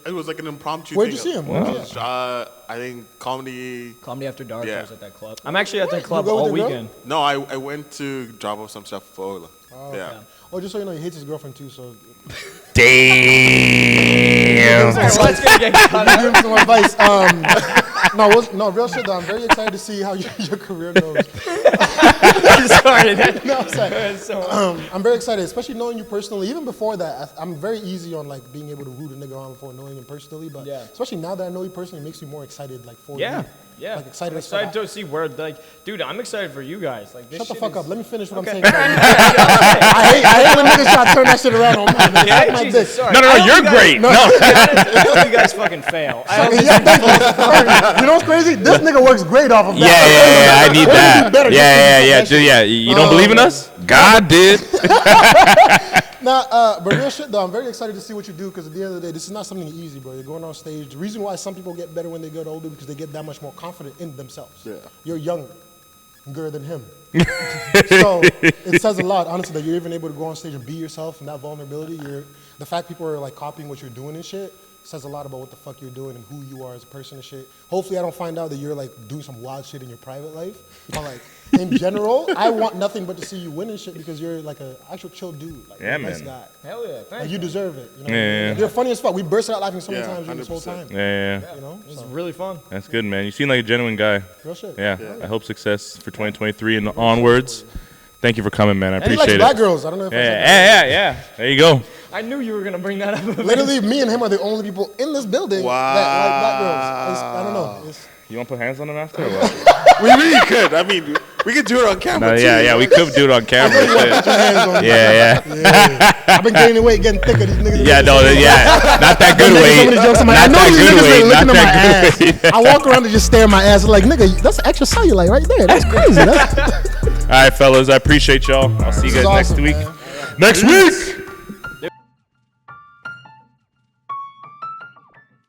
S4: It was like an impromptu.
S3: Where'd you
S4: thing.
S3: see him?
S4: I think comedy.
S1: Comedy After Dark
S4: Yeah.
S1: was at that club. I'm actually at that club
S3: go with
S1: all
S3: your girl?
S1: weekend.
S4: No, I went to drop off some stuff for Ola. Yeah.
S3: Oh, just so you know, he hates his girlfriend too. So.
S2: Damn.
S1: Alright, well, it's gonna get cut out.
S3: Give him some advice. No, real shit though. I'm very excited to see how your career goes.
S1: Sorry.
S3: No, I'm sorry.
S1: So,
S3: I'm very excited, especially knowing you personally. Even before that, I'm very easy on like being able to root a nigga on before knowing him personally. But
S1: Yeah.
S3: especially now that I know you personally, it makes me more excited. Like for
S1: yeah.
S3: you.
S1: Yeah.
S3: Like excited.
S1: I'm excited to see where, like, dude, I'm excited for you guys. Like, this
S3: Shut the
S1: shit
S3: fuck
S1: is-
S3: up. Let me finish what
S1: Okay.
S3: I'm saying. I hate when niggas try to turn that shit around on me. Man.
S1: Yeah,
S3: Suck my
S1: Jesus,
S3: dick.
S1: sorry.
S2: No,
S1: I hope
S2: you're
S1: you guys-
S2: great. No.
S1: I hope you guys fucking fail. I hope
S3: Yeah, thank you. You know what's crazy? This nigga works great off of that.
S2: Yeah, I need that.
S3: better just
S2: Yeah. You don't believe in us? God did.
S3: Nah, but real shit though, I'm very excited to see what you do because at the end of the day, this is not something easy, bro. You're going on stage. The reason why some people get better when they get older because they get that much more confident in themselves.
S4: Yeah.
S3: You're younger than him. So it says a lot, honestly, that you're even able to go on stage and be yourself and that vulnerability. The fact people are like copying what you're doing and shit says a lot about what the fuck you're doing and who you are as a person and shit. Hopefully I don't find out that you're like doing some wild shit in your private life. But like in general, I want nothing but to see you win and shit because you're like an actual chill dude. Like
S2: Yeah,
S3: you're a nice
S2: man.
S3: guy.
S1: Hell yeah.
S3: Like
S1: Thank
S3: you
S1: you.
S3: deserve it. You know?
S2: Yeah.
S3: You're funny as fuck. We bursted out laughing so many
S4: Yeah,
S3: times during this whole
S4: 100%.
S3: time.
S2: Yeah.
S3: You know?
S1: This is
S3: So,
S1: really fun.
S2: That's good, man. You seem like a genuine guy.
S3: real shit.
S2: Yeah. I hope success for 2023 and onwards. Thank you for coming, man. I
S3: And he likes
S2: appreciate
S3: black
S2: it.
S3: girls. I don't know if I said that.
S2: Yeah. There you go.
S1: I knew you were gonna bring that up.
S3: Literally, me and him are the only people in this building that like black girls. I don't know.
S2: You want to put hands on him after or what?
S4: We really could. I mean, we could do it on camera
S2: No,
S4: too.
S2: yeah, we could do it on camera.
S3: Put your hands on me.
S2: Yeah.
S3: I've been gaining weight, getting thicker. These niggas.
S2: Yeah, no, not that good
S3: Making
S2: weight.
S3: some of these jokes. I'm like, I
S2: Not
S3: know
S2: that
S3: these
S2: good
S3: niggas
S2: weight.
S3: been
S2: Not
S3: looking at my
S2: that
S3: ass.
S2: good weight.
S3: I walk around and just stare at my ass. Like, nigga, that's extra cellulite right there. That's crazy.
S2: All right, fellas, I appreciate y'all. I'll see you
S3: This is
S2: guys next
S3: awesome,
S2: week.
S3: man.
S2: Next week.